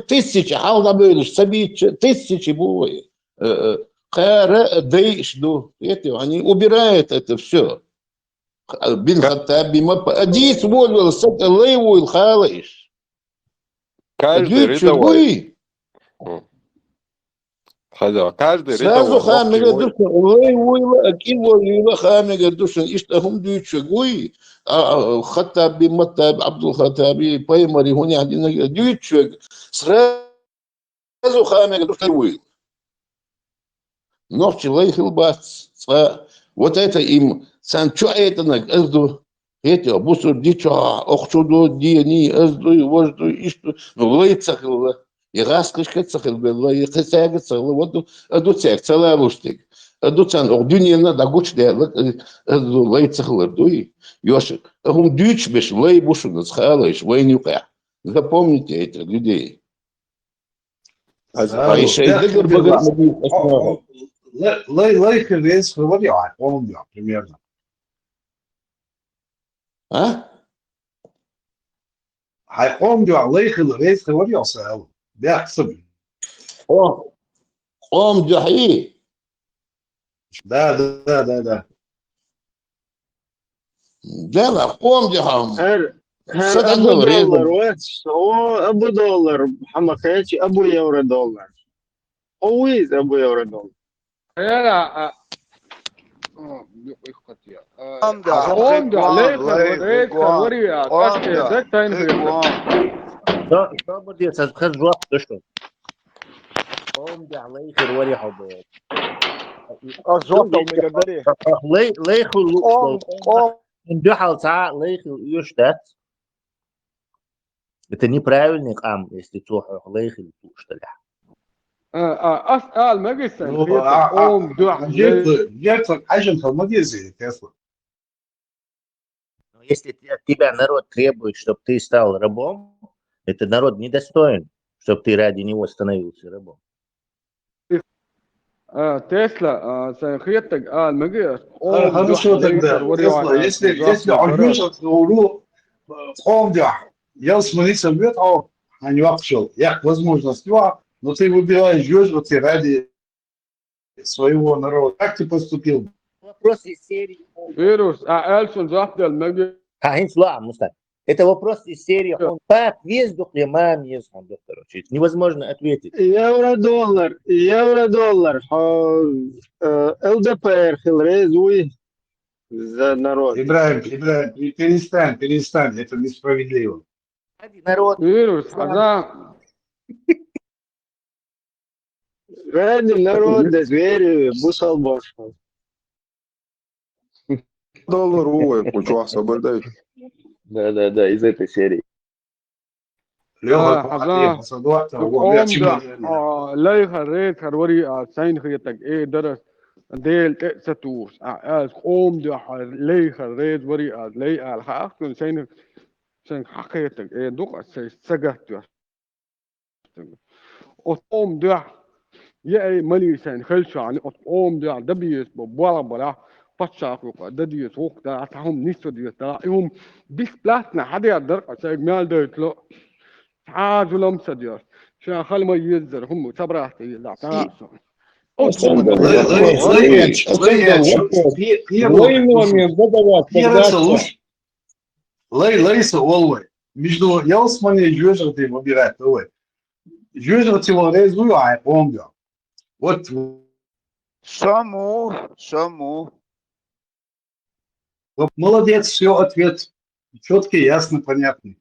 тысячи, халда бейлиш, сабич, тысячи бой. Кара дейшду. Они убирают это все. Бин Хаттаби, адис волвел, лейвуил халаиш. Каждый рядовой. Каждый Сразу рядовой. хамега душан, лейвуила, акивуила хамега душан, иштахум дючугуй. Хаттаби, Маттаби, Абдул Хаттаби, Паймари, Гуняхдина, дючуг. Сразу хамега душан лейвуил. Ночи лейхил бац. Вот это им, санчо это на газду. Это бусур дича, охчудо, диани, азду, вожду, ишту. Ну, лейцахил, и раскрышка цахил, и хасяга цахил, вот аду цех, целая луштик. Аду цан, дюнина, да гучде, аду лейцахил, дуй. Йошик, он дюч беш, лей бушу, насхалаешь, войнюка. Запомните это, людей. А еще и дыгр богат. Лейхил весь выводил, помню, примерно. А? هيقوم عليك الرئيس وري عصام بيحسب قوم جحي ده لا قوم جحام هر ابو دولار واتش هو ابو دولار محمد خياتي ابو يورو دولار always ابو يورو دولار لا это неправильный ам, если то лейхил что ли. اسال ما قصه جبت حاجه محمديه زي تسلا. Если от тебя народ требует, чтобы ты стал рабом, это народ недостоин, чтобы ты ради него становился рабом. تسلا سيخيتك قال ما قص هذا شو تقدر تسلا если عجوز تقولوا قوم دح يصمني سبيت او هنوقشل як возможность но ты выбираешь жёстко ради своего народа. Как ты поступил? Вопрос из серии. Вирус, Эльсон зафдал меги. Это вопрос из серии. Он так воздух я мам езжал, доктор. Невозможно ответить. Евро-доллар. ЛДПР хилрезуй за народ. Ибрахим, перестань. Это несправедливо. Народ. Вирус, а ради народа звери бусал бошал. Доллар ой, кучу освобождай. Да, из этой серии. ليخ الريت هروري سين خيتك ايه درس ديل تأستوس قوم دي ليخ الريت وري لي الحق سين حقيتك ايه دوق سجهت قوم دي يا ملي سين خلش عن قوم دي دبيس بولا بشاق دديس وقت تاعهم نيسو دي تاعهم بيس بلاتنا حدا يقدر سيجمال ده عاد ولا مصدير شو خلي ما يزر هم صبراتي لا تعرف Лейса Олвей. Между Ялсмани и Жюжерти выбирать. Жюжерти лорезую, а я помню. Вот. Саму. Молодец, все, ответ четкий, ясный, понятный.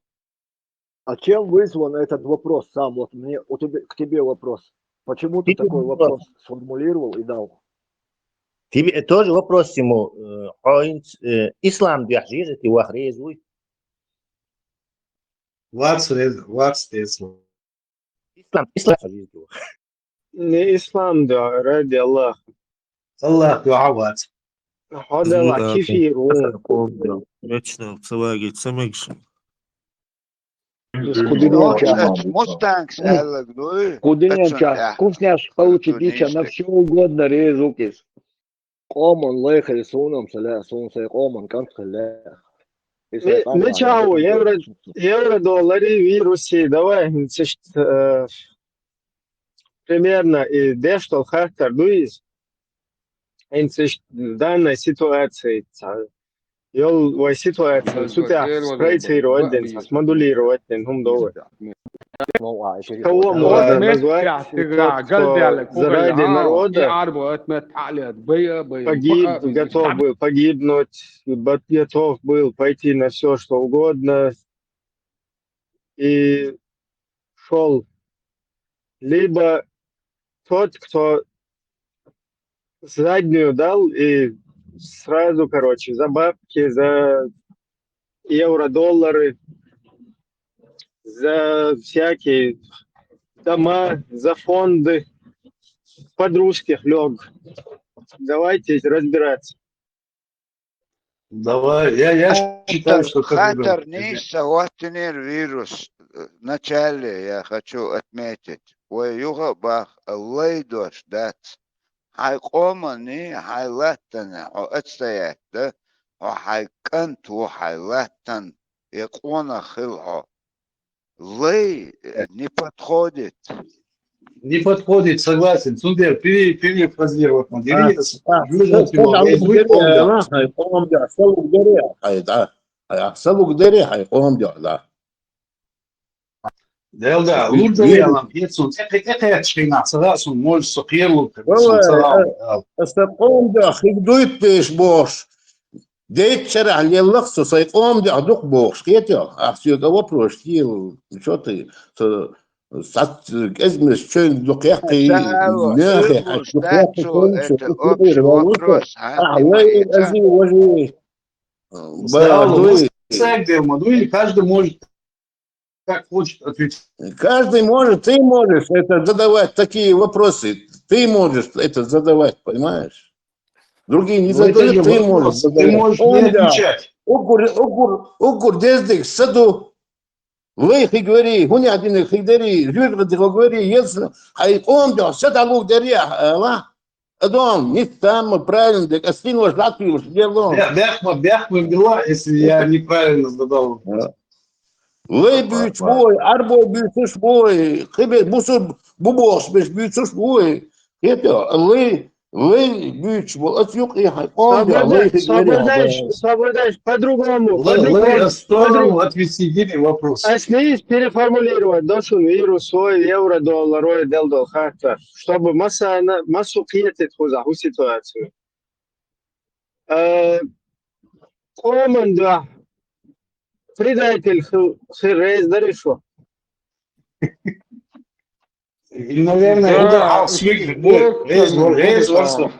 А чем вызван этот вопрос сам? Вот мне к тебе вопрос. Почему ты такой вопрос сформулировал и дал? Тебе тоже вопрос ему. Ислам бяжижет и вахрезуй. Ватс Ислам. Не ислам да, ради Аллах. Аллах дуават. هذا لا كيفير Вечно целаги цемекши. Мустанг Кудиненча, вкусняш получит дича на все угодно резукис. Оман лехали суном саля, сун сей оман канцхалях. Ничего, евро-доллары, вирусы, давай, примерно и дештал хартар дуиз, в данной ситуации, vai situācija sutā spreicīro atdienas, modulīro atdien, humdovē. Кого можно назвать тот, кто заради народа готов был погибнуть, готов был пойти на все, что угодно, и шел либо тот, кто заднюю дал и сразу, короче, за бабки, за евро-доллары, за всякие дома, за фонды, под русских лег. Давайте разбираться. Давай, я считаю, что Хатер не саватинер вирус. Вначале я хочу отметить, Уэюга бах лейдош дат. حيقومني حيلاتن أو أتسيات وحيكنت وحيلاتن يقونا خلعه لي не подходит. Не подходит, согласен. Сундер, перефразировать. Да, лучше я нам пьецу. Это шейна, сразу можешь сокерлу. استقوم ده خيدويت بيش بوش ديت شرع اللي اللخص سيقوم ده عدوك بوش كيتيا أحسيو ده وبروش كيل شو تي سات إزمش شين دقيقي ناخي أزي وجهي Мадуи, каждый может как хочет ответить. Каждый может, ты можешь это задавать такие вопросы. Ты можешь это задавать, понимаешь? Другие не задают, ты можешь задавать. Ты можешь не отвечать. Угур дездик саду. Вы их и говори, хуни один их и говори, жюрка ты говори, если хай он да сада лук дарья, ла. Адон, не там правильно, так остину жлатую сделал. Бяхма била, если я неправильно задал. Лей büyük boy, arbo büyütüş boy, kıbe busur bu boş beş büyütüş boy. Это лей büyük boy, от yok и он Соблюдаешь по-другому. Лей оставил отвести тебе вопрос. Остановись, переформулировать дошу вирус, евро-доллар, делдол хата, чтобы массу приятель хузаху ситуацию. Команда предатель рейс даришо. И, наверное, удар рейс варсо.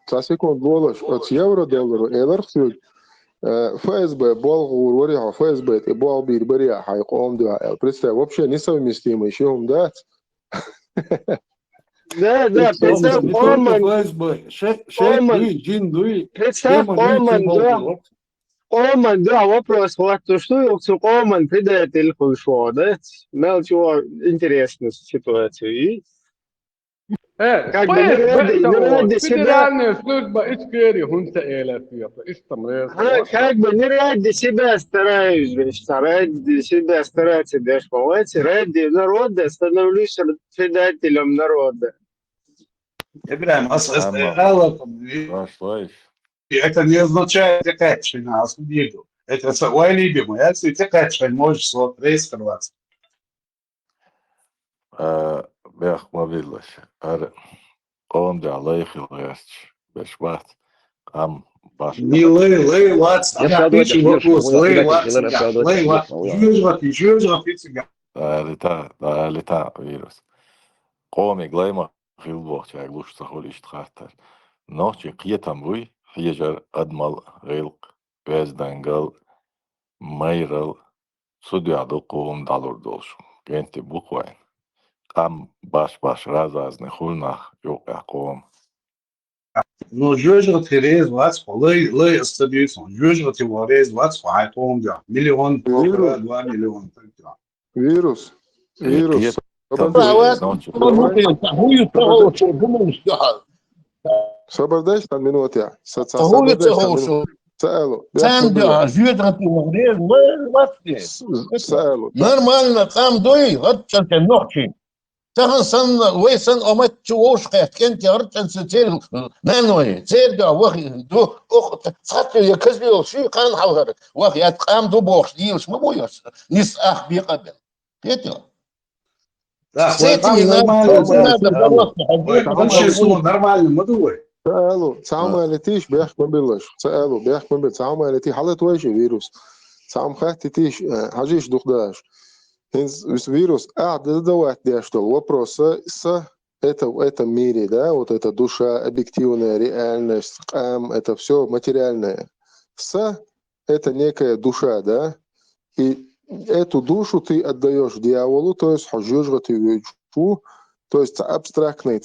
تاسيكون بولش ات يورو دولار ايلرسو ФСБ болгур вариха ФСБ и болбир бария хайком да представь вообще несовместимо еще он да. Да, представь, Оман, да, вопрос, вот, что Оман предатель хулшо, да? Мел чего интересную ситуацию. Как бы не ради себя... Как бы не ради себя стараюсь, ради себя стараться даже помочь, ради народа становлюсь предателем народа. Ибрахим, это не означает такая шина, осудил. Это свой любимый. Если такая шина, можешь рейсироваться. Бях мобилась. Он да, лейхилась. Бешбат. Ам баш. Не лей, лац. Отвечу вопрос. Лей, лац. Жужжат и тебя. Да, лета вирус. Коми глайма хилбох, чай глуш сахолиш тхартар. Ночи кьетам вы, хьежар адмал гилк, вездангал, майрал, судяду ком далур долшу. Генти буквайн. Там баш разазны хульнах юкаком. Но жужжат и рейс лац, лей остается. Жужжат его рейс лац, хайком да. Миллион, 2 миллиона. Вирус. Sabardayş tam minut ya. Улица Sabardayş tam minut. Гоушу. Саэлу. Там, да, жюдра ты латвии. Саэлу. Нормально, там дуй, вот что ты ночи. Тахан сан, вейсан омат чуош кайт, кен тярчан сетел, наной, церга, вахи, ду, ох, цатю я казбил, ши кан хавгар, вахи, ят кам ду бохш, дилш, мы бояс, нис ах бикабен. Петя. С этими надо бороться. Нормально, мадуй. سألوا تعال ما لتيش بيحكم بالله سألوا بيحكم بال تعال ما لتي حالة وجه فيروس تعال خات تيش حاجيش دخداش هنز فيروس قاعد دوات داشتل вопрос это в мире, да, вот это душа объективная, реальность, это все материальное. Это некая душа, да, и эту душу ты отдаешь дьяволу, то есть хожжужгат то есть абстрактный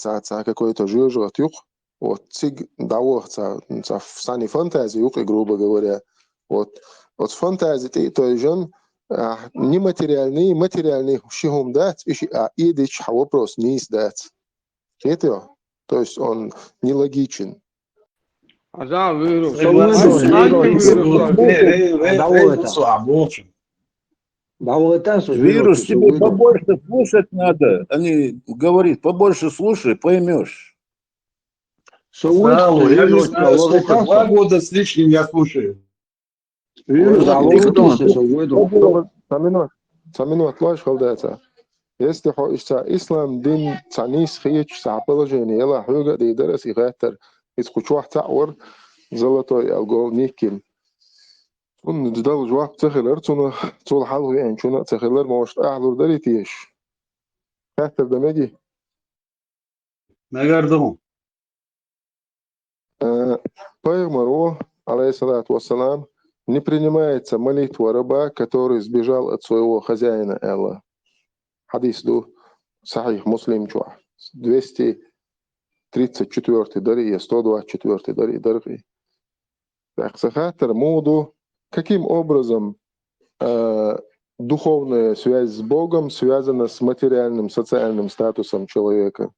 какой-то жужгат юг. Вот циг давохца в сани фантазии, грубо говоря. Вот фантазии то есть нематериальный, материальный щегом дать, а идич вопрос не издать. Это, то есть он нелогичен. Вирус, тебе побольше слушать надо. Они говорит, побольше слушай, поймешь. Салу, я не знаю, сколько, 2 года с лишним я слушаю. Саминот, лаш халдата. Если ислам дин цанис хич сапаложени, ела хуга ди дарас игатер, искучуах ta'war, золотой алгол никим. Он ждал жвак цехелер, цул халу ян, чуна цехелер, может ахлур даритиш. Хатер дамеди. Нагардом. Пайгмару, алейхиссалату вассалам, не принимается молитва раба, который сбежал от своего хозяина Аллаха. Хадис ду Сахих Муслим чуа. 234 дари, 124 дари. Так, сахатер моду, каким образом духовная связь с Богом связана с материальным, социальным статусом человека?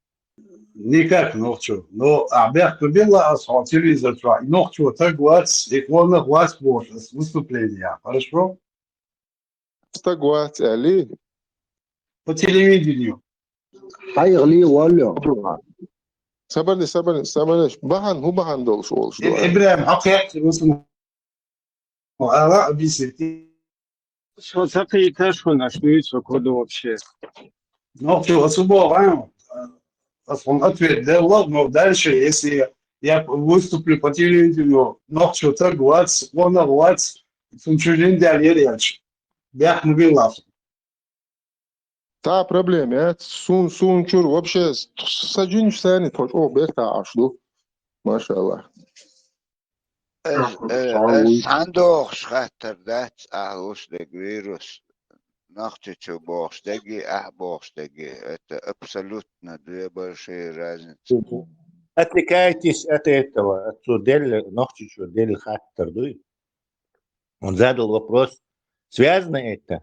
Никак нохчу. Но обех побила асфальт телевизор чуа. Нохчу так глаз, икона глаз больше выступления. Хорошо? Стагуат али. По телевидению. حيغلي ولا سبرني بحن دول شغل إبراهيم حقيقة اسمه آراء بيسيتي. Что такие каши нашли, кода вообще? Нохчу особо, ответ дал, но дальше, если я выступлю по телевидению, нохчу так глаз, он глаз, функционирует далее. Бях не вилав. Та проблема, сун чур вообще саджин сани точ о бета ашлу. Машаллах. صندوق خاطر دات أهوشتك فيروس نختشو بوشتكي بوشتكي это абсолютно две большие разницы. Отвлекайтесь от этого, от Суделя, Нохчичу, Дель Хаттардуй. Он задал вопрос, связано это?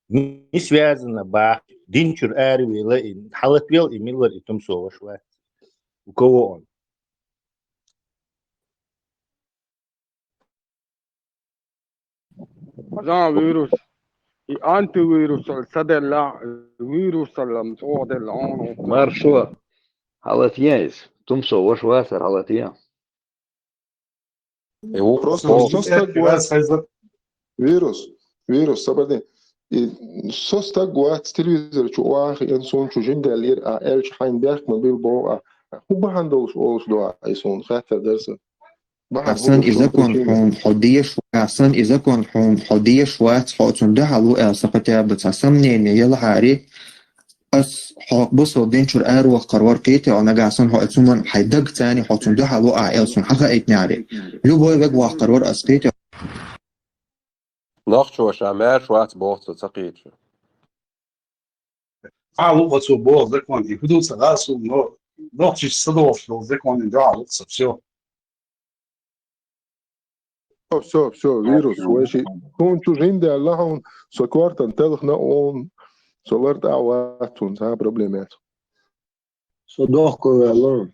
Не связано, бах. Динчур Арви, Халатвел и Миллер и Тумсова шла. У кого он? Вирус. И антивирус, садела, вирус, садела, Маршо. Халатьяис. Тумсова шла, Халатья. Просто вирус, сабадин. И соста гуат телевизор чуах инсон чужим далир элч хайн бях мобил бо هو بحندوش أولش دعاء يسون خاطر درسه أحسن إذا كان حدية شوي أحسن إذا كان حدية شوي حاطون ده على سقطة بتصمنين يلا حاري بس بص ودين شر أروح قرار كيتي أنا جالسون حاطون حيدق ثاني حاطون ده على أعيسون حقا إتناري لو بوي بجوا قرار أسقيتي ناخشوا شامر شوات بوت تقيت لغة بوت ده كان يهدو سلاسل نقطة صدف لو ده كان يدعى لغة все, вирус, وشي كون чужим ده اللهم سكوارت انتلخنا اون سولارت اواتون سا проблемات صدوق الله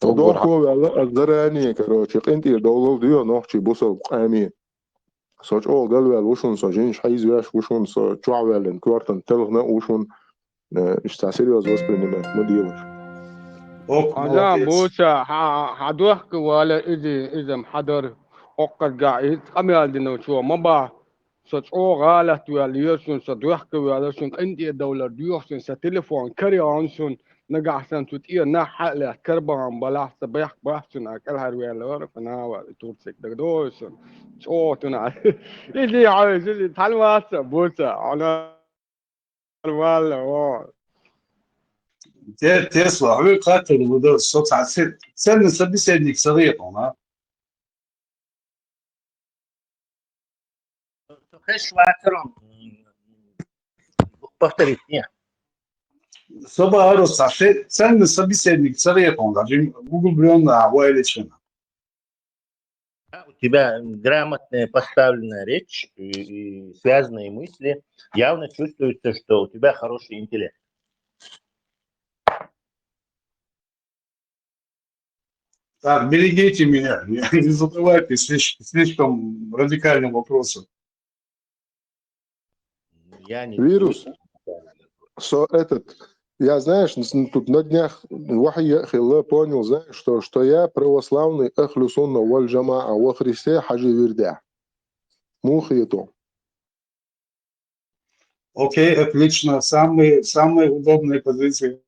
Доку вела аздарани, короче, انتي دولو ديو نوحشي بوصل قامي. سوچ او قالوا وشون سجين حيز واش وشون تشعوالن كوارتن تلغنا وشون استعسيريوز воспринимать ما ديوش. أنا بوسا حدوك ولا إذا محضر وقت قاعد أميال دينو شو ما با سوچ او غالت وياليوشون سدوك وياليوشون عندي الدولة ديوشون ستليفون كري عنشون نقعسن تطير نحق له كربان بلا صباح بحثون أكل هرويالور فنا تورسك دقدوشون شو تنا يجي عايز يجي تعلمات بوسا أنا والله تسلا حبيب قاتل وده الصوت على السد سن سبي سنك صغير هنا خش واترم بختلفني صبا هروس عشان سن سبي سنك صغير هنا جيم جوجل بريون عوائل شنا У тебя грамотно поставленная речь и связанные мысли. Явно чувствуется, что у тебя хороший интеллект. Так, берегите меня, не задавайте слишком радикальным вопросом. Вирус. Я, знаешь, тут на днях Вахи Хилла понял, знаешь, что я православный Ахлю Сунна Валь Джамаа во Христе Хаджи Вирдя. Мухието. Окей, отлично. Самые удобные позиции.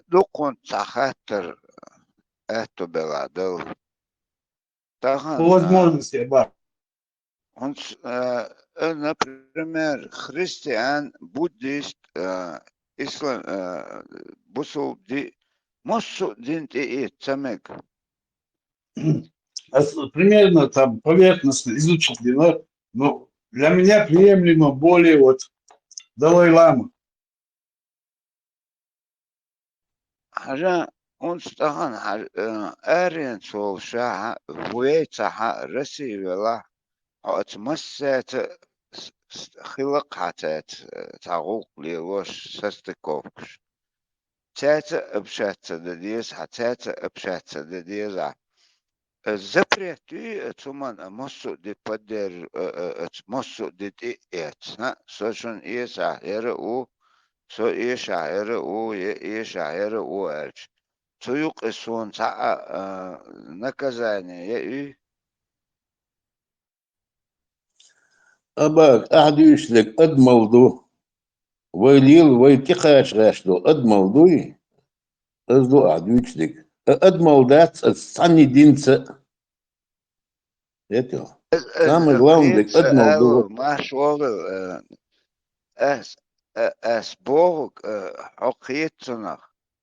دقون تخاطر это было, да. По возможности, да. Например, христиан, буддист, ислам, бусул, моссу динти цамек. Примерно там поверхностно изучить, но для меня приемлемо более вот Далай-лама. حاجة ونستغن أرين صول شاعة ويتها رسي ولا أتمسات خلق حتات تعوق لي وش سستكوكش تاتا بشات دديز حتاتا بشات دديز الزبريتي ثمان مصو دي بدر مصو دي ها سوشن إيسا يرؤو سو إيشعر أو إيشعر أو أرش سيوق السون تاع نكزاني يأي أباك أحديش لك أد موضوع ويليل ويتقاش غاشدو أد موضوعي أزدو أحديش لك أد موضوعات الصني دينسة يتو سامي غلام لك أد موضوع ما شغل أسبوع عقيتنا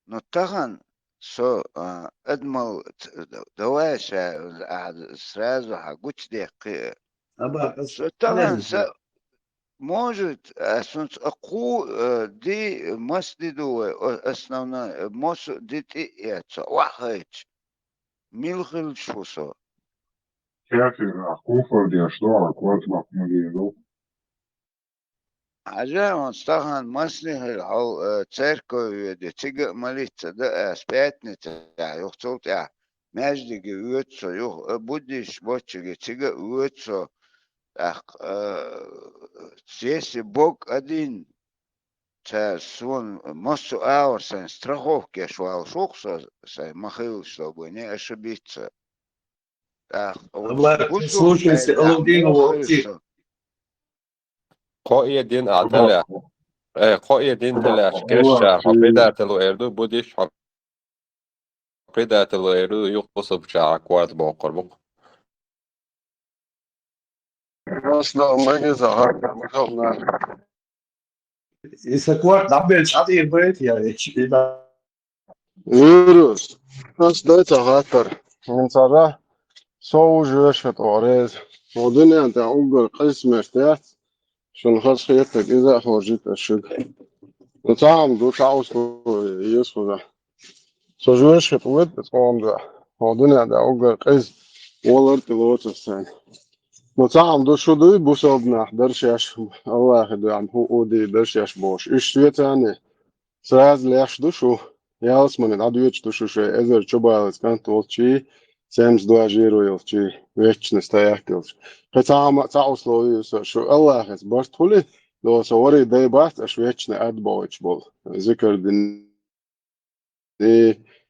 نتغن سو أدمل دواشة سرازو حقوش دقيقة سو تغن может أسنس أقو دي مسددو أسنونا مس دي إيتسا واحد ملخل شوسو كافر أخوفر دي أشتوى أكوات مقمولين حاجة مستخدم مسلح الحل تركوا دي تيجي ماليت ده أسباتني تاع يختل تاع ماجد جوتسو يخ بوديش بوتشي تيجي جوتسو تاع سياسي بوك أدين تاع سون مصو أور سن страхов كشوال شوكسو سي مخيل شلبوني أشبيتسا تاع слушайте, Алудин Волти. قوية دين أعتلع قوية دين تلعش كرشا حبيدة تلو إردو بوديش حبيدة تلو إردو يقص بشاع كوارت بوقر بوق أصلا ما يزهر مخلنا Isakvar dabel çatı yerbret ya. فيروس ناس دايتا خاطر من صراحة صو جوش طواريز ودنيا انت اوغل قسم اشتات شون خاص خيطك اذا خرجت الشق وطعم دوش عاوز يسو ده صو جوش طويت بتقوم ده ودنيا ده اوغل قسم والله ارتباط الثاني وطعم دوش شو بوصبنا درش ياش الله ياخد يعني هو دي درش ياش بوش ايش تاني ساز ليش دوشو Jāsman ir atviečtuši ezeru čobālis kantolči, sems dožīrojilči, večnes tajākilči. Pēc causlovījus šo Allahas bartfuli, do savori debast, aš večne atbovič bol. Zikardin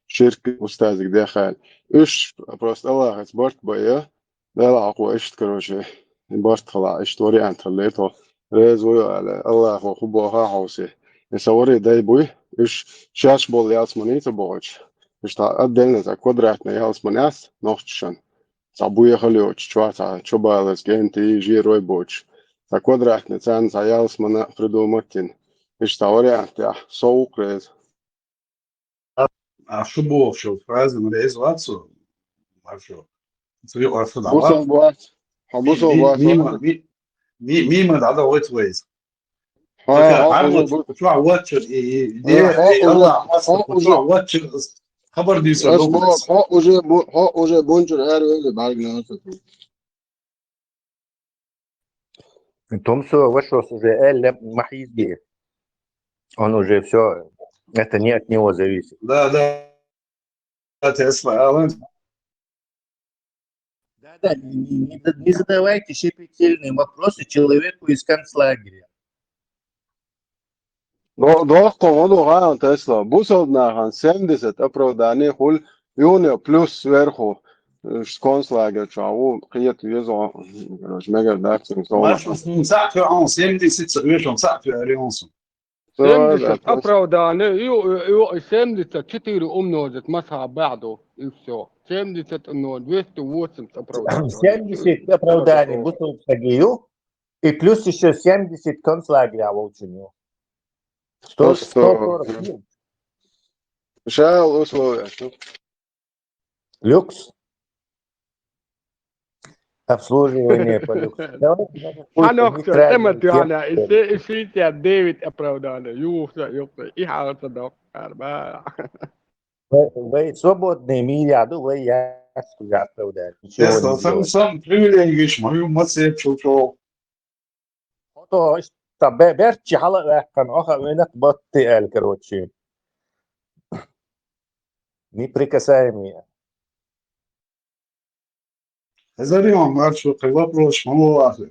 širki ustazik dehāļ. Iš prost Allahas bartbaja, dēlāko ešt, karoši, barthalā, ešt variant halēto, reiz vajāle, Allahu huboha hausi. Savori debui, iš šāds bol jāsmanīta bovič. Iš tā atdeļne tā kvadrātne jāsmanās, nošķišana. Tā buja halioč, čvātā, čobāles, genti, žīroj bovič. Tā kvadrātne cena tā jāsmanā pridomatin. Iš tā variant, jā, saukreiz. A što bo što frazem reiz vacu? Vašu. Busol boats. Busol boats. Mima da da oit ways. خبر دي уже бончур هذا بعدنا. Томсо вопрос уже Эль Махизги. Он уже все, это не от него зависит. Да. Тесла. Да, не задавайте щепетильные вопросы человеку из концлагеря. Доққон одоған Тесла. Бусолднахан 70 оправдание хул юния плюс сверху концлагер чау қиет везо мега даксин Машу сак für 70 вешом сак für alliance. 70 оправдание يو 70 4 умножить مسح بعده и все. 70 умножить 280 оправдание. 70 оправданий Бусолднагию и плюс еще 70 концлагеря волчуню. 140. Шал условия. Люкс. Обслуживание по люксу. Ханокто, темати ана, и ситя 9 оправдания. Юса, и хаотадок. Вы свободные миллиарды, вы я сказал оправдание. Тесла, сам привилегииш, мою мацеп, чу. То берчи حلقة كان أخذ منك بطئ короче. Неприкасаемые. Зарим, Марчу, вопрос, маловато.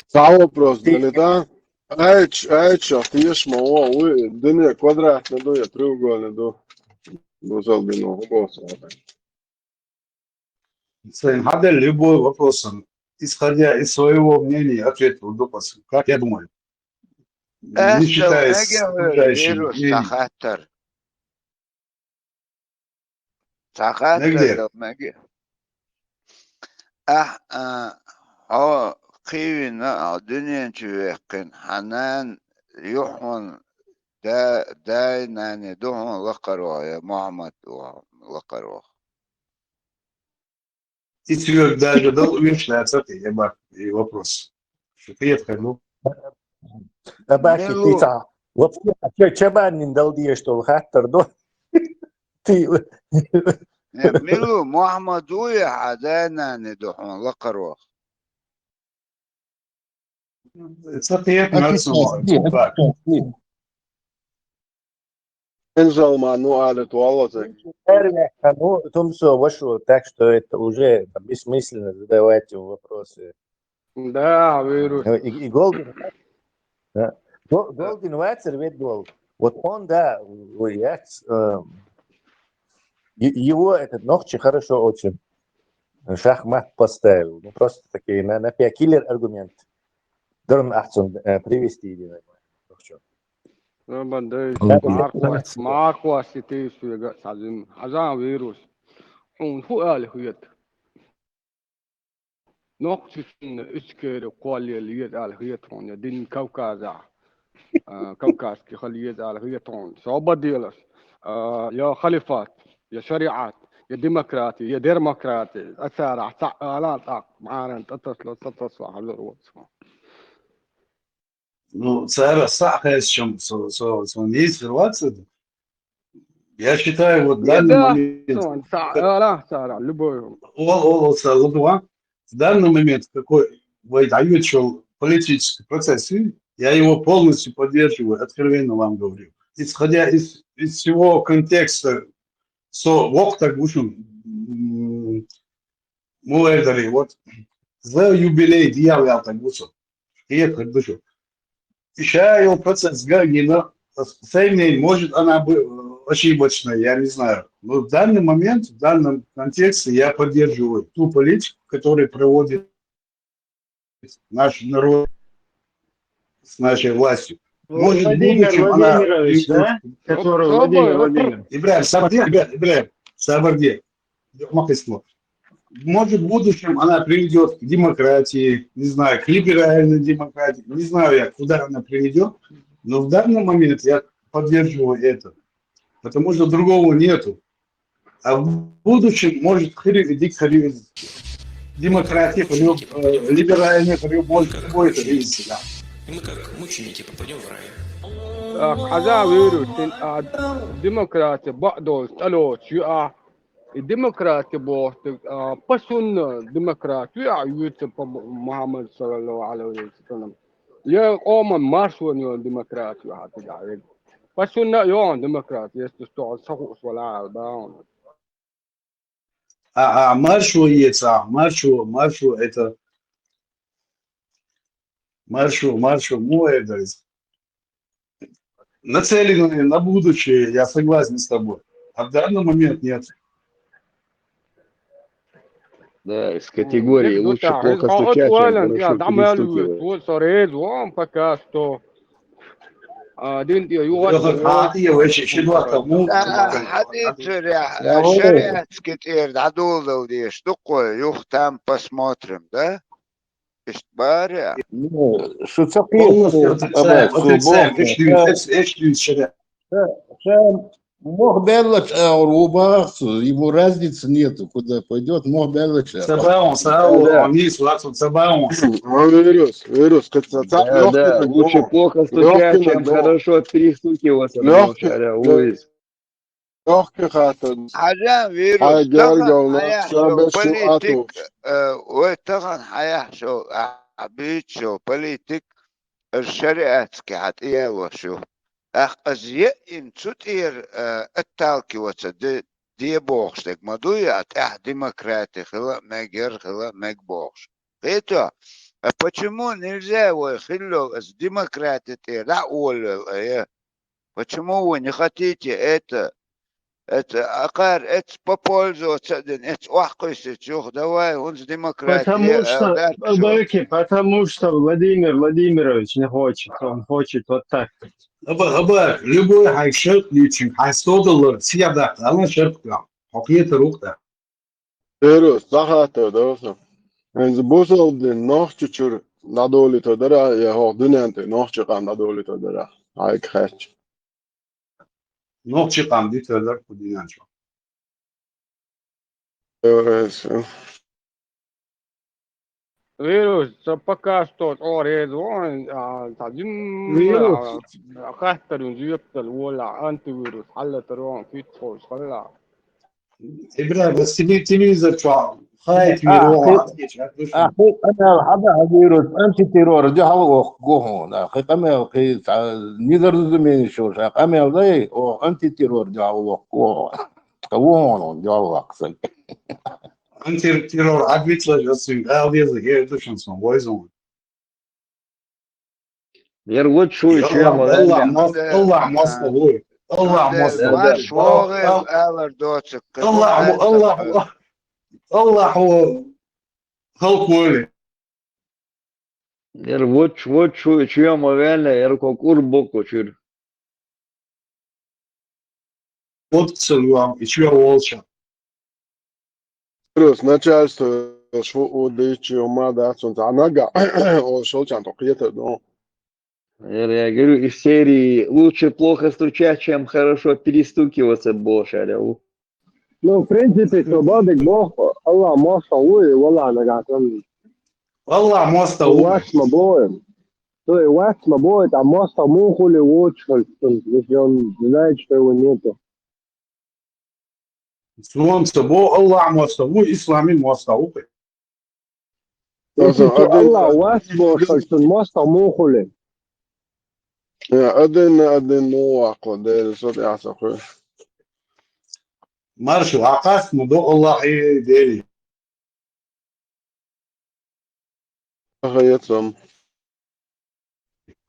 Сам вопрос, да? Ешь, мало, дыня квадратная, дуя треугольная, бузолбину, Сын, надо любой вопрос, исходя из своего мнения, ответил допас. Как я думаю? Не считаясь окружающим мнением. تخطر مگه ها قيونا دنيا جويقن حنان يحون دا ناني دوهم لقروا يا محمد لقروا Если даже дал уменьшляться, я бы и вопрос. Что ты отходил? Баки ты вообще чабан не дал দিয়ে что хаттер до ты ملو محمد ويا عدانا ندوحون لقروا Инжал ману але туалозе. Ну, Томсо вошло так, что это уже бессмысленно задавать вопросы. Да, вирус. И Голдин, да. Голдин Вайцер ведь гол. Вот он, да, его этот Нохчи хорошо очень шахмат поставил. Ну, просто такие на киллер аргумент. Дорн Ахсон привести идею. معك سيتيس في جالس عزام فيروس حون هو قال هيت نقص إسكير قوالي اللي يزال هيت هون دين كوكازا كوكاز كي خلي يزال هيت هون صوب ديلس يا خليفات يا شريعات يا ديمقراطي يا ديمقراطي أسارع تعالات معانا تتصل على الوصف Ну, царь Саха, с чем есть ситуация. Я считаю, вот в данный момент... В данный момент, какой воюет политический процесс, я его полностью поддерживаю, откровенно вам говорю. исходя из всего контекста, так вышим, муэдали, вот, за юбилей дьявол так вышел, приехать вышел. Еще его процесс Гагина, может она быть ошибочной, я не знаю. Но в данный момент, в данном контексте я поддерживаю ту политику, которую проводит наш народ с нашей властью. Может, Владимир будущем Владимирович, да? Который Владимир Владимирович. Ибраим, Сабарде, может, в будущем она приведет к демократии, не знаю, к либеральной демократии, не знаю я, куда она приведет, но в данный момент я поддерживаю это, потому что другого нету. А в будущем может привести к демократии, либеральной, будет привести, да. И мы как мученики попадем в рай. هذا ويروس ديمقراطية بعض تلوش يا الديمقراطية بوست بسون ديمقراطية يوتيوب محمد صلى الله عليه وسلم يا قوم مارسون يون ديمقراطية حتى جاي بسون يون ديمقراطية يستوى سقوط ولا الباون маршу это маршу мой, нацеленные на будущее, я согласен с тобой. А в данный момент нет. Да, из категории лучше плохо стучать, чем хорошо перестукивать. Шариат كتير عدولة وديش تقوى يختم посмотрим, да? Истбаря. Что мог Беллач Ауруба, его разницы нету, куда пойдет, мог Беллач. Да, лучше плохо стучать, чем хорошо перестукиваться. حاجة فيروس بوليتيك وطبعا حيحشو عبيتشو بوليتيك الشريعات كحت إيه وشو أزيئن تطير التالكي وتد دي بوخشتك مدويات ديمقراطي خلا مجر خلا مجبوخش غيتو почему нельзя выхило с демократии да улы почему вы не хотите это أقار إتس попользоваться إتس وحقيسة شوخ давай он с демократией. Потому что Владимир Владимирович не хочет, он хочет вот так. Любой хайшерт личин хайстодалар сиядак алан шерпка حقيقة روكتا. Virus, захата да. En bosol den nachchur nadoli to dara ya hodunante nachchqam nadoli to dara. Ay khach. Nachchqam dit dar kudinancho. ويروس пока что орезон تعجن ويروس خاطر يجيبتل ولا انتي ويروس حل تروح في تخش خلا إبراهيم بس تلفزيون شو خايف يروح أنا هذا فيروس أنتي تيرور ده هو جوهون أخي كم أخي نيذر زمين شو شاق أمي الله أو أنتي تيرور ده هو جوهون ده هو أحسن Антiterror ответственность алдеза душансон войзон. Я вот шую, чем Allah mostawui. Allah mostawui. Allah هو خلق ولي. Я вот шую, чем реально, я как урбоку чур. Вот целуам и чего волча. Virus начальство шву удичи умада sunt анага о шолчан токиета до. Я говорю, из серии лучше плохо стучать, чем хорошо перестукиваться, бошаря. Ну, в принципе, свободы Бог, Allah мостовой, вала нагатан. Allah mostawui. Ваш мабоем. То есть ваш мабоем, а мостов мухули вочхал, если он знает, что его нету. Солнце бо Allah mostawui, ислами mostawui. Если Allah вас вошел, то мостов мухули. أدن نوع ديل صوت يعصق مارشو عقاس موضوع الله ديري خيطهم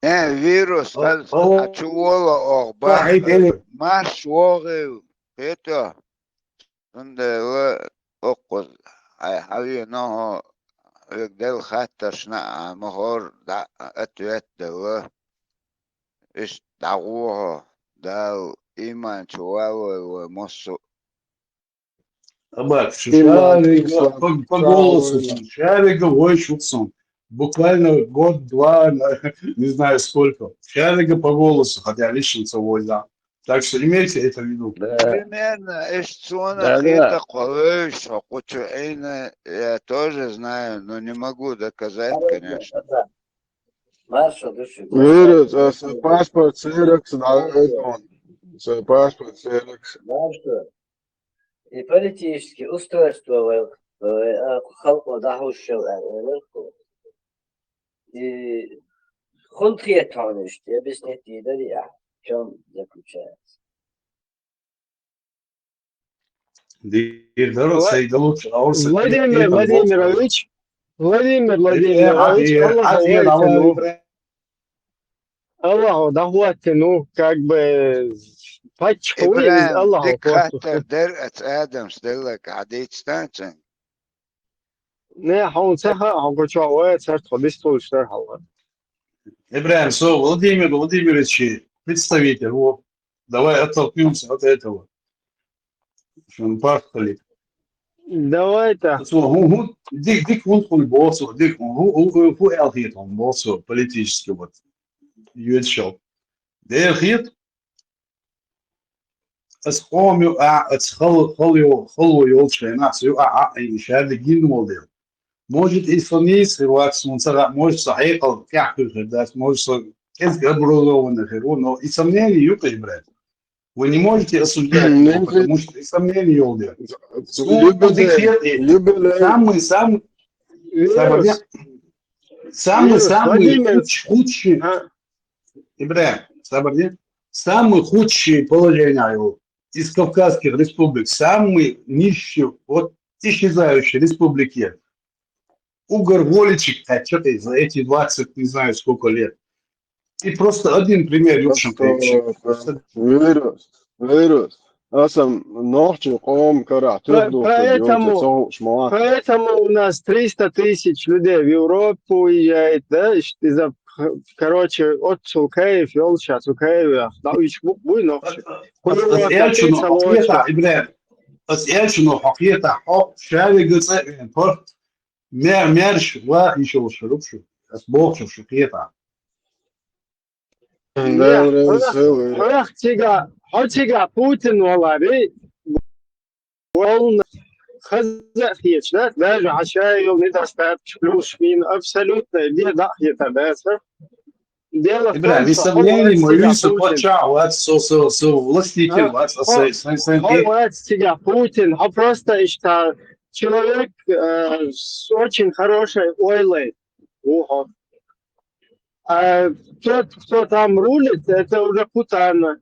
فيروس أتشولا أخبار ماش وغي بيتا عند أقص هاي نوع دل خاطر شنا مهور دا أتويت دل إيش دعوها دل إيمان شوال ومصو Абак, по голосу, Шарига Войшутсон. Буквально год-два, не знаю сколько. Шарига по голосу, хотя лишился война. Так что имейте это в виду. Примерно, эшцона это колыш, Кучуэйна я тоже знаю, но не могу доказать, конечно. Вирус, паспорт Сирекс, свой паспорт Сирекс. И политические устройства халку дахушил и хунтриетоныш, объяснить идея, в чем заключается. Владимир Владимирович, Аллаху дахуатте, ну, как бы, пачку из Аллаху. Диктатор дерет Адамс делак адитстанцен. Не, он цеха, он кучуа, царт ходистул, что халва. Ибраим, Владимир Владимирович, представитель, вот, давай оттолкнемся от этого. Поехали. Давай-то. Дик вон боссу, дик ху элхит он боссу политически вот. Юэчел. Дерхит. أسقامي خلو يولشين ناس إن شاء الله جين موديل موجود إسلاميس الوقت منصرع موجود صحيح أو كحكي الخداس موجود كيف قبروا ونخيرون إنه إسلامي يقي براد وإني موجود أسجل مش إسلامي يولدي самый худший Ибраим, самый худший положение его из Кавказских республик, самый нищий, вот исчезающие республики. Угор-Голичек, что-то за эти 20, не знаю сколько лет. И просто один пример, Юрченко. Вирус. Поэтому у нас 300 тысяч людей в Европу уезжает, да, из-за, короче, от Цулкаев, Ёлча, Цулкаев, да, уж буй ночи. أسألشنو حقيقة حق شاري قصة فرق مارش وإيش وشربشو أسبوعشو شقيقة. Хотя Путин والله он خزفيش да даже عشان недостаточно плюс мин абсолютно беда это да дело в том что Путин он просто что человек с очень хорошей ойлой. А тот, кто там рулит, это уже Путана.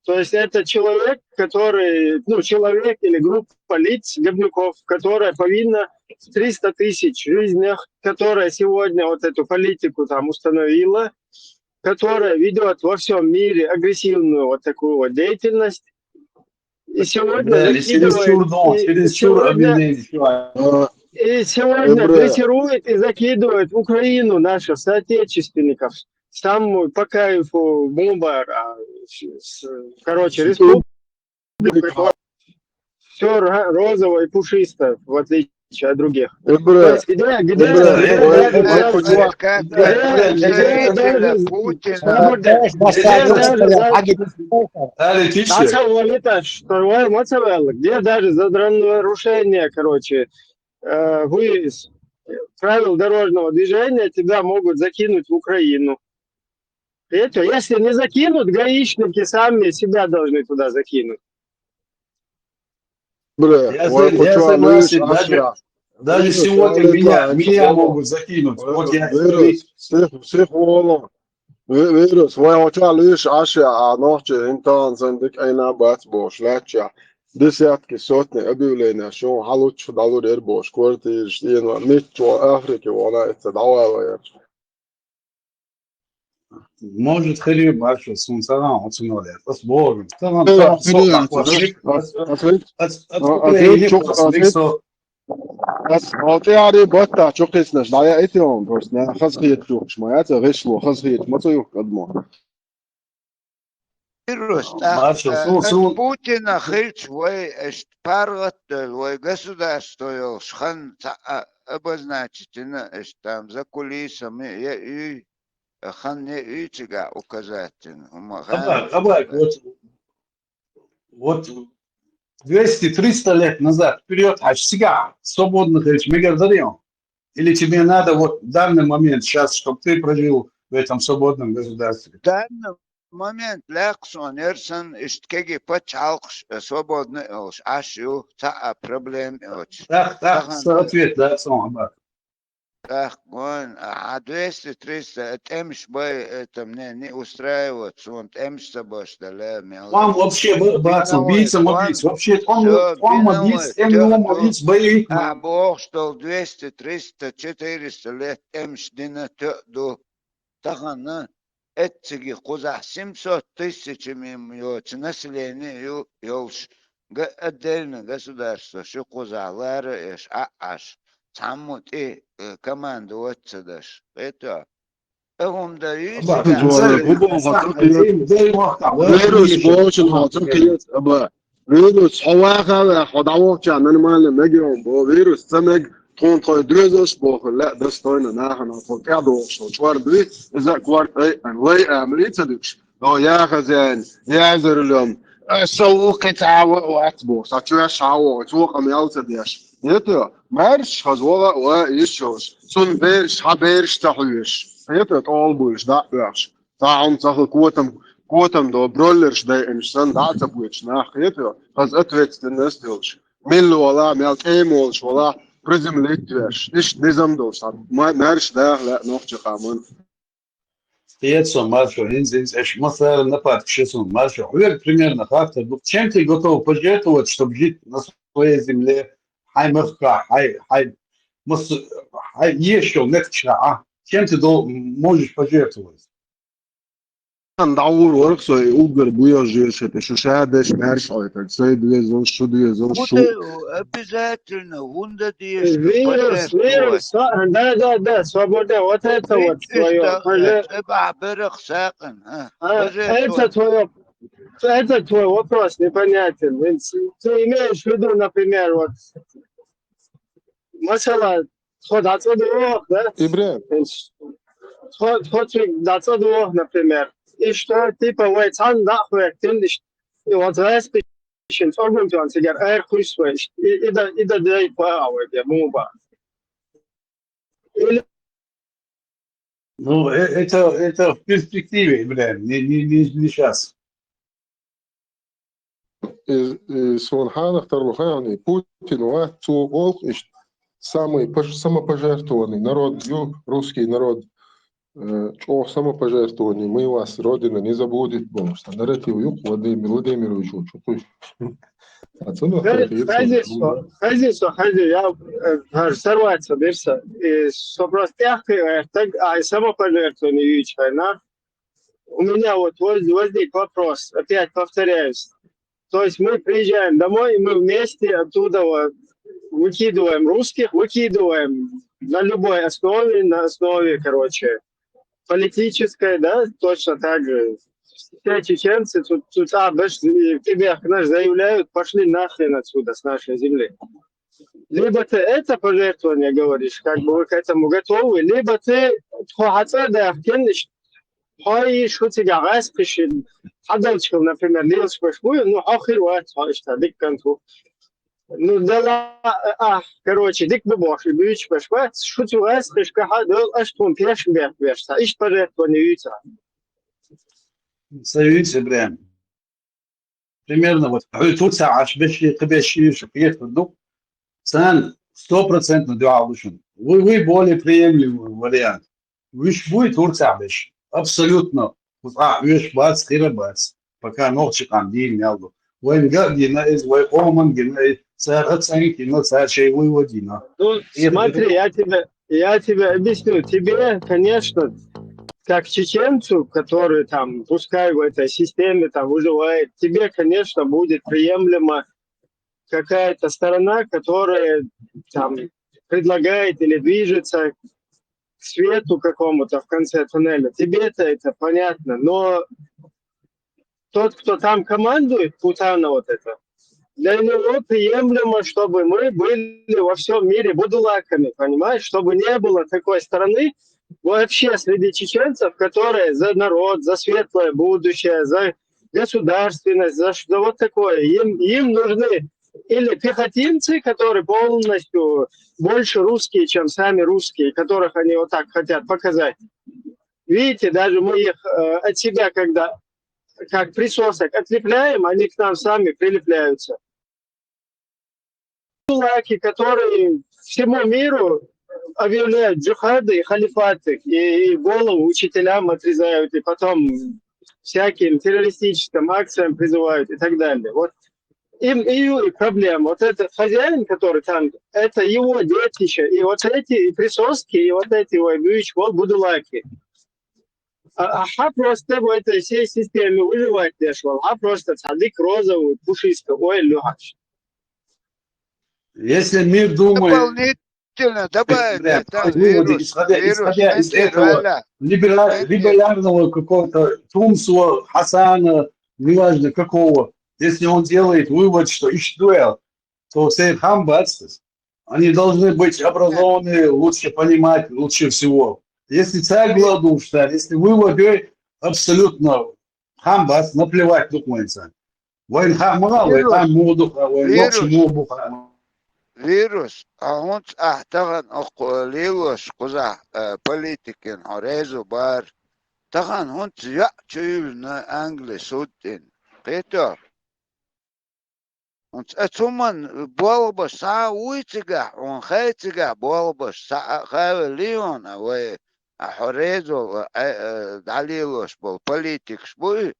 То есть это человек, который, ну, человек или группа лиц, говнюков, которая повинна в 300 тысяч жизнях, которая сегодня вот эту политику там установила, которая ведет во всем мире агрессивную вот такую вот деятельность. И сегодня дрессирует и закидывает в Украину наших соотечественников. Самую по кайфу бомба, короче, республика. Все розово и пушисто, в отличие от других. Где даже за нарушение, короче, правил дорожного движения тебя могут закинуть в Украину. Это, если не закинут, гаишники сами себя должны туда закинуть. Я согласен, даже сегодня меня могут закинуть. Вот я Vīrus, vai jau tā līdz ašā nošķi intāns un tik ainā bāc boš lēčā. Desjatki sotni abīlēnā šo haluču dalur ir boš, kvartīrs ienā mitčo Afriki вона это давала. Может, хрен большой, сунцарам, вот сунолет. Посмотрим. أعطي بطة شو قيسنا شنايا إتيهم برسنا خزخيت شو شمايات غشلو خزخيت ما تيوك قدمه Путина хильч вой эштпаргаттыл вой государство шхан обозначительно там за кулисами и хан не ичига указательно. Вот 200-300 лет назад вперед, аж сега свободных мегадарем. Или тебе надо вот в данный момент сейчас, чтобы ты прожил в этом свободном государстве? В данный момент Лексон Эрсон ишткеги почалкш свободный олш ашу та проблем олш. Так, ответ, да, сам. Так, он, 200-300, эмш бой, это мне не устраивает, он эмш собой, что ли, Он вообще, бац, убийца, вообще, он убийца, убийца, боевик. А бог, что 200, 300, 400 лет эмш дина до тахана, этиги куза 700 тысяч населения, ёлш, отдельно государство, что кузалары, эш, аш. Самут и команду отсюдаш. Это هم داريش فيروس بوشن هاتم كيت أبا فيروس حواخا حدعوه كان أنا ما لما جيهم بو فيروس سمج تون توي درزش بو لا دستوينا ناحنا فكادو شوار بي إذا كوارت أي وي عملية تدوش لو ياخذين يعذر لهم سوق تعاو واتبو ساتوش عاو توق ميالت ديش يتو مارش خزوغا ويشوش سون بيرش حبيرش تحويش يتو طول بولش داعش تعم تاخذ كوتم دو برولرش دا انسان داعتبوش ناخ يتو خز اتويت الناس دولش ميلو ولا ميال ايمولش ولا بريزم ليتوش ايش نظام دوش مارش دا لا نوخش قامون Стоятся маршал, здесь مثلا напад честно маршал. Уверен, примерно как-то. Чем ты готов пожертвовать, чтобы жить на своей земле? Хай мягко, хай еще нет. Чем ты можешь пожертвовать? ندور ورقصة يوجر بويا جيشة شو شادش مارش عيتك سيد ويزون شو ديزون شو обязательно вунда диеш вирус да свобода вот это вот твое это твой вопрос непонятен. Ты имеешь в виду, например, вот масала ход отсюда, да? Ход отсюда, например. И что типа вы сам нахуй ты и вот раз пишем форму то он сидят хуйсвеш и да дай по я муба. Ну это в перспективе, блин, не сейчас. Свон ханах тарлухани Путин вату волк самопожертвованный народ, русский народ. О самопожертвовании, мы вас, Родина, не забудет, потому что нарратив юг Владимирович учу. Хайди, я сорваться, бирса, и сопростяхи, а самопожертвование ючайна. У меня вот возник вопрос, опять повторяюсь. То есть мы приезжаем домой, и мы вместе оттуда выкидываем русских, выкидываем на любой основе, короче, политической, да, точно так же. Все чеченцы тут тебе наш заявляют, пошли нахрен отсюда, с нашей земли. Либо ты это пожертвование говоришь, как бы вы к этому готовы, либо ты شو تجعس بشين حدا يشكل نفسنا ليش بشوي إنه آخر وقت هاشتا ديك كنتو إنه ده короче ديك بباش بيش بشوي شو تجعس بش كهذا أشتون فيش بيش تا إيش بريت ونيوتا سويت إبراهيم примерно вот тут сааш بش شقيت بدو سان 100% دعاء وشون вы более приемлемый вариант وش будет Турция بش абсолютно. Вещь бац, хера бац. Пока ногчик андин ялду. Войн гадина из вой оман гина царь оценки, но царь чей выводина. Ну, смотри, я тебе объясню. Тебе, конечно, как чеченцу, который там, пускай в этой системе там выживает, тебе, конечно, будет приемлема какая-то сторона, которая там предлагает или движется к свету какому-то в конце туннеля. Тебе-то это понятно, но тот, кто там командует, Путана вот это, для него приемлемо, чтобы мы были во всем мире будулаками, понимаешь? Чтобы не было такой стороны вообще среди чеченцев, которые за народ, за светлое будущее, за государственность, за вот такое. Им нужны или пехотинцы, которые полностью больше русские, чем сами русские, которых они вот так хотят показать. Видите, даже мы их от себя, когда как присосок отлепляем, они к нам сами прилепляются. Лаки, которые всему миру объявляют джихады и халифаты, и голову учителям отрезают, и потом всяким террористическим акциям призывают и так далее. Вот им и проблема. Вот этот хозяин, который там, это его детище, и вот эти присоски, и вот эти вот будулаки. А просто в этой всей системе выживать дешево, а просто цадык розовый, пушистый, ой, лёгаш. Если мир думает... Дополнительно добавить, там выводы, вирус, исходя из этого либерального какого-то Тумсова, Хасана, неважно какого, если он делает вывод, что ищдуэл, то все хамбатстас, они должны быть образованы, лучше понимать, лучше всего. Если царь гладу, что если вывод абсолютно хамбаст, наплевать документам. Войн хамала, войн хам мудуха, войн локши мубуха. вирус, а он таган лилос куза политикин орезу бар, таган он я чуюл на Англии судин, Петр. Он цуман болба са уйцига, он хайцига болба са хай лион, а орезу далилос бол политик шбуй,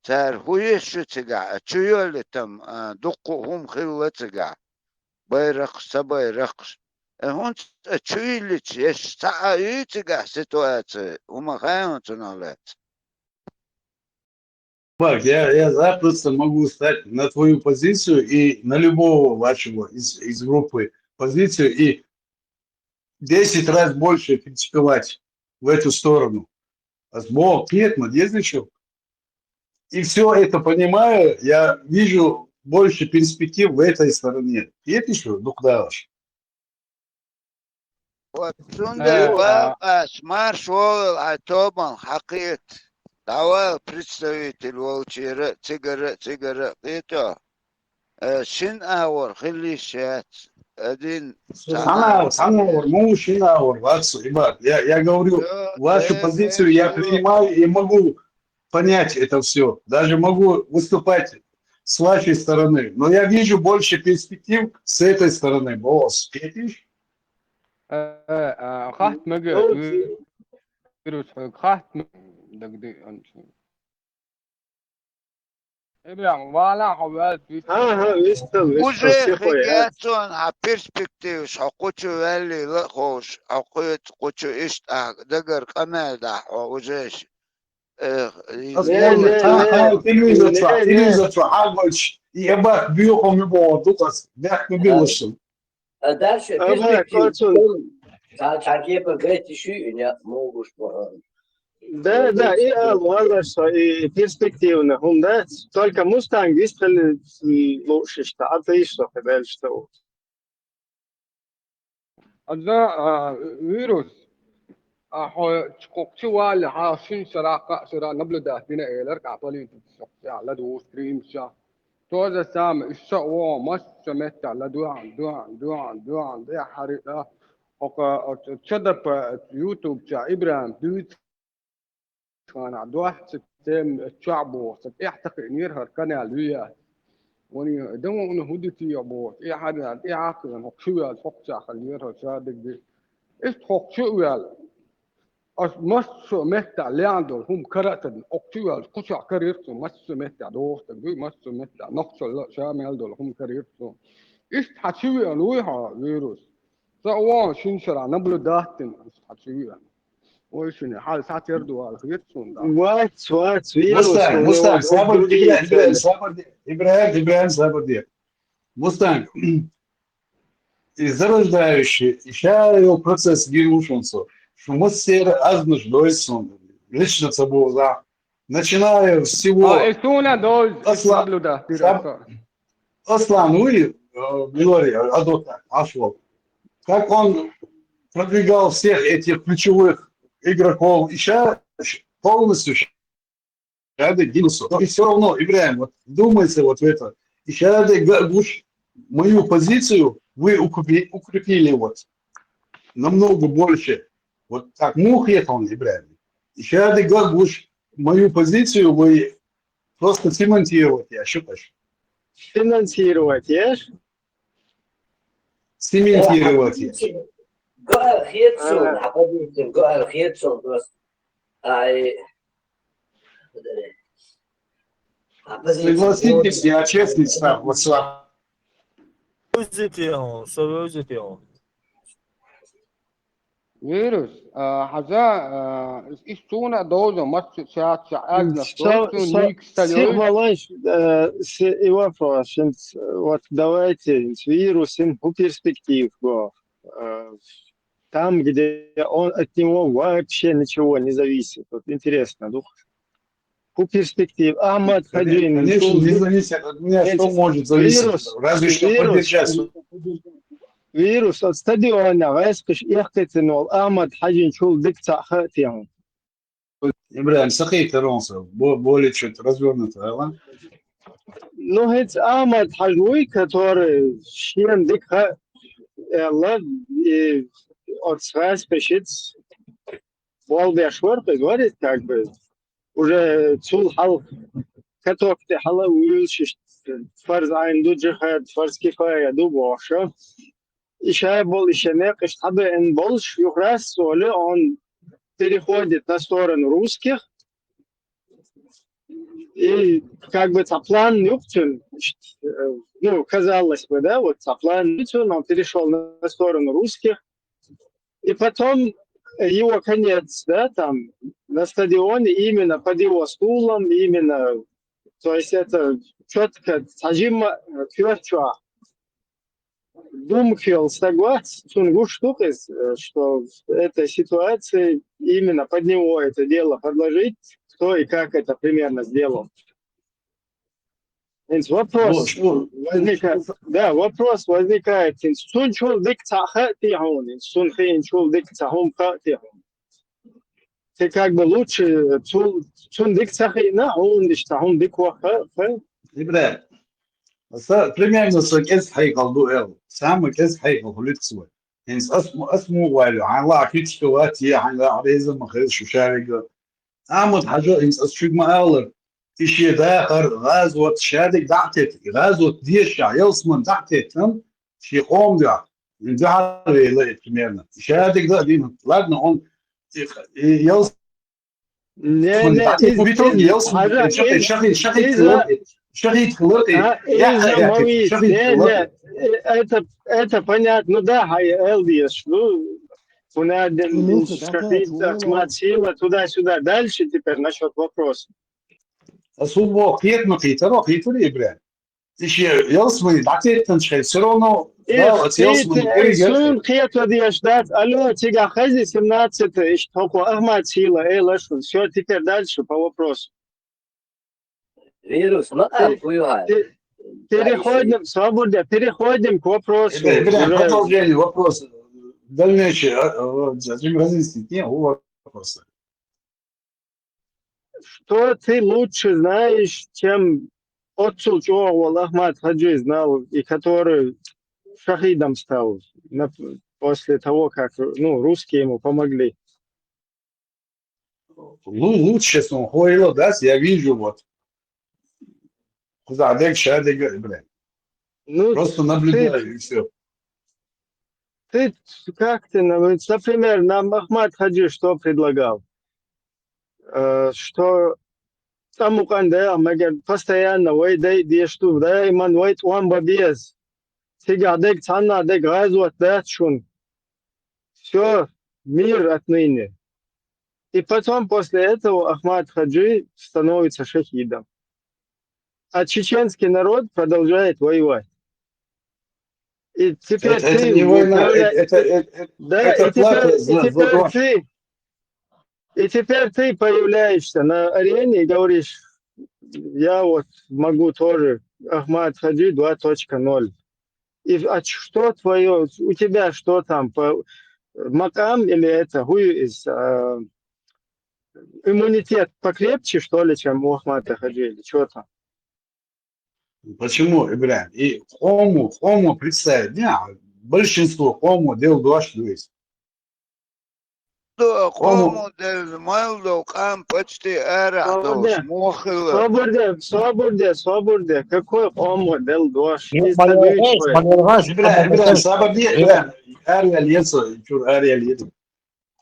царь хуешцига, чуюли там дукхум хилацига. Байрак сабайрак. Он чуйлич, есть сааютига ситуация. Умахаем туналет. Я запросто могу стать на твою позицию и на любого вашего из группы позицию и 10 раз больше критиковать в эту сторону. Бог, нет, надеюсь, и все это понимаю, я вижу больше перспектив в этой стороне. Нет еще, духдалаш. Вот сундай балас маршал атобан хакит. Давай представитель волчира цигара это шин аур хилишат один Санаур, ну шинаур, ребят, я говорю, вашу позицию я принимаю и могу понять это все. Даже могу выступать с вашей стороны. Но я вижу больше перспектив с этой стороны, босс. Видишь? уже хигятсон а перспектив шакучу вали лахош акует кучу ишт дагар камел да уже телевизор Альбач и Эбак бьёхом его дутас бях мобилышем. А дальше такие говорите что не могут. Да, и возраста, и перспективно. Да, только Мустанг выстрелил лучше, что отлично, дальше. вирус чуали хашин срака сра наблюдать бина элер капали على دو ستريم شا توزا سام الشقوة مش سمت على دوان يا حريقة وقا تشدب يوتيوب شا إبراهيم دوت كان عدوح ستم شعبه ست يحتقي نيرها القناة وياه وني دمو انه هدتي يا بو اي حدا اي عاقل هو شو يا فوق شا خليرها شادق دي ايش فوق شو يا Massor mätta länder hum karatan oktual kusa karirtu massor mätta dohta gu massor mätta noxol shamel dol hum karirtu ist hachiwi anuha virus sawa shinshara nablu dahtin ist hachiwi وشنو حال ساعات يردوا على خيرتهم وات فيروس مستنج صبر إبراهيم صبر Мустанг, зарождающий, еще процесс генушенца, что мы все разные дойсон, лично собой, да, начиная с всего Аслан Уи, Милори, Адота, Ашвал, как он продвигал всех этих ключевых игроков, еще полностью, и все равно, Ибраим, вот думайте вот в это. И сейчас мою позицию вы укрепили вот намного больше. Вот так мух ехал, Ибраим. И сейчас мою позицию вы просто цементировать, я считаю. Финансировать, я? Цементировать. Согласитесь, я честный с вами. Virus, haza istuna dozo match chat agna Всех малыш, и вопрос, вот давайте с вирусом у перспектив, там, где он от него вообще ничего не зависит, вот интересно, дух. У перспектив. Ахмад Хаджин. Конечно, не зависит от меня, что может зависеть. Разве что поддержать. Вирус от стадиона, вайскаш ихтетинол. Ахмад Хаджин чул дикца хатиан. Ибраим, сахейте ронса, более чуть развернуто, да? Ну, это Ахмад Хаджуй, который щен дикха, от свайскашиц, волбешвар, говорит, как бы, уже цул хал каток те хала уилшиш фарз айн дуджихад фарз кифая дубоша еще был еще некош хабе эн больш юхрас соли он переходит на сторону русских и как бы план нюктен, ну казалось бы, да, вот план нюктен, он перешел на сторону русских и потом его конец, да, там на стадионе именно под его стулом, именно, то есть это четко Таджима Кюрчуа. Думкил согласен, Сунгу штука, что в этой ситуации именно под него это дело подложить, кто и как это примерно сделал. Вопрос возникает, да, вопрос возникает. Ты как бы лучше примерно كيف حيقلدوا إله سام كيف حيقلدوا لتسوي يعني اسمه والو عن لا كيتشواتي عن لا عريزة ما خير شو شارك عمود حاجة إنس أشوف ما أولر إشي داخل غازوة شادك دعتت غازوة ديشة يلصمن دعتت هم شي قوم دع دع ليه примерно شادك ده دين لازم on يلص لا شغيت خلقي это понятно, да, Элдиаш, ну, туда-сюда. Дальше теперь насчет вопроса. Особо клетно хитро Ибраим. Еще Елсман, датетен шхей, все равно. Сон хитро диашдат, алло, тига хази 17, что Ахмад Сила, Лашун, все, теперь дальше по вопросу. Вирус, переходим, свобода, переходим к вопросу. Продолжение вопроса. Дальнейшее, зачем разъяснить тему вопроса? Что ты лучше знаешь, чем отцу Чоу Ахмад Хаджи знал, и который шахидом стал после того, как русские ему помогли? Лучше, что он да, я вижу вот. Куда дальше, Ибраим. Просто наблюдаю и все. Ты как ты, например, нам Ахмад Хаджи что предлагал? Что там у Кандея, постоянно, ой, дай что, да, иман, ой, он бабез. Сега, дай, цана, дай, газуат, да, чун. Все, мир отныне. И потом после этого Ахмад Хаджи становится шахидом. А чеченский народ продолжает воевать. И теперь Это не война, и теперь ты появляешься на арене и говоришь, я вот могу тоже Ахмад Хаджи 2.0. А что твое, у тебя что там, макам или это, иммунитет покрепче, что ли, чем у Ахмада Хаджи, или что там? Почему, Ибрахим? И хому представить, не, большинство хому дел дуаш дуис. Хому дел малдо кам почти эрадос мохил. Свободе. Какой хому дел дуаш? Ибрахим, сабаби, Ария Лецо, Ария Лецо.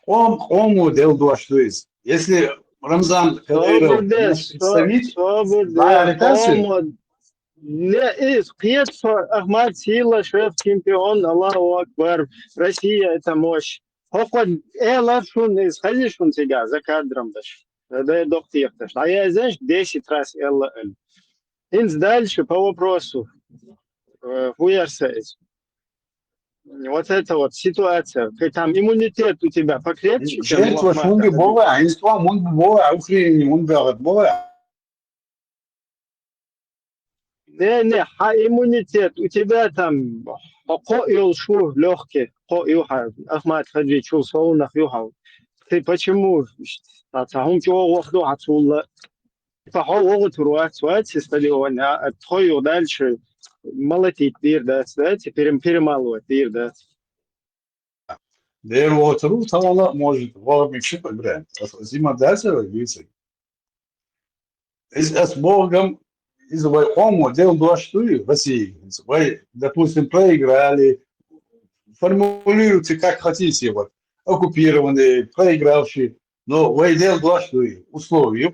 Хому дел дуаш дуис. Если Рамзан Кадыров представитель, Ахмад сила, шеф, чемпион, Аллаху Акбар, Россия это мощь. Ларшун из Хазишун сега за кадром даш. Да доктор. А я знаешь 10 раз ЛЛ. Инс дальше по вопросу. Хуярсайз. Вот это вот ситуация. Там иммунитет у тебя покрепче, чем у Ахмада. Не, иммунитет у тебя там шу легкий, Ахмад Хаджи чул соунах юхал. Ты почему? Там чего вахду отсюда? Похоже, туруат свати стадион, а твою дальше молотить дир, да, теперь перемалывать дир, да. Değer oturup tamamla может валмикши поиграем. Зима дальше видите. С Богом из Вайхому делал два штуки в России. Вы, допустим, проиграли, формулируйте как хотите, вот, оккупированные, проигравшие, но вы делал два штуки, условия.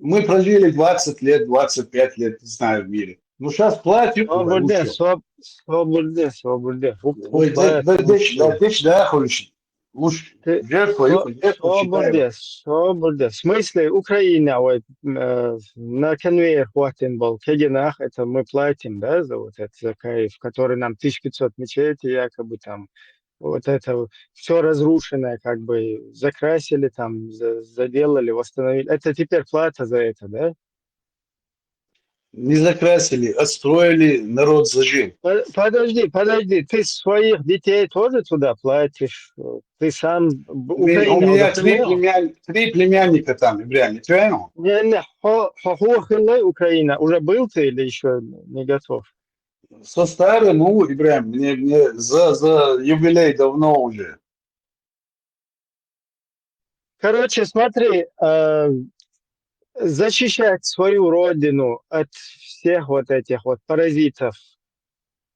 Мы прожили 20 лет, 25 лет, не знаю, в мире. Ну, сейчас платим. Свободе. Свободе. В смысле, Украина, на конвейер хватен был, Кегенах, это мы платим, да, за вот это, за кайф, который нам 1500 мечетей, якобы там, вот это все разрушенное, как бы закрасили там, заделали, восстановили. Это теперь плата за это, да? Не закрасили, отстроили, народ зажил. Подожди, ты своих детей тоже туда платишь? Ты сам... У меня три племянника там, Ибрахим, правильно? Не, Украина. Уже был ты или еще не готов? Со старым, Ибрахим, мне за юбилей давно уже. Короче, смотри, защищать свою родину от всех вот этих вот паразитов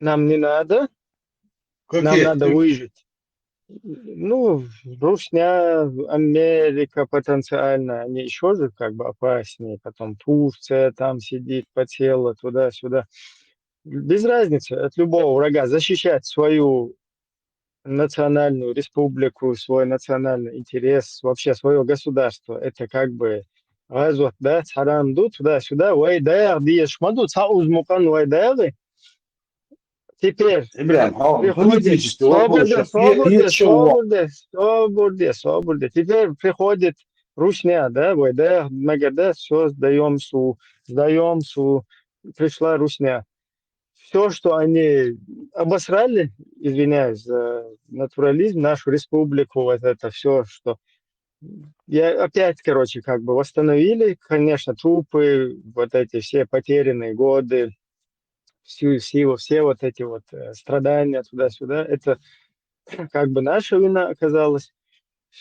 нам не надо. Нам надо выжить. Ну, Русня, Америка потенциально, они еще же как бы опаснее. Потом Турция там сидит, потела туда-сюда. Без разницы от любого врага защищать свою национальную республику, свой национальный интерес, вообще свое государство. Это как бы غزوة بات حرام دوت туда-сюда, вайдаяр, диеш мадут, сауз мукан вайдаяры. Теперь свобода. Теперь приходит Русня, да, вайдаяр, магада, все сдаем су, пришла Русня. Все, что они обосрали, извиняюсь за натурализм, нашу республику, вот это все, что опять, короче, как бы восстановили, конечно, трупы, вот эти все потерянные годы, все вот эти вот страдания туда-сюда, это как бы наша вина оказалась.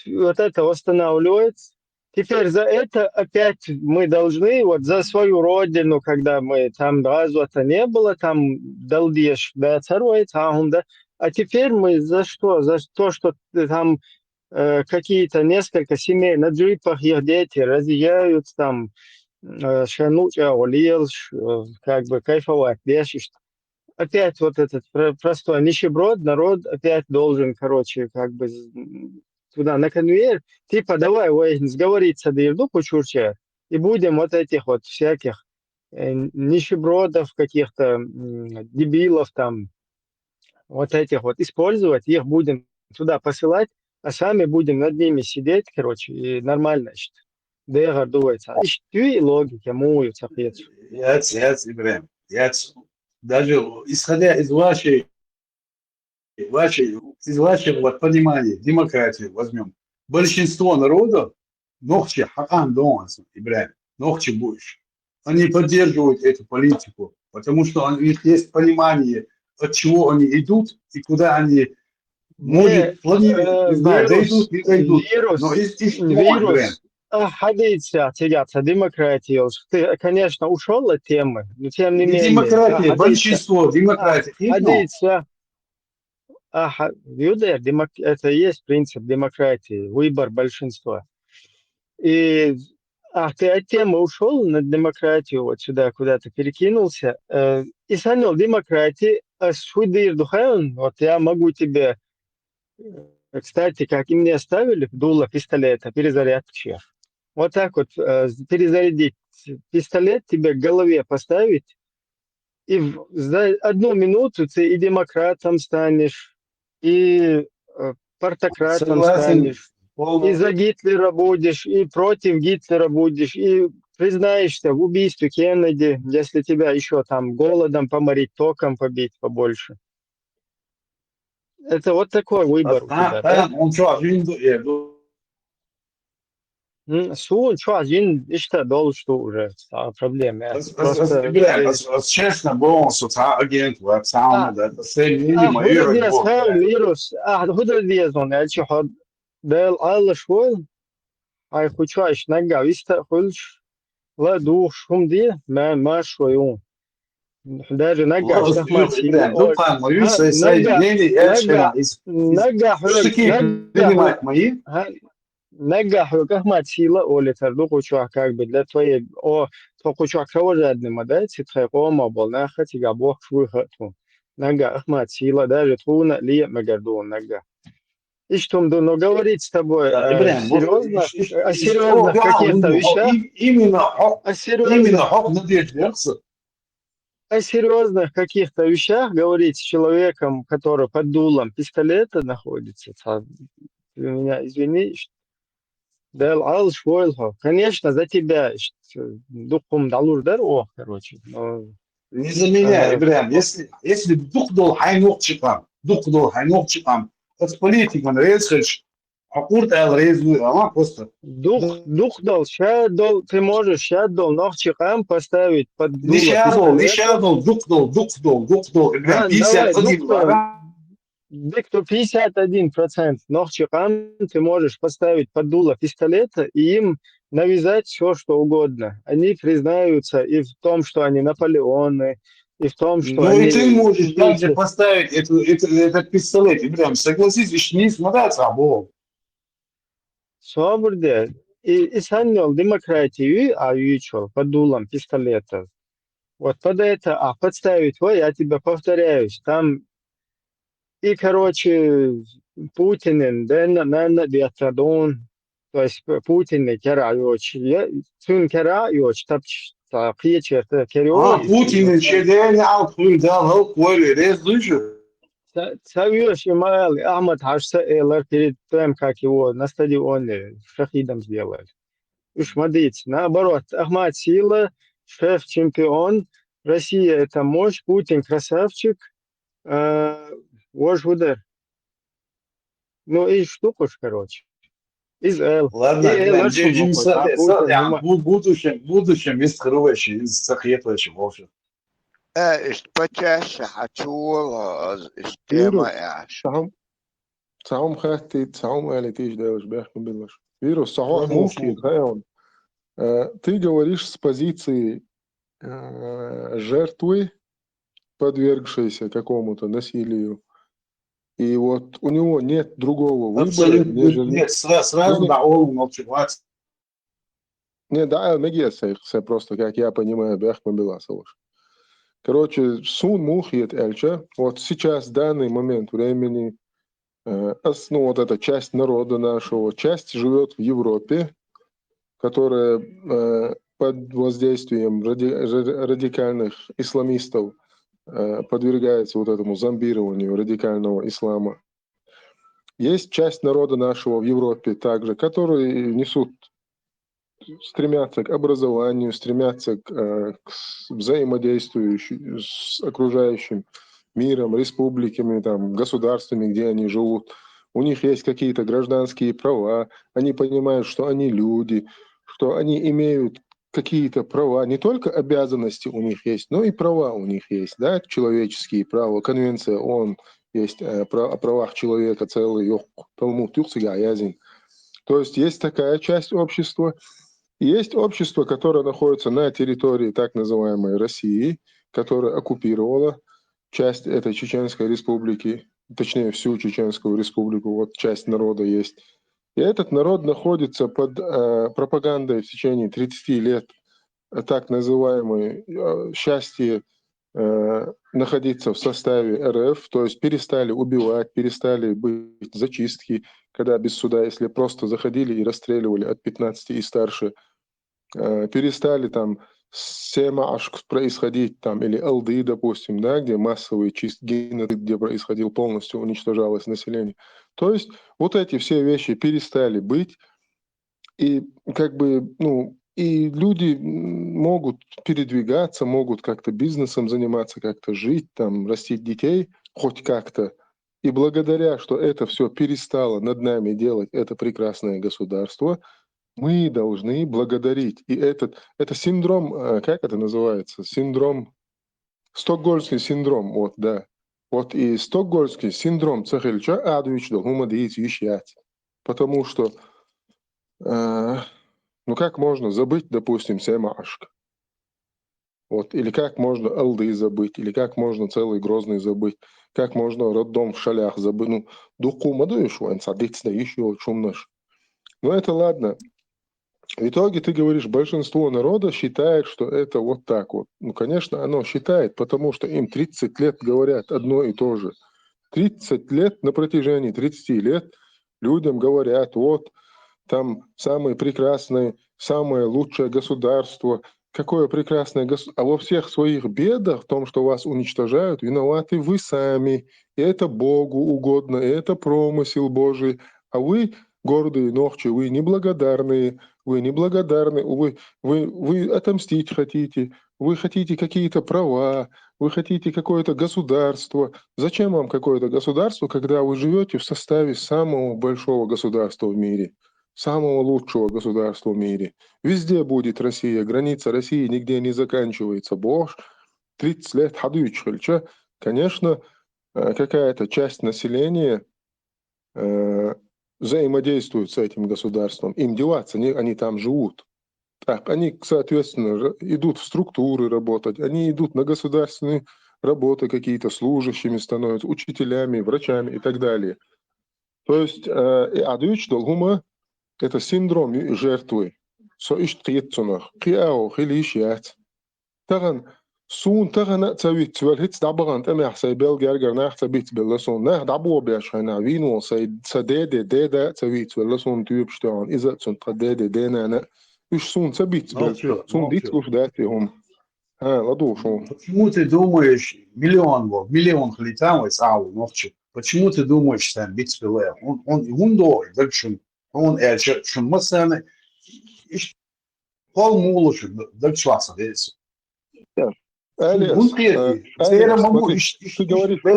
Вот это восстанавливается. Теперь за это опять мы должны, вот за свою родину, когда мы там разу-то не было, там далдеш, да, царой, да, А теперь мы за что? За то, что там какие-то несколько семей на джипах, их дети разъезжают там, шануть, как бы кайфовать, вешаешь. Опять вот этот простой нищеброд, народ опять должен, короче, как бы туда на конвейер, типа давай, сговориться да ерду почурча, и будем вот этих вот всяких нищебродов, каких-то дебилов там, вот этих вот использовать, их будем туда посылать, а сами будем над ними сидеть, короче, и нормально, значит. Да, гордуется. И логики, мою, цапец. Ибрахим, даже исходя из вашего вот понимания, демократии возьмем, большинство народа, нохчи хакан дома, Ибрахим, нохчи больше. Они поддерживают эту политику, потому что у них есть понимание, от чего они идут и куда они, может, планируют, не знаю, дойдут, не дойдут. Но Вирус. Ходите, тягаться, демократия. Ты, конечно, ушел от темы, но тем не менее. Демократия, большинство, демократия. Ходите. Это и есть принцип демократии, выбор большинства. И ты от темы ушел на демократию, вот сюда куда-то перекинулся. И санил демократии, вот я могу тебе, кстати, как и мне ставили дуло пистолета, перезарядки. Вот так вот перезарядить пистолет, тебе к голове поставить, и за 1 минуту ты и демократом станешь, и партократом станешь, и за Гитлера будешь, и против Гитлера будешь, и признаешься в убийстве Кеннеди, если тебя еще там голодом поморить, током побить побольше. Это вот такой выбор у тебя, да? Су, что, один, что, должен, что уже, проблема. Честно, был агент, вирус, Del alle schwul, ay khuchash naga vista khulsh la du shumdi ma shwayun. Даже нага Ахмад сила Оли Тардуку Чуах как бы для твоей Токучуах кровожадный модель Цитхайкома был нахатига бог швыхату. Нага Ахмад сила даже Туна Лия Мегардун нага. И что, но говорить с тобой серьезно, о серьезных каких-то вещах, о серьезных каких-то вещах говорить с человеком, который под дулом пистолета находится, ты меня извини, конечно, за тебя духом далурдар, короче. Не за меня, Ибрахим, если дух дол хайнук чикам, это политика, рейсхедж, акурт эл рейзу, ама просто. Дух дол, ты можешь ща дол ног чикам поставить под дуло. Не ща дол, дух дол, Ибрахим, 51% ног чикам ты можешь поставить под дуло пистолета и им навязать все, что угодно. Они признаются и в том, что они Наполеоны, и в том, что они... Ну и ты можешь также поставить этот пистолет, Ибрахим, согласись, еще не смотрится, Соборде. И саннел демократию, ючел под дулом пистолета. Вот под это, подставить, я тебе повторяюсь, там и, короче, Путин, наверное, диатрадон, то есть Путин не кераёч, цун кераёч, тапча, Путин чеден алхуй дал хвали резлыжу. Савьёш Имаэл Ахмад Хашса Элар перед тем, как его на стадионе шахидом сделали. Уж смотрите, наоборот, Ахмад сила, шеф-чемпион, Россия это мощь, Путин красавчик, вож удар. Ну и штука ж, короче. Израиль. Ладно, в будущем из хорошей, из сахетовича, в общем. почаще حتشوفها استماع يعني تعم خاتي تعم алетиш даешь бяхком билаш. Вирус сахох мушки, он. Ты говоришь с позиции жертвы, подвергшейся какому-то насилию, И вот у него нет другого выбора, Абсолютно нежели... нет, сразу да, он молчать. Не, да, мегеса, просто, как я понимаю, Бяхма Беласович. Короче, сун мухит эльча, вот сейчас, в данный момент времени, ну, вот эта часть народа нашего, часть живет в Европе, которая под воздействием радикальных исламистов подвергается вот этому зомбированию радикального ислама. Есть часть народа нашего в Европе также, которые стремятся к образованию, стремятся к взаимодействию с окружающим миром, республиками, там, государствами, где они живут. У них есть какие-то гражданские права, они понимают, что они люди, что они имеют какие-то права, не только обязанности у них есть, но и права у них есть, да, человеческие права, конвенция ООН есть о правах человека целый, Талмуд, то есть такая часть общества. Есть общество, которое находится на территории так называемой России, которая оккупировала часть этой Чеченской республики, точнее всю Чеченскую республику, вот часть народа есть. И этот народ находится под пропагандой в течение 30 лет так называемой счастье находиться в составе РФ, то есть перестали убивать, перестали быть зачистки, когда без суда, если просто заходили и расстреливали от 15 и старше, перестали там семашк происходить, там, или алды, допустим, да, где массовый чистки, где происходил полностью, уничтожалось население. То есть вот эти все вещи перестали быть, и как бы, ну, и люди могут передвигаться, могут как-то бизнесом заниматься, как-то жить, там, растить детей, хоть как-то. И благодаря, что это все перестало над нами делать это прекрасное государство, мы должны благодарить. И это синдром, как это называется? Стокгольмский синдром, вот, да. Вот и стокгольмский синдром цехельча адвич долгума ещать. Потому что, ну как можно забыть, допустим, Семашк? Вот, или как можно Алды забыть, или как можно целый Грозный забыть, как можно роддом в Шалях забыть. Ну, духума дуешь, он садится еще шумнаш. Но это ладно. В итоге ты говоришь, большинство народа считает, что это вот так вот. Ну, конечно, оно считает, потому что им 30 лет говорят одно и то же. 30 лет, на протяжении 30 лет людям говорят, вот, там самое прекрасное, самое лучшее государство, какое прекрасное государство. А во всех своих бедах, в том, что вас уничтожают, виноваты вы сами. И это Богу угодно, и это промысел Божий. А вы, гордые ногчи, вы неблагодарные, вы отомстить хотите, вы хотите какие-то права, вы хотите какое-то государство. Зачем вам какое-то государство, когда вы живете в составе самого большого государства в мире, самого лучшего государства в мире? Везде будет Россия, граница России нигде не заканчивается. Бог, 30 лет хадуичхальча, конечно, какая-то часть населения взаимодействуют с этим государством. Им деваться, они там живут. Так, они, соответственно, идут в структуры работать, они идут на государственные работы какие-то, служащими становятся, учителями, врачами и так далее. То есть, адуич долгума – это синдром жертвы. Таган сун тагана цавит цвалхит дабаган тамах сайбел гергернах цабит белласон нах дабо бяшхана вину садеде деда цавит белласон тюбштан иза цун тадеде денана уж сун цабит бел сун дит уфдатихум. Ладушо. Почему ты думаешь, миллион летам из Ау, ночи? Почему ты думаешь, что он бит белая? Он дорог, дальше он шун масаны, пол мулушек, дальше вас одеется. Алиас, ты говоришь,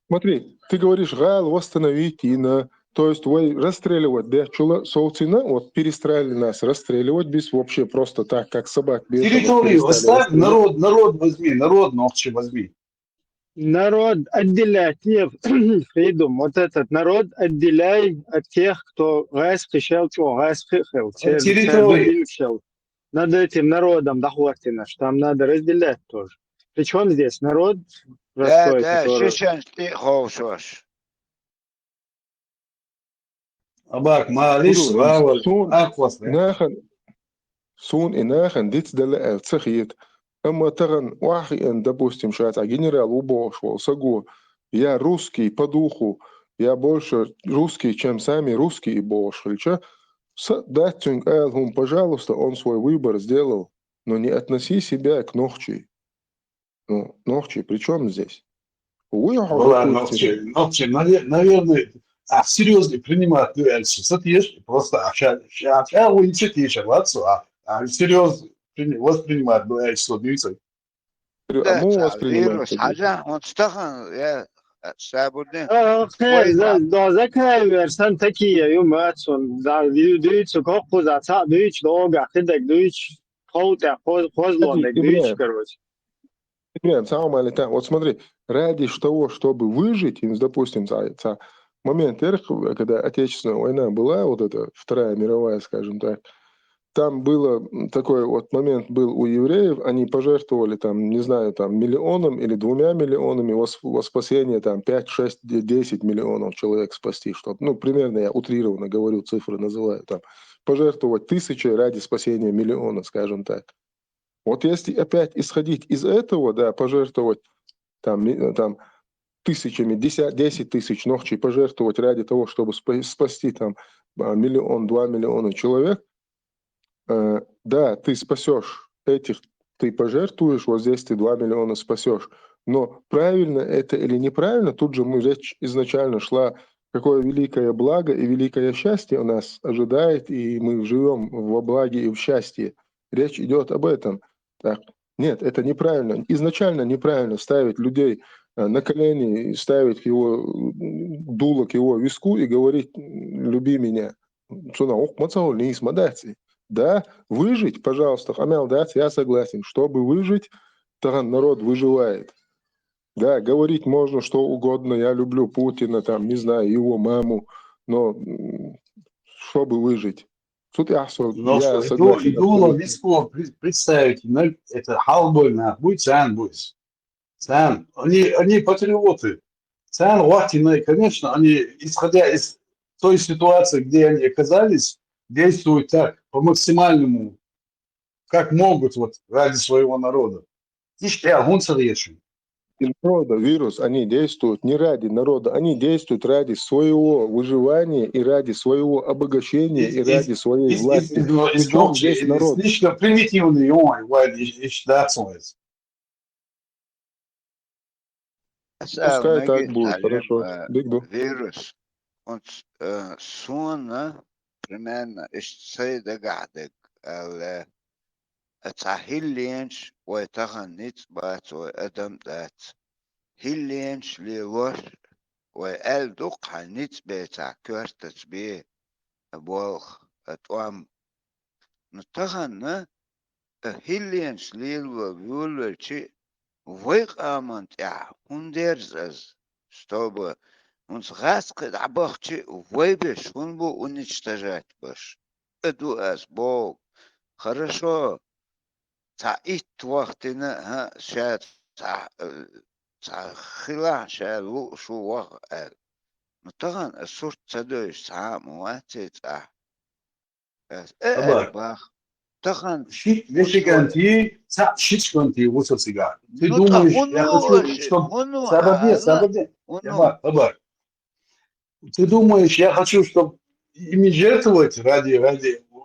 смотри, ты говоришь, Гал восстановить Ина, то есть вы расстреливать, да, Соуцина, вот перестреляли нас, расстреливать без вообще просто так, как собак. Территорию оставь, народ возьми, народ вообще возьми. Народ отделять, нет, Фейдум, вот этот народ отделяй от тех, кто раз пришел, раз пришел. Территорию. Над этим народом доходит наш, там надо разделять тоже. Причем здесь народ простой, да, который... сейчас ты хорош. Абак, معلش Kudu, راول sun أقوس nahan sun inahan dit dala التخيط أما تغن واحد أن допустим сейчас а генерал убошел сагу я русский по духу я больше русский чем сами русские бошли датюнг элхум пожалуйста он свой выбор сделал но не относи себя к Нохчи. Ну, Нохчи, при чем здесь? Уехал, Ладно, допустим. наверное, серьезно принимать дуэльсы. Соответственно, просто вы не читаете, а серьезно воспринимать дуэльсы. А мы ده воспринимаем فيروس حاجة مستخن يا سابودين خير ويطع ده ورسان تكي يوم ماتسون ده دويتش كوكو ده تا دويتش دوغا خدك دويتش خوتا خوزلون دويتش короче. Самое лето. Вот смотри, ради того, чтобы выжить, допустим, момент, когда Отечественная война была, вот эта Вторая мировая, скажем так, там было такой вот момент был у евреев, они пожертвовали там, не знаю, там миллионом или 2 миллионами во спасение там 5, 6, 10 миллионов человек спасти, чтобы, ну, примерно я утрированно говорю, цифры называю, там, пожертвовать 1000 ради спасения миллиона, скажем так. Вот если опять исходить из этого, да, пожертвовать там тысячами, 10 тысяч ногчей пожертвовать ради того, чтобы спасти там 1, 2 миллиона человек, да, ты спасешь этих, ты пожертвуешь, вот здесь ты 2 миллиона спасешь. Но правильно это или неправильно, тут же речь изначально шла, какое великое благо и великое счастье у нас ожидает, и мы живем во благе и в счастье. Речь идет об этом. Так, нет, это неправильно. Изначально неправильно ставить людей на колени, ставить его дуло к его виску и говорить «люби меня». Да, выжить, пожалуйста, Хамел, да, я согласен. Чтобы выжить, народ выживает. Да, говорить можно что угодно, я люблю Путина, там, не знаю, его маму, но чтобы выжить. Тут я согласен. Иду виску представить, это халбойна, будет цан будет. Цан, они патриоты. Цан, латины, конечно, они, исходя из той ситуации, где они оказались, действуют так, по максимальному, как могут, вот, ради своего народа. Народа, вирус, они действуют не ради народа, они действуют ради своего выживания и ради своего обогащения и ради своей власти. Причем здесь народ? Слишком примитивный, Пускай так будет, хорошо. فيروس كنت سونا примерно السيدة قاعدة هيلينش ويتغنيت بات وأدم دات هيلينش ليوش وقال دوق هنيت بيتا كورتت بيه بوالخ اتوام نتغنى هيلينش ليلو بيولو شي ويق آمنت يا هندرز чтобы uns раскрыть обохчи выбешь, он бы уничтожать баш. Эду as Бог. Хорошо. Та итвахтина шат та хила шалу шуах эл. Но таган сорт цадош сам уатит бах. Таган щит вешиганти, щичканти вусосига. Ты думаешь, я хочу, чтобы... Сабади. Ты думаешь, я хочу, чтобы ими жертвовать ради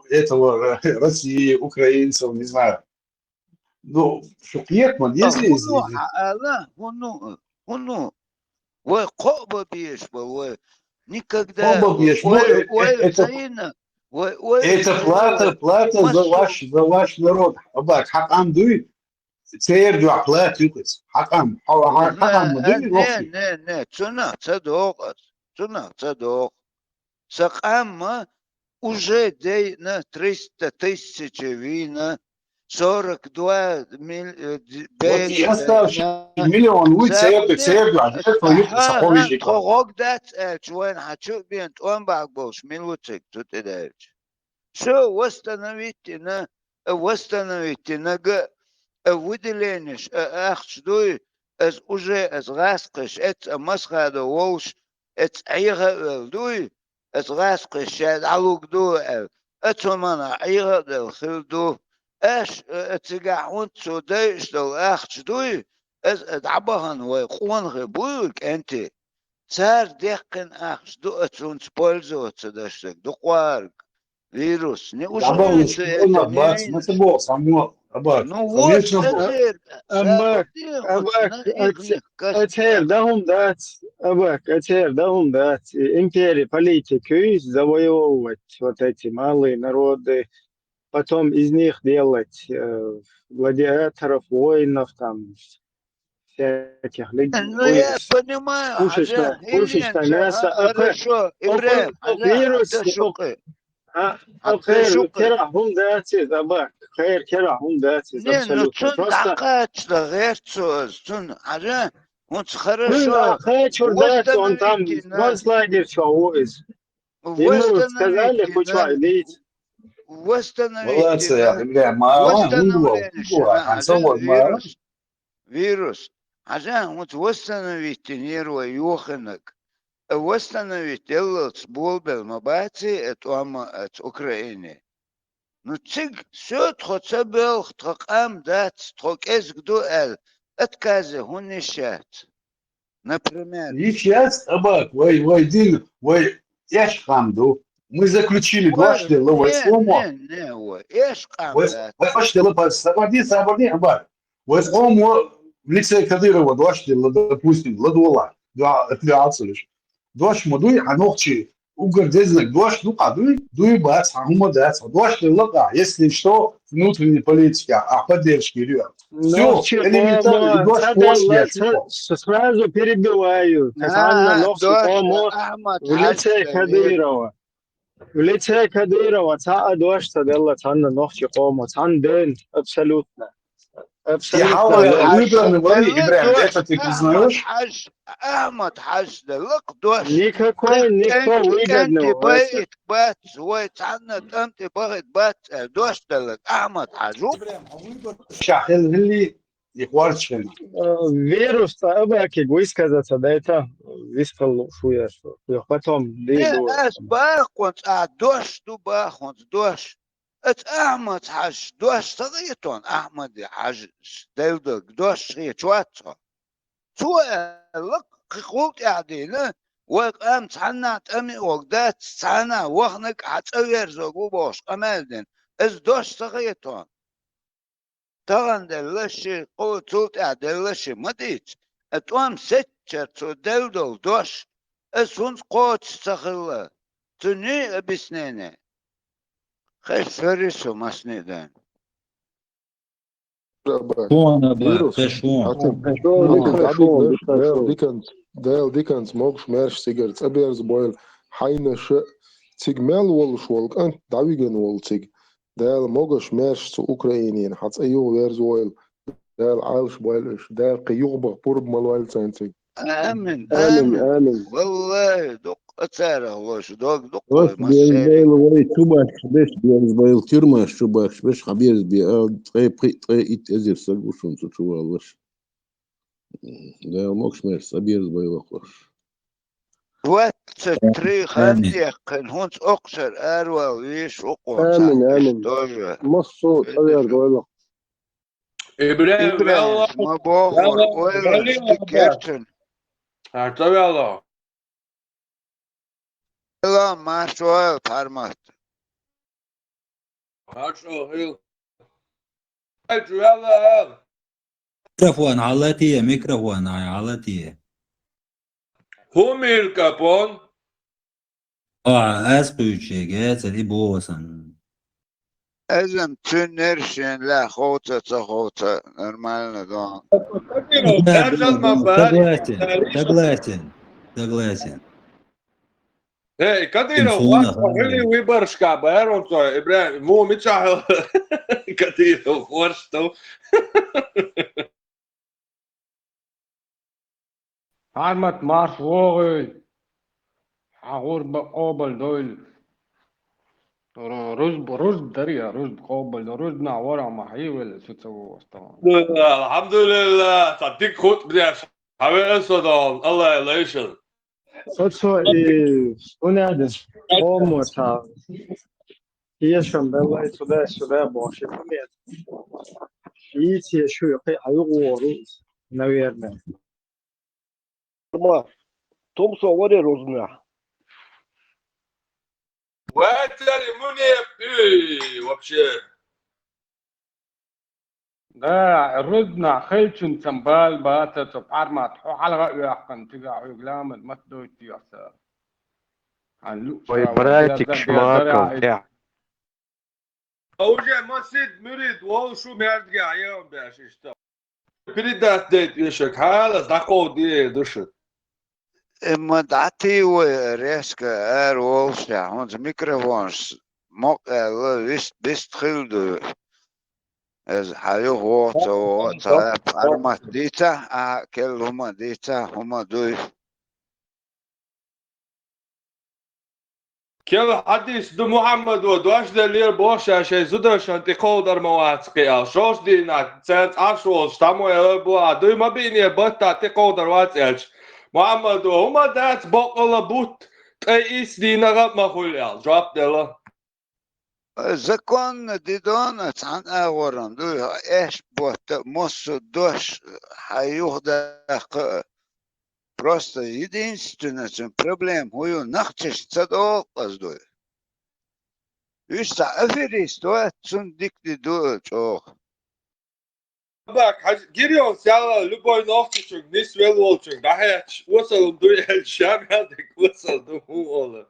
этого России, украинцев, не знаю. Ну, Шукьетман, если... Никогда... Это плата за ваш народ. Абак, хакам дует, цердю платит. Хакам дует вовсе. Не, цена, цедок. Сакама уже дей на 300 тысяч вина, 42 Вот и оставший миллион, вы цердю, а это твою саховищик. Трогок дать, чуэн хачу бен, он багбош, минутик, тут и дальше. Что восстановите на выделение, ахчдуй, از اوجه از غاسقش ات مسخه دو ووش ات عيغة دوي ات غاسقش شاد علوك دو اتمنى عيغة دو خل دو اش اتقاعون تسوديش دو اخش دوي از ادعبهن ويقون غبوك انت صار دقن اخش دو اتون سبولزو تدشتك دو قوارق فيروس ني Dabal وشغل ushkona bac, ma se bo samo abak. ну вот Конечно bo. اتير أباك سابقين أباك نايغني كاس أتير دهم دات أباك أتير دهم دات империи политики завоевывать вот эти малые народы, потом из них делать гладиаторов, воинов, там, всяких, ну я понимаю حاجة пушечное мясо. хорошо إبراهيم حاجة فيروس حتى شقي حتى خير شقي كره هم داتي أباك خير كره هم داتي не ну абсолютно. تون Просто дакать غير تسوز تون حاجة вот كل хорошо خير داتي он там концлагерь из. Ему сказали, куча, идите. восстановите Молодцы, я говорю, мало, ну было, было, а само мало. вирус عشان вот восстановить нервы يوخنك восстановить делать болбел мабати это ама от Украины ну циг все тхоцебел тхакам дат тхокез гдуэл отказы хунишат например И сейчас, абак, вой, Дин, вой, яш хамду. Мы заключили два штела, вой, сломо. не ой эш кам Вой, дат штела, сабарди, абак. Вой, сломо, в лице Кадырова, два штела, допустим, ладула, два, лишь. Dosh modui анохчи угар дезнак дош ну дуй бац хама дац дош лага если что внутренней политики поддержки идет все элементарно дош сразу перебиваю Касанна нохчи комо в лице Кадырова та дош тадella танна нохчи комо тан ден абсолютно я выбранный вали Ибраим это ты признаешь Ахмад Хаш лык дош никто выгодного بايت بات هو تعنا انت باغت بات دوش دلك احمد حاجو شاحل اللي يقوارش هنا вирус абаки высказаться да это вискал шуя потом اس باخونت دوش دو باخونت دوش ات احمد حاج دوش صغيتون احمد حاج دلدك دوش هي شواتها شو لك قلت قاعدين وقام تحنات امي وقدات تحنا وخنك حتغير زوجو باش امالدن از دوش صغيتون طبعا دلشي قوت سلطة دلشي مديت اتوام ستشر تو دلدل دوش از هنس قوت استخلا تني بسنينه خير فريسو مسنيدان Dēl dikans mogš mērš cigaretes abiers boil haina še cig mel wol švolk an davigen wol cig dēl mogš mērš su Ukrainien hats ayu vers wol dēl alsh boilish dēl qiyuba purb malwal cig آمن والله دق أتاره وش دق Ось бейл вой чубаш беш бейл тюрма чубаш беш хабирс би трей ит эзер сагушун чувал ваш да мокш мер сабирс бейл хош وقت تري خندق هونت أقصر أروى ويش أقوى آمين مصو أبير دويلو إبراهيم ما بأخر ويش تكيرتن هرتوي الله لا ما سؤال فرمت هرشو هيل يلا ميكروفون علتي ميكروفون علتي هو ميركابون اسبوعك دي بوسن ازم تنرشن لا خوته تخوته نورمالنا دون согласен Эй, Кадыров, или выборшка, Бэронцо, Ибраим, му мечахал, Кадыров, хорстов. Ahmad Mars Vogel, Hagor Obel Doyle, رشد دريا رشد قابل رشد نعورة محيول شو تسوي طبعا. الحمد لله تعطيك خط بدي حبيبي الله يعيشك. Also, unade, omota, يشم بالله سدا باشه فميت يتي شو يقي أيغورو نويرنا. ما تومسو وري روزنا واتري مني вообще. ده الرزنا خيلشن تنبال باتا تبعر ما تحو حلقة يحقن تقع يقلام المسدو يتياسر عن لوكسا وبراتك شماكم يا أوجه مسجد مريد وهو شو ميرجع يوم باش يشتغل. بريدات ديت يشك حالة دقو دي دشت. إما دعتي وريسك وولشا هونز ميكروفونس موك بيست خلدو از حيو ووتا أرمات ديتا كل هما ديتا هما دوي كل حديث دو محمد ودواش دليل بوشا شي زدرش انتي قودر مواتقيا شوش دينا تسانت عشوش تامو يلبوا دوي ما بيني بطا تي قودر واتقلش محمد هما دات بقلا بوت تقيس دينا غاب ما خوليا جواب دلا زكون ديدون عن أورم دوي إيش بوت موسو دوش حيوهدق Просто единственный проблем, хую нахчеш цадо поздой. Ишта аферист, то цундикти до чох. باك جيريون سالا لبوي نوفتشك نيس ويلولشك دهيش وصل دوي الشام هذيك وصل دو هو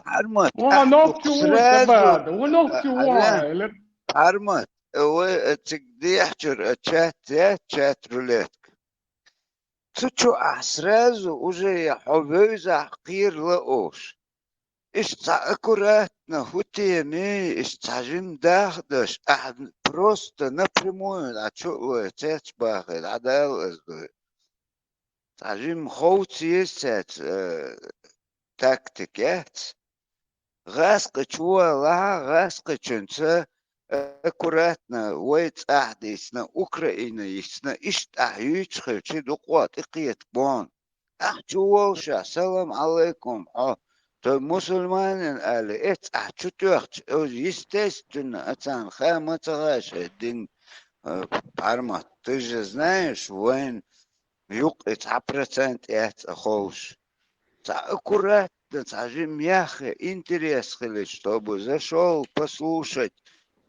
Армат. ونوفتي وتباد ونوفتي وايل Армат. وتقدي يحجر чат рулетка. Цучу сразу уже حبوزة قير لأوش. إشتا аккуратно, хутеми, إشتاجим дахдаш, просто напрямую, а чё цец бахает, адал эздой. Тажим хоути цец тактикет. Раска чуа ла, раска чунца, аккуратно, войц ахдисна, Украина истна, ишта ючхи, чи дукват, икиет бон. Чуолша, салам алейкум, то мусульманин али, эц чутуахч, естественно, ацан хамацагаш, дин армат. Ты же знаешь, войн, юг, 100% эц ахош. Аккуратно. Скажем, мягко, интересно, чтобы зашел послушать,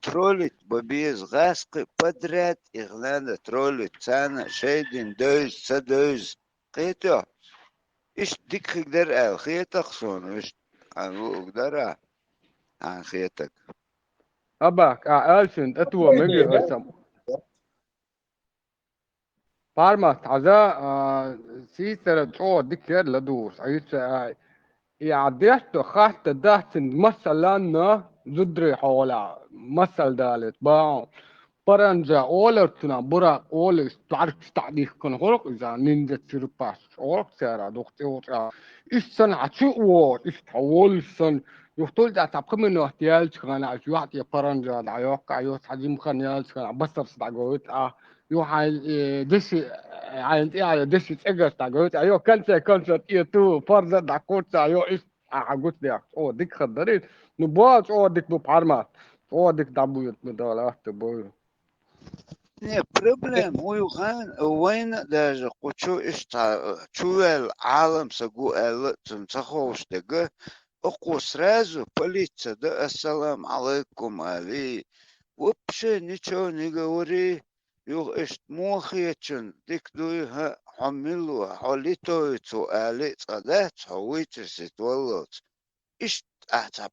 троллить без гаски подряд, их надо троллить, цана, шейдин, дойз, садойз. Это, иш диких дара, хетах сон, иш, дара, хетах. أباك ألشن أتوا مجي أسم بارمات عزا سيسر تشو دكير لدوس عيسى يعديشتو خاحت دهتن مثلا زدري حولا مثل دالت باو برنجا أولرتنا برا أولس تعرف تعديش كن خلق إذا نينجا تشرباش أولك سيرا دوختي وطا إيشسن عشوات إيش حولسن يختول دا تبقى منو احتيالش خانا عشوات يا برنجا دعيوك عيوت حجيم خانيالش خانا بصر ستعقوت يوحي دشي عايز على دشي تأجر تعقوت أيوه كنسة إيتو فرزة دعقوت أيوه إيش عقوت ديك أو ديك خدريت نبواش أو ديك ببحرمات أو ديك دعبويت بدولات تبوي Не проблем, уюхан, война даже кучу ишта, чуэл алам сагу эл цахоштега, оку сразу полиция, да ассалам алейкум али, вообще ничего не говори, юг ишт мохиечен, дик дуйха хамилу, халитоицу али, цадат, хавитерсит волоц, ишт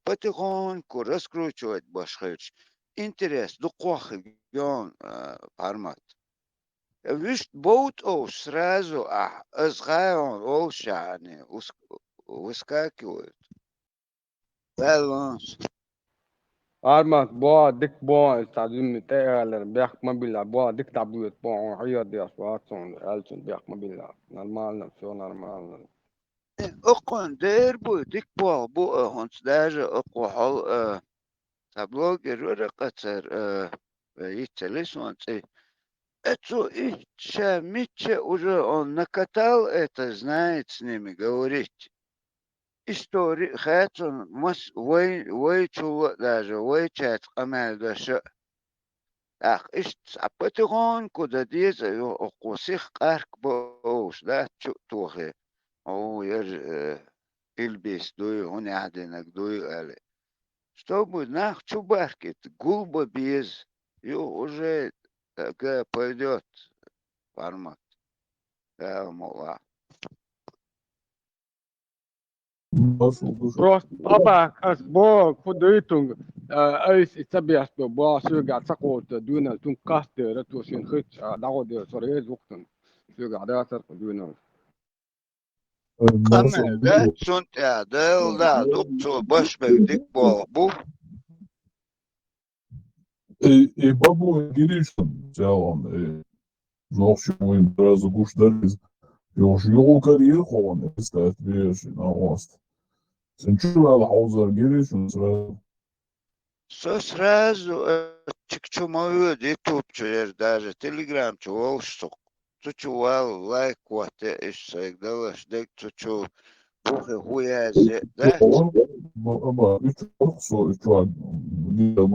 потихоньку раскручивать башхыч. Интерес, духохи, John формат. Вишь, боут сразу, сгайон олшаны выскакивают. Баланс. Armat boa dik boa تعلم تاعل بيحك ما بيلا boa dik تعبيت boa عياد يا سواتون ألسن بيحك ما بيلا نورمال نفسه نورمال أقوى دير بو ديك بو هونس داجة أقوى حال تبلوغ ورقة يتلس وانت это ища Митча уже он накатал это, знает с ними говорить. История, хотя он вой чула даже, вой чат камел даже. Ах, а потихоньку да диза окусих карк боуш, да, чутухи. О, Ильбис дуй, он ядинак дуй, али. Что будет, нах, чубарки, гулба без, уже пойдет. Формат. Да, мова. Просто طبعا بو خديتون ايس تبيس بو سوغا تقوت دون تون كاست رتو سين خيت داود سوريز وقتن سوغا داتر دون Камер, да, sunt ja, da, dukcu baš dik bu. Бабу giriştim cevabım. Zorşumun biraz kuşlarız. Yol kariyer kovan istat bir şey navast. Sen çuval havzar girişim sıra. Сразу чикчу мою ютубчу, даже телеграмчу, волштук. Тучувал, лайк, вот, и все, далаш, дек тучу, бухе хуязе, да? Ama üç ork şu an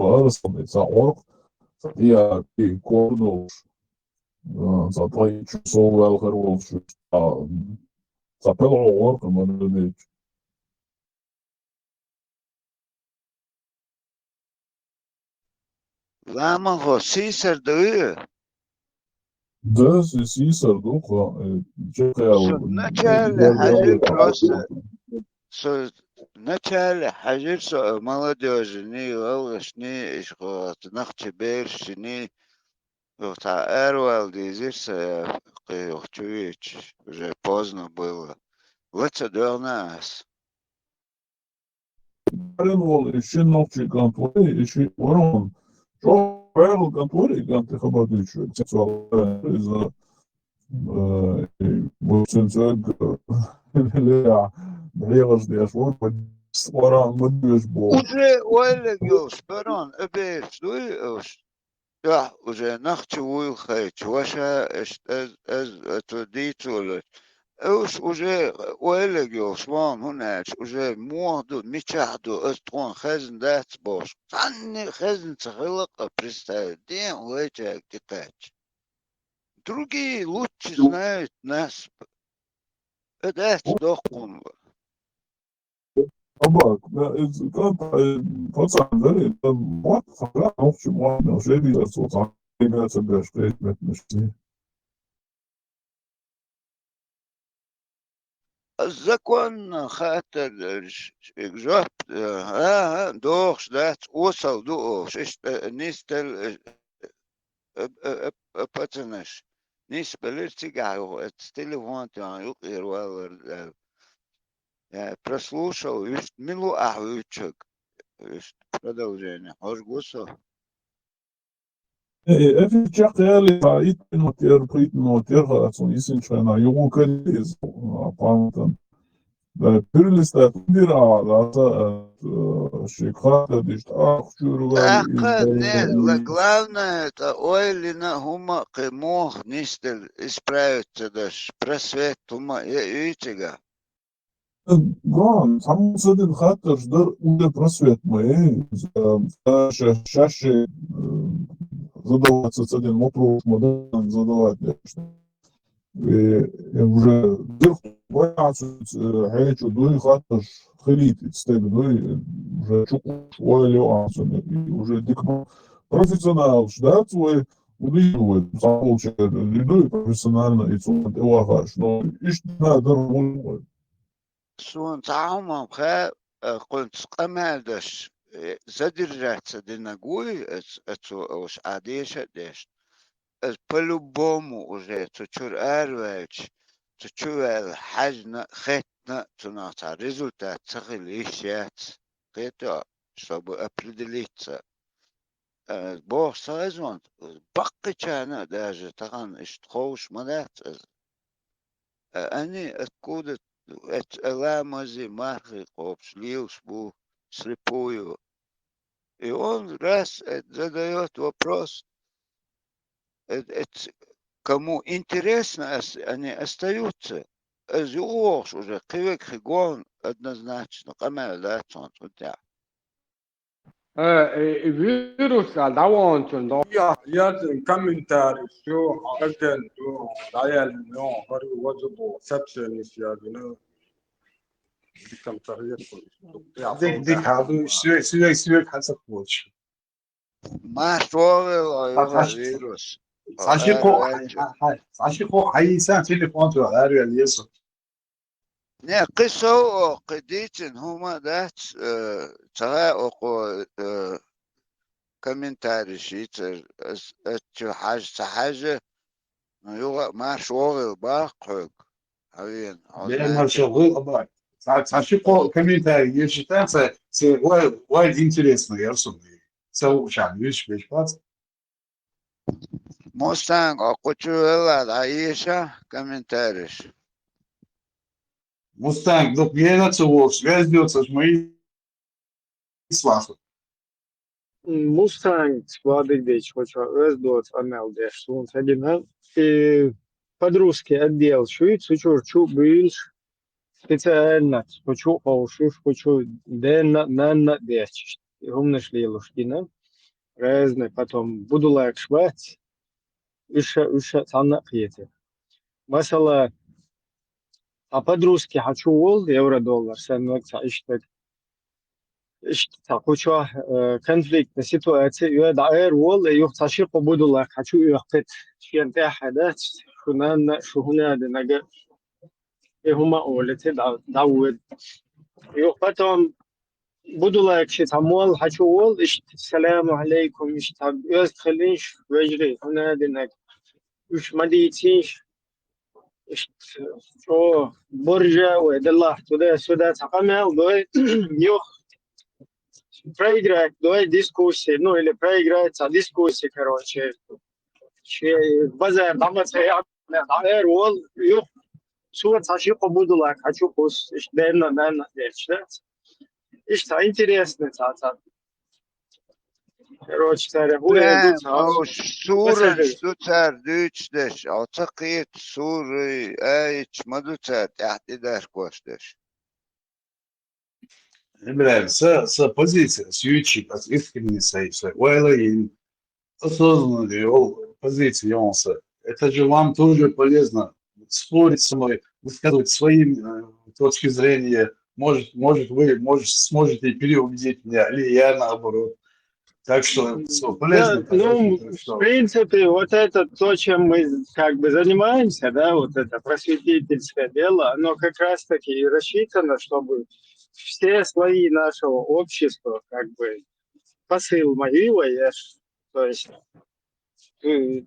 arasında sen ork ya bir konu olur. Zaten hiç sol velher olmuş. Zaten ork ama ne değil. Lama ho sisar duyu. Да, Сисар, духа, Вначале хажир просто, вначале хажир молодежи, не волгаш, не ишхот, нахче берши, не Эрвал дизирся, чувич, уже поздно было. Вот до нас. Ol işin nokçı kantore, işi oran. Çok bayıl kantore kantı haber düşüyor. Seksual bu sensör ya biliyoruz diye oran mı diyoruz bu. Уже öyle göz, peron, öbeş, duyuyoruz. Ya, уже нахче уилхай, чуваша, это дитулы. уже ويلقوا شوان هناك уже موضوع ميشاهدوا استقون خزن دات بوش عني خزن تخلق представить день лечек детач. Другие лучше знают нас. Это дохун. Bak, pasanları muhakkak nokçu muhakkak şey değil, sosan bir başka etmetmişti. Законно хатер жоп дохш дат осал душ нистел пацанаш ниспелер цигар телефон юqirвал прослушал милу ахвичек продолжение хожгусо Efter Jacques har ikke noteret priten noteret, altså i sin træner, jo kan det apparenten. Pyrlistat dira, altså шикарно, дишь, главное это ойлина хума кемох нистел исправиться даже просвет хума итига. Гон, самсадин хаттер дар уде просвет мы, чаще задаваться с один вопрос, модern задавать, и уже боятся, хочу дуй хаттер хелит, стеб дуй уже чуку швали ансоне, и уже дикно профессионал ждать свой удивляет, получает лидуй профессионально и цунт эвахаш, но ишь надо работать. Сун таумам ха кунт скамалдаш задержаться динагуй это уж адеша деш по-любому уже чур арвач чур хажна хетна туната результат сахилищат это чтобы определиться бог сразу бакчана даже таган иштхош мадат они откуда это ламази махи обшлил шбу слепую. И он раз задает вопрос, кому интересно, они остаются. Азюш уже кивек хигон однозначно. Камера, да, он да. فيروس دعوان تندو يات كمنتاري شو أجن شو دايل نو هري وجبو سبسن يسيادنا كم تغيير ديك هذا سويك حسب وش ما شوغل فيروس ساشيكو حيسان تليفون تو هاري اليسو نه قصة قديتن هما ذات تغاقوا كمنتاري شيتر حاجة يوغا ما شوغل باقوك هاوين لأنها شغل أباك ساشيكو كمنتاري يشتان سي وايد интересно يرسم سو شعب يش بيشبات موستانغ أقوتشوهلا عايشة كمنتاريش Мустанг, ну я цього связь бьется с моей славой. Mustang Владык хочу раздот анелдеш сун садина подружки отдел шуит сучурчу бильш специально хочу аушуш хочу дена нанна дечь умныш лилушкина разные потом буду лайк швать уша цанна қиеті масала а подружки хочу ол евро-доллар сен вакса иштек хочу конфликтная ситуация я дайр ол юх ташиқ буду лайк хочу юхтет шенте хадат шунан шугуна днага هما أولتي داود يوم потом буду лайк شيء تعمل حشول إيش السلام عليكم إيش تاب يز خلينش وجري هنا دينك إيش ما ديتيش إيش شو برجع ودلله تدا سودا تقامل دوي يوخ проиграть دوي ديسكوسي ну или проиграть а дискуссии короче شيء بازار دعمت سيا داير وول يوخ شو تاشيق буду лайк хочу пусть إيش دينا ديش إيش интересно цаца короче царя سورة ستوتر دوتشدش أعتقد سورة أيش ما دوتشر تحت دار كوشدش Блин, с позиции, с ючи, с искренней сейшей, уэллин, осознанно его позиции, это же вам тоже полезно спорить со мной, высказывать свои точки зрения, может вы сможете переубедить меня, или я наоборот. Так что все полезно. Да, ну, в принципе, вот это то, чем мы как бы занимаемся, да, вот это просветительское дело, оно как раз-таки и рассчитано, чтобы все слои нашего общества, как бы, посыл моиваешь, то есть,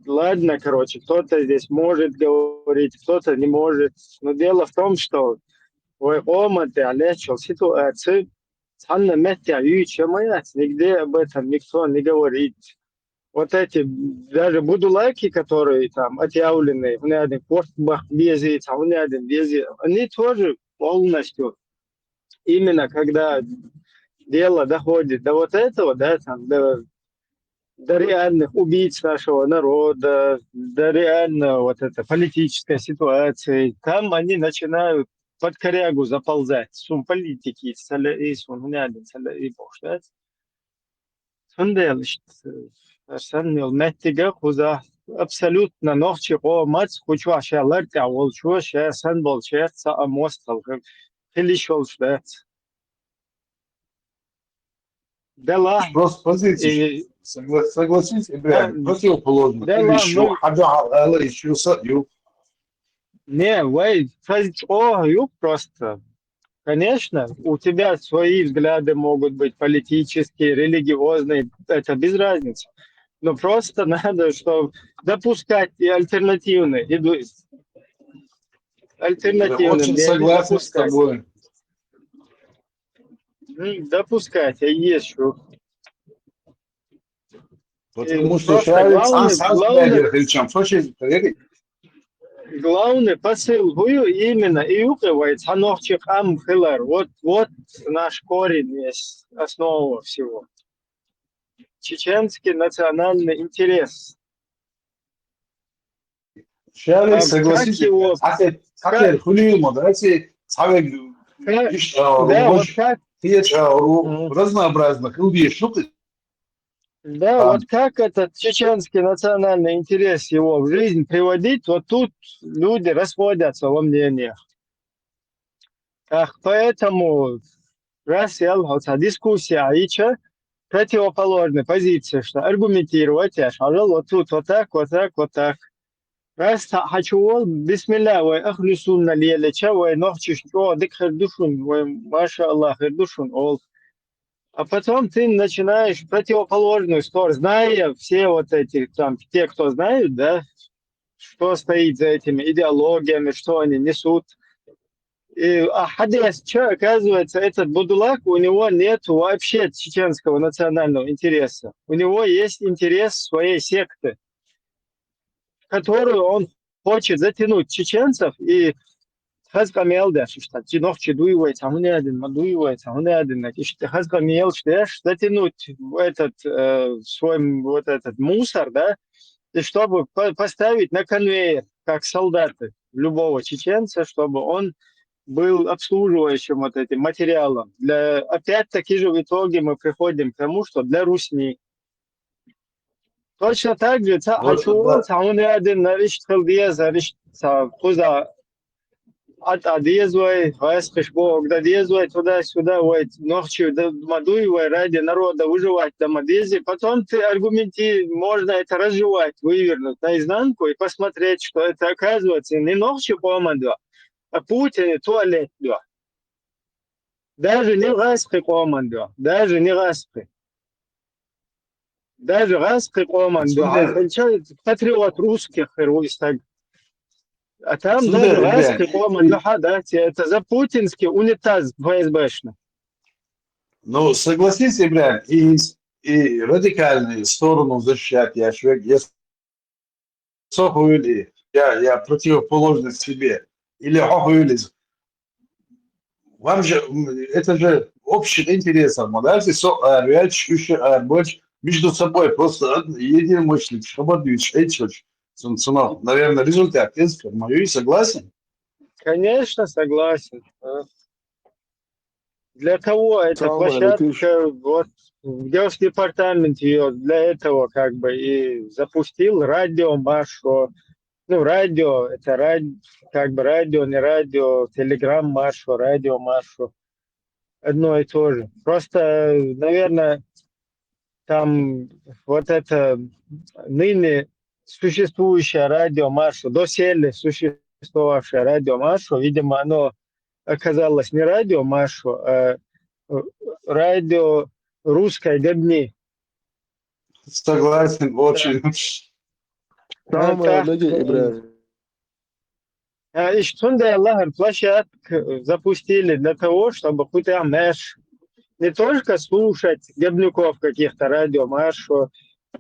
ладно, короче, кто-то здесь может говорить, кто-то не может, но дело в том, что вы оматы, олечил ситуацию, Анна Меття нигде об этом никто не говорит. Вот эти даже будулайки, которые там отъявлены, они тоже полностью именно когда дело доходит до вот этого, да, там, до реальных убийц нашего народа, до реально вот этой политической ситуации, там они начинают под корягу заползать. Сум политики, салаи, суннядин, салаи бошдат. Сундел, арсанил меттига хуза абсолютно нохчи мац хочу ашалар тавол чу ша сан болчат са амостал хилишол шдат. Дела просто позиция. Согласитесь, противоположно. Или еще хаджа еще садю. Не, просто. Конечно, у тебя свои взгляды могут быть политические, религиозные, это без разницы. Но просто надо, чтобы допускать и альтернативные. Очень согласен с тобой. Допускать, а есть что. Потому что человек сам главное, чем хочет проверить. главный посыл был именно и указывается ханохчих амхилар. Вот наш корень есть, основа всего. Чеченский национальный интерес. Шарик, Как согласитесь, его... хакер, хулима, давайте цавек, Да, вот как... разнообразных людей, штуки. Да, вот как этот чеченский национальный интерес его в жизнь приводить, вот тут люди расходятся во мнениях. Поэтому дискуссия ича противоположной позиции, что аргументировать, вот тут вот так, вот так, вот так. Раз хочу, бисмилля, ой, ахлю сунна лелеча, ой, нохчиш, о, дик хердушун, ой, маша Аллах, хердушун, ол. А потом ты начинаешь противоположную сторону, зная все вот эти, там, те, кто знают, да, что стоит за этими идеологиями, что они несут. А хадис, что, оказывается, этот Будулак, у него нет вообще чеченского национального интереса. У него есть интерес своей секты, которую он хочет затянуть чеченцев и хазгамелда, что тинох чедуивается, он один, мадуивается, он один, хазгамел, что затянуть этот свой вот этот мусор, да, и чтобы поставить на конвейер, как солдаты любого чеченца, чтобы он был обслуживающим вот этим материалом. Опять-таки же в итоге мы приходим к тому, что для русни. Точно так же, хочу он один нарисовать халдия, зарисовать куда отодезвай, васкашбо, когда дезвай туда-сюда, вот ночью мадуевай ради народа выживать до мадези, потом ты можно это разжевать, вывернуть наизнанку и посмотреть, что это оказывается не ночью помада, а Путин туалет, да. Даже не распри команда, даже не распри. Даже распри команда. Патриот русских так. А там даже распри команда, да, это за путинский унитаз ФСБшный. Ну, согласитесь, блядь, и радикальную сторону защищать, я противоположность себе. Или вылез. Вам же, это же общий интерес, дальше между собой просто единомышленник, Шабадович, Эйчевич, наверное, результат, мое и согласен? Конечно, согласен. Для кого эта площадка, вот, Госдепартамент ее для этого как бы и запустил радио Машу. Ну, радио, это как бы радио, не радио, телеграм Машу, радио Машу. Одно и то же. Просто, наверное, там вот это ныне существующее радио Машу, доселе существовавшее радио Машу, видимо, оно оказалось не радио Машу, а радио русской Габни. Согласен, очень. И что Аллах площадку запустили для того, чтобы хотя не только слушать гебнюков каких-то радио Машу,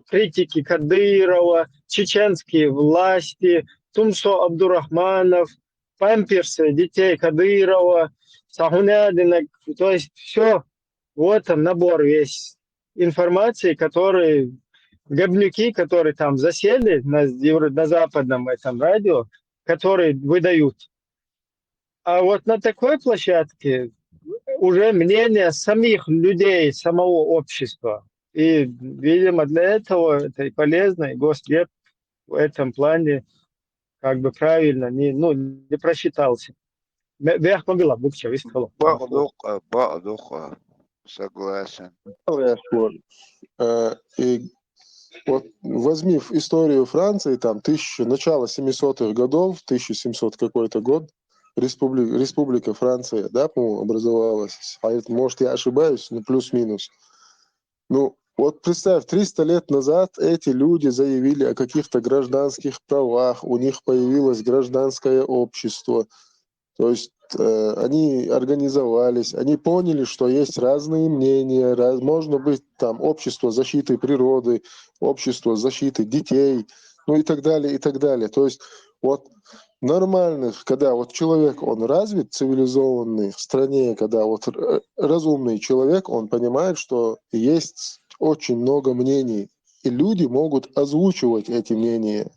критики Кадырова, чеченские власти, Тумсо Абдурахманов, памперсы детей Кадырова, Сахунядина, то есть все, вот там набор весь информации, которые гебнюки, которые там засели на западном этом радио, которые выдают. А вот на такой площадке уже мнение самих людей, самого общества. И, видимо, для этого это и полезно, и Госдеп в этом плане как бы правильно не просчитался. Согласен. И вот возьми историю Франции, там начало 700-х годов, 1700 какой-то год, республика Франция, да, по-моему, образовалась. Может, я ошибаюсь, но плюс-минус. Ну, вот представь, 300 лет назад эти люди заявили о каких-то гражданских правах, у них появилось гражданское общество. То есть они организовались, они поняли, что есть разные мнения, можно быть там общество защиты природы, общество защиты детей, ну и так далее, и так далее. То есть вот нормальных, когда вот человек, он развит, цивилизованный в стране, когда вот разумный человек, он понимает, что есть очень много мнений, и люди могут озвучивать эти мнения.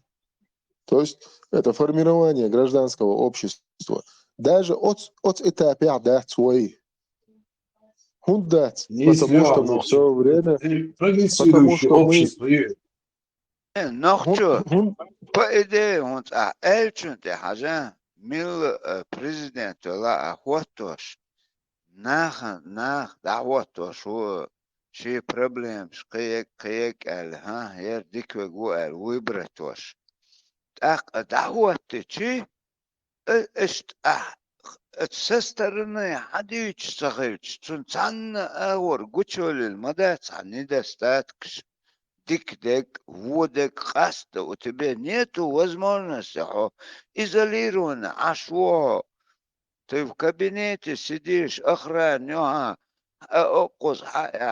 То есть это формирование гражданского общества. Даже от этапа дать свой. Дать, потому что мы все время... Прогрессирующее общество. نخشو بإيدي هونت ألشنت حاجة ميل بريزيدنت ولا أخواتوش ناخ دعواتوش هو شي بروبليمز قيك قال ها هير ديك وقال ويبرتوش دعواتي شي اشت تسسترني حديش صغيرش تنسان أور قوشول المدات عني دستاتكش дик водек хаста, у тебя нету возможности изолировано, ты в кабинете сидишь, охрана, окус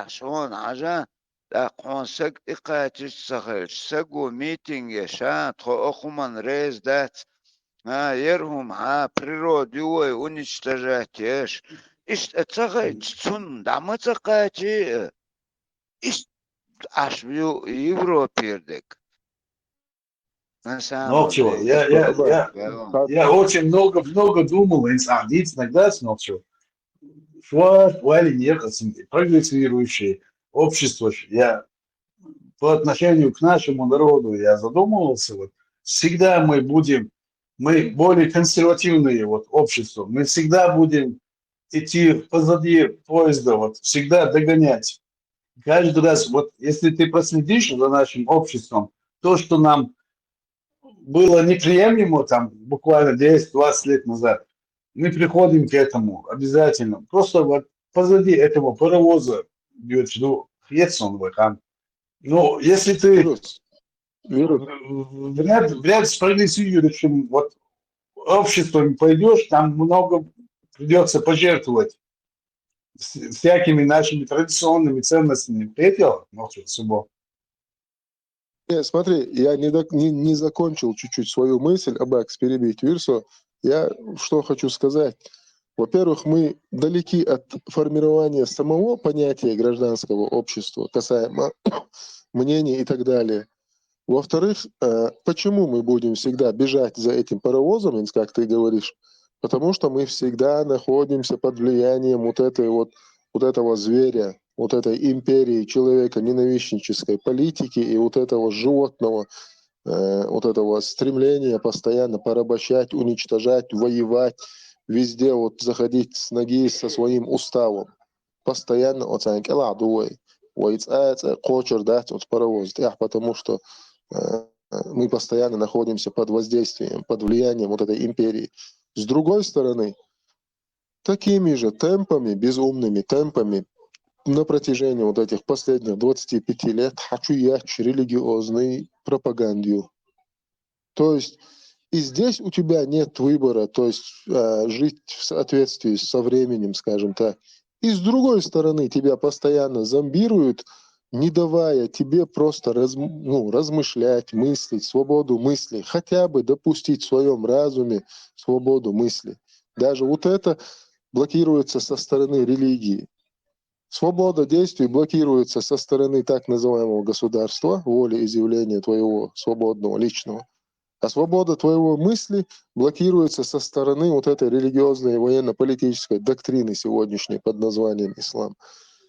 шон ажа, так он сак икатиш сахаш, сагу митинге ша, тхо охуман рез дать, ерхум природу уничтожать ешь, ишь цахач цун, дамы цахачи, ишь аж в Европе, на самом Молчу. деле. Я очень много думал, иногда молчу. Что вали нет, прогрессирующее общество. Я по отношению к нашему народу я задумывался. Вот, всегда мы более консервативные вот, общество. Мы всегда будем идти позади поезда, вот, всегда догонять. Каждый раз, вот если ты проследишь за нашим обществом, то, что нам было неприемлемо там буквально 10-20 лет назад, мы приходим к этому обязательно. Просто вот позади этого паровоза идет, но если ты вряд с прогрессирующим вот, обществом пойдешь, там много придется пожертвовать всякими нашими традиционными ценностями. Третьего, Субо. Смотри, я не закончил чуть-чуть свою мысль, Абакс, перебить Вирсо. Я что хочу сказать. Во-первых, мы далеки от формирования самого понятия гражданского общества, касаемо мнений и так далее. Во-вторых, почему мы будем всегда бежать за этим паровозом, как ты говоришь? Потому что мы всегда находимся под влиянием вот этого зверя, вот этой империи человека, ненавистнической политики и вот этого животного, вот этого стремления постоянно порабощать, уничтожать, воевать, везде вот заходить с ноги со своим уставом. Постоянно потому что мы постоянно находимся под воздействием, под влиянием вот этой империи. С другой стороны, такими же темпами, безумными темпами на протяжении вот этих последних 25 лет хочу яч религиозной пропаганду. То есть и здесь у тебя нет выбора, то есть жить в соответствии со временем, скажем так. И с другой стороны тебя постоянно зомбируют, не давая тебе просто размышлять, мыслить, свободу мысли, хотя бы допустить в своем разуме свободу мысли. Даже вот это блокируется со стороны религии. Свобода действий блокируется со стороны так называемого государства, волеизъявления твоего свободного личного. А свобода твоего мысли блокируется со стороны вот этой религиозной и военно-политической доктрины сегодняшней под названием ислам.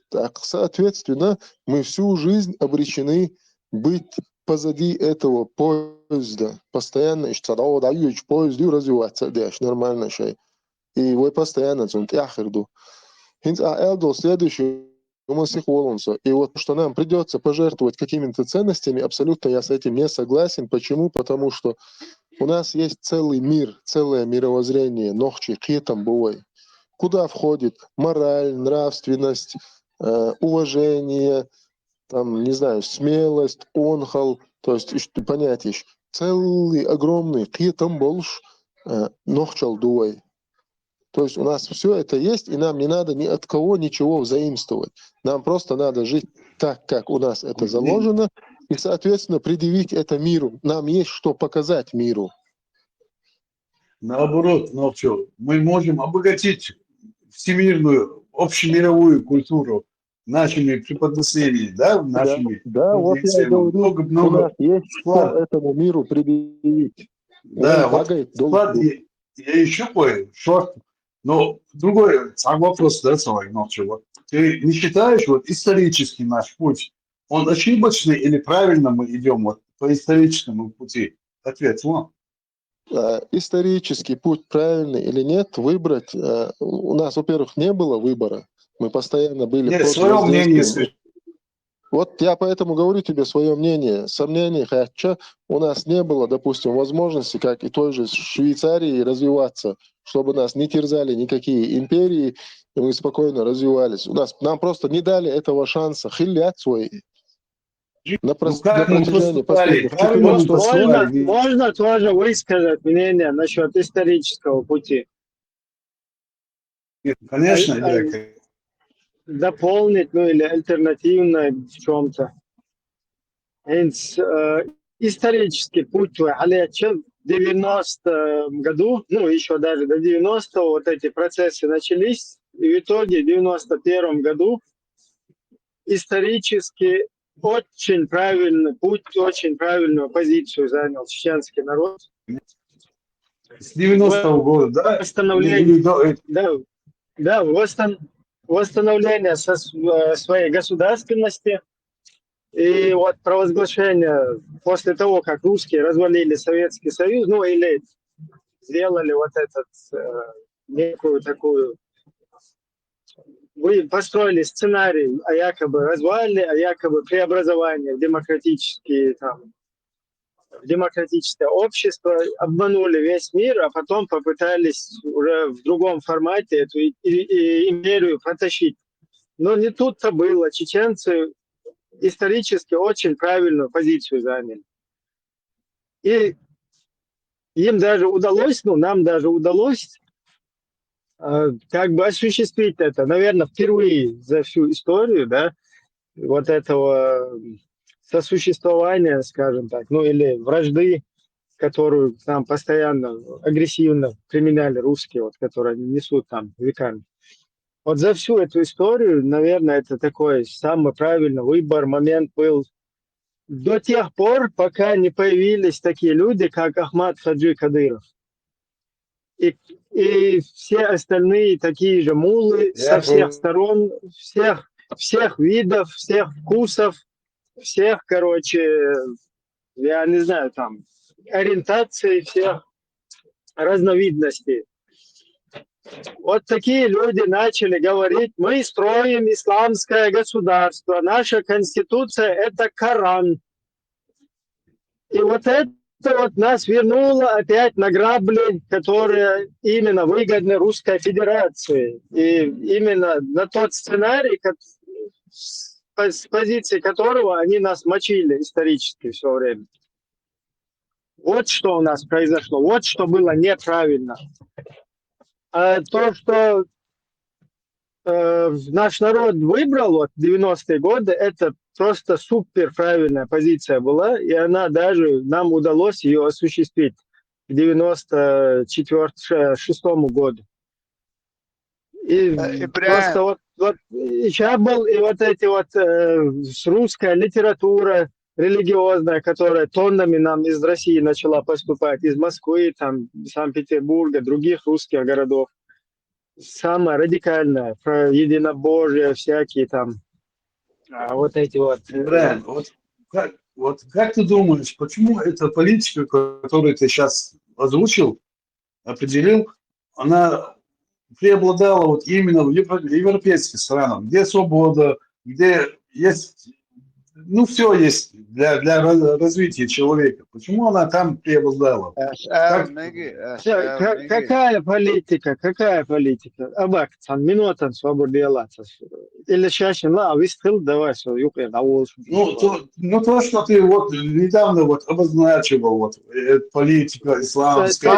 Так, соответственно, мы всю жизнь обречены быть позади этого поезда. Постоянно поезду развиваться, нормально шей. И вы постоянно следующий. И вот что нам придется пожертвовать какими-то ценностями, абсолютно я с этим не согласен. Почему? Потому что у нас есть целый мир, целое мировоззрение, нохчи, китам бой, куда входит мораль, нравственность, уважение, там, не знаю, смелость, онхал, то есть понятие, целый огромный китам больш нохчал дуай. То есть у нас все это есть, и нам не надо ни от кого ничего взаимствовать. Нам просто надо жить так, как у нас это заложено, и, соответственно, предъявить это миру. Нам есть что показать миру. Наоборот, но что, мы можем обогатить всемирную, общемировую культуру нашими преподношениями, да, нашими Да, вот я и традициями. говорю, у Много-много нас есть что этому миру предъявить. Да, Он вот багает склад, долг. я еще кое, что, но другой сам вопрос, да, свой, но чего. Ты не считаешь, вот исторический наш путь, он ошибочный или правильно мы идем вот по историческому пути? Ответ, вот. Исторический путь правильный или нет, выбрать. У нас, во-первых, не было выбора. Мы постоянно были Нет, под свое мнение воздействием. скажи. Вот я поэтому говорю тебе свое мнение. Сомнений, хотя у нас не было, допустим, возможности, как и той же Швейцарии, развиваться, чтобы нас не терзали никакие империи, и мы спокойно развивались. Нам просто не дали этого шанса хилять свои. На как мы протяжении поступали? последних Правильно мы 400 поступали? Можно тоже высказать мнение насчет исторического пути. Конечно, А- а- дополнить, ну или альтернативно в чем-то. Исторический путь в 90 году, ну еще даже до 90-го вот эти процессы начались, и в итоге в 91 году исторически очень правильный путь, очень правильную позицию занял чеченский народ. С 90-го года, да? Восстановление, восстановление своей государственности. И вот провозглашение после того, как русские развалили Советский Союз, ну или сделали вот этот некую такую, вы построили сценарий о якобы развале, о якобы преобразовании в демократические там, в демократическое общество, обманули весь мир, а потом попытались уже в другом формате эту империю протащить. Но не тут-то было. Чеченцы исторически очень правильную позицию заняли. И им даже удалось, ну, нам даже удалось как бы осуществить это, наверное, впервые за всю историю, да, вот этого сосуществования, скажем так, ну, или вражды, которую нам постоянно агрессивно применяли русские, вот, которые они несут там веками. Вот за всю эту историю, наверное, это такой самый правильный выбор, момент был до тех пор, пока не появились такие люди, как Ахмад Хаджи Кадыров. И все остальные такие же мулы со всех сторон, всех видов, всех вкусов, всех, короче, я не знаю, там, ориентаций, всех разновидностей. Вот такие люди начали говорить: мы строим исламское государство, наша конституция – это Коран. И вот это вот нас вернуло опять на грабли, которые именно выгодны Русской Федерации. И именно на тот сценарий, с позиции которого они нас мочили исторически все время. Вот что у нас произошло, вот что было неправильно. А то, что наш народ выбрал вот 90-е годы, это просто супер правильная позиция была, и она даже, нам удалось ее осуществить к 94-6 году. И просто вот и Чабал, и вот эти вот русская литература религиозная, которая тоннами нам из России начала поступать, из Москвы, там, Санкт-Петербурга, других русских городов. Самое радикальное, про единобожие, всякие там, вот эти вот. Брайан, вот как ты думаешь, почему эта политика, которую ты сейчас озвучил, определил, она преобладала вот именно в европейских странах, где свобода, где есть, ну, все есть для развития человека. Почему она там преобладала? Какая политика? Какая политика? Абакцан, минутан свободела. Или чаще, ла, вистрил, давай, что юкер, то, что ты вот недавно вот обозначивал, вот политика исламская.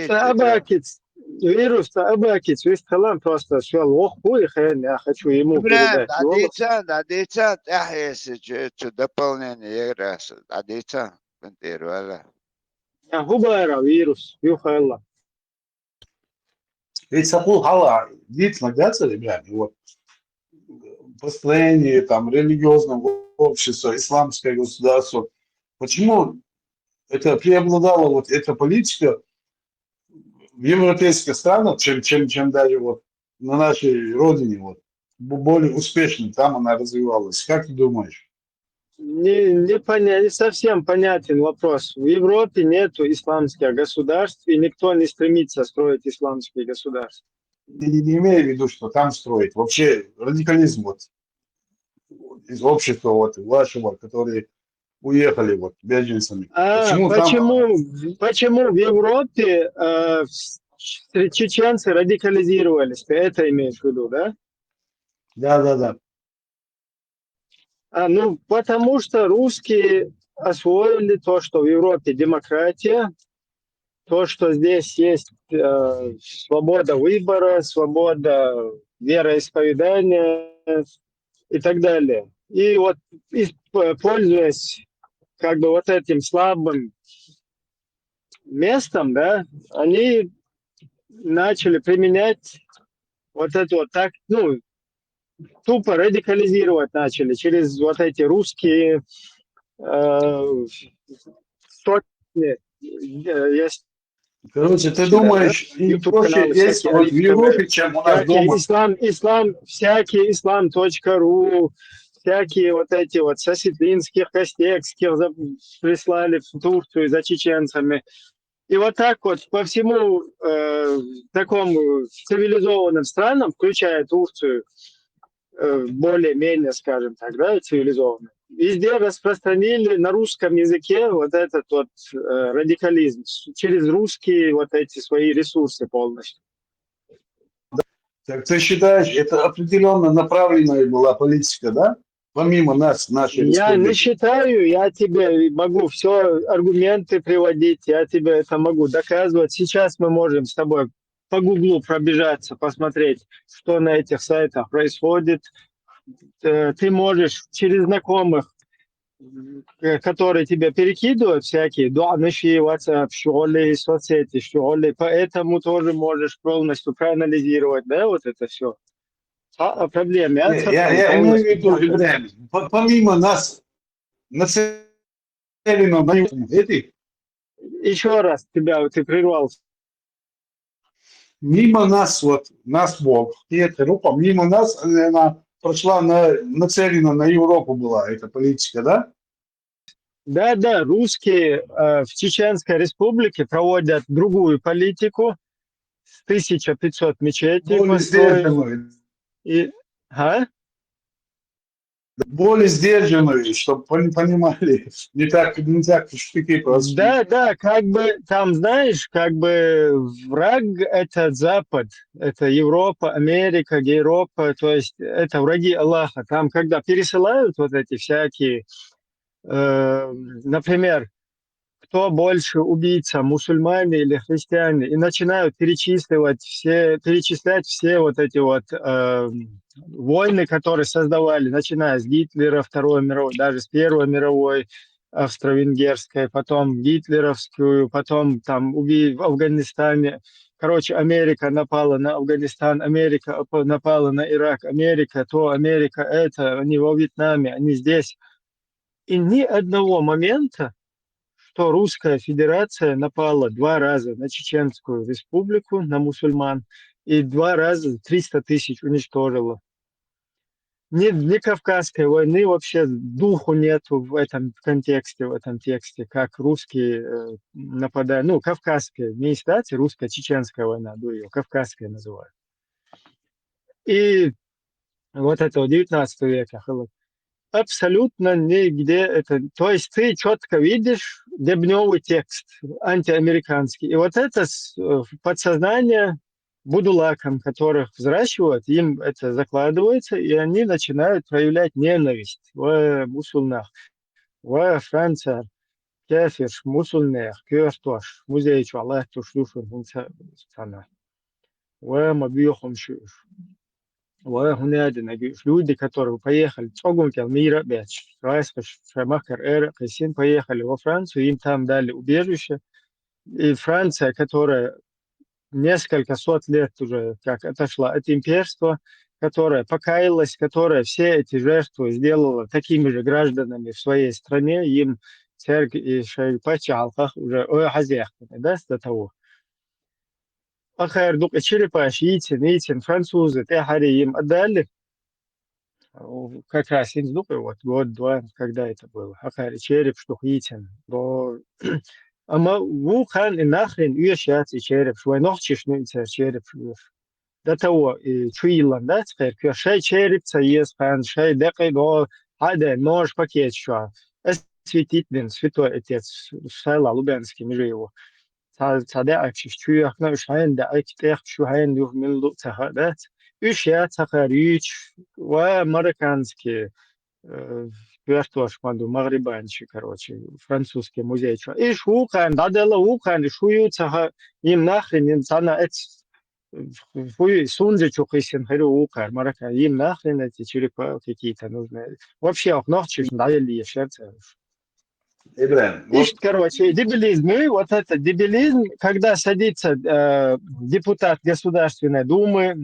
Абакец, вирус, Абакец, вистрилан просто шел, ох, хуй, я хочу ему передать. Дадица, если дополнение, Дадица, Губайра вирус, юхайла. Ведь Сапул Хала длительно длятся ребята, вот построение там религиозного общества, исламское государство. Почему это преобладала вот эта политика в европейских странах, чем даже вот на нашей родине, вот более успешно там она развивалась. Как ты думаешь? Не совсем понятен вопрос. В Европе нету исламских государств, и никто не стремится строить исламские государства. Не имею в виду, что там строить. Вообще радикализм вот из общества вот вашего, которые уехали вот беженцами. Почему в Европе чеченцы радикализировались? Ты это имеешь в виду, да? Да. Ну, потому что русские освоили то, что в Европе демократия, то, что здесь есть свобода выбора, свобода вероисповедания и так далее. И вот, пользуясь как бы вот этим слабым местом, да, они начали применять вот это вот так, ну, тупо радикализировать начали через вот эти русские сотни. Есть. Короче, ты думаешь, им проще есть вот в Европе, чем у нас дома? Всякие ислам.ру, всякие вот эти вот с осетинских, костекских прислали в Турцию за чеченцами. И вот так вот по всему такому цивилизованным странам, включая Турцию, более-менее, скажем так, да, цивилизованно, везде распространили на русском языке вот этот вот радикализм через русские вот эти свои ресурсы полностью. Так ты считаешь, это определенно направленная была политика, да? Помимо нас, нашей республики. Я не считаю, я тебе могу все аргументы приводить, я тебе это могу доказывать. Сейчас мы можем с тобой по Гуглу пробежаться, посмотреть, что на этих сайтах происходит. Ты можешь через знакомых, которые тебе перекидывают всякие, дуаныши, WhatsApp, школы, соцсети, школы, поэтому тоже можешь полностью проанализировать, да, вот это все. Проблемы. Я имею в виду, Ибрахим, помимо нас, нацелено на эти. Еще раз ты прервался. Мимо нас, вот, нас Бог, и эта группа, мимо нас она прошла, нацелена на Европу была эта политика, да? Да, русские в Чеченской республике проводят другую политику, 1500 мечетей построили. Более сдержанную, чтобы понимали, не так штыки просто. Да, как бы там, знаешь, как бы враг это Запад, это Европа, Америка, Европа, то есть это враги Аллаха. Там, когда пересылают вот эти всякие, например, кто больше убийца, мусульмане или христиане, и начинают перечислять все вот эти вот войны, которые создавали, начиная с Гитлера, Второй мировой, даже с Первой мировой, австро-венгерской, потом гитлеровскую, потом там в Афганистане. Короче, Америка напала на Афганистан, Америка напала на Ирак, Америка это, они во Вьетнаме, они здесь. И ни одного момента, что Русская Федерация напала 2 раза на Чеченскую республику, на мусульман, и 2 раза 300 тысяч уничтожила. Ни Кавказской войны вообще духу нету в этом контексте, в этом тексте, как русские нападают. Ну, Кавказская, не ситуация, русско-чеченская война, ее Кавказская называют. И вот это 19 века. Абсолютно нигде это. То есть ты четко видишь дебневый текст антиамериканский. И вот это подсознание будулакам, которых взращивают, им это закладывается, и они начинают проявлять ненависть в мусульманах. В Франции кефир, мусульманах, кёртош, музей Аллах тушлюшун страна. В мабьёхом шуш. Люди, которые поехали, поехали во Францию, им там дали убежище, и Франция, которая несколько сот лет уже как отошла от имперства, которая покаялась, которая все эти жертвы сделала такими же гражданами в своей стране, им церковь и шайпачалках уже хозяйственные, да, до того. Ахэр дук черепаш, итин, французы, те хари им отдали, как раз индук, вот год-два, когда это было. Ахэр череп, что итин. Ама вухан и нахрен уезжать и череп, что ног чешнуется череп. До того и чуилан, да, теперь шей черепца есть, хан шей декай до хаде нож пакет что. Святитель, святой отец, Шайла Лубянский, между его. Цаде акшиш чуях на шайн да айтех шуайн дух милду цахадат. Ушья цахарич, ва марокканские, вертош маду, магрибанчи, короче, французский музей. И шухан, дадела ухан, шую цаха, им нахрен, им цана эц, хуй сунже чухисен, хэрю укар, мароккан, им нахрен эти черепа какие-то нужны. Вообще, auch noch чиш, дали ли сердце. Короче, дебилизм. Вот это дебилизм, когда садится депутат Государственной Думы,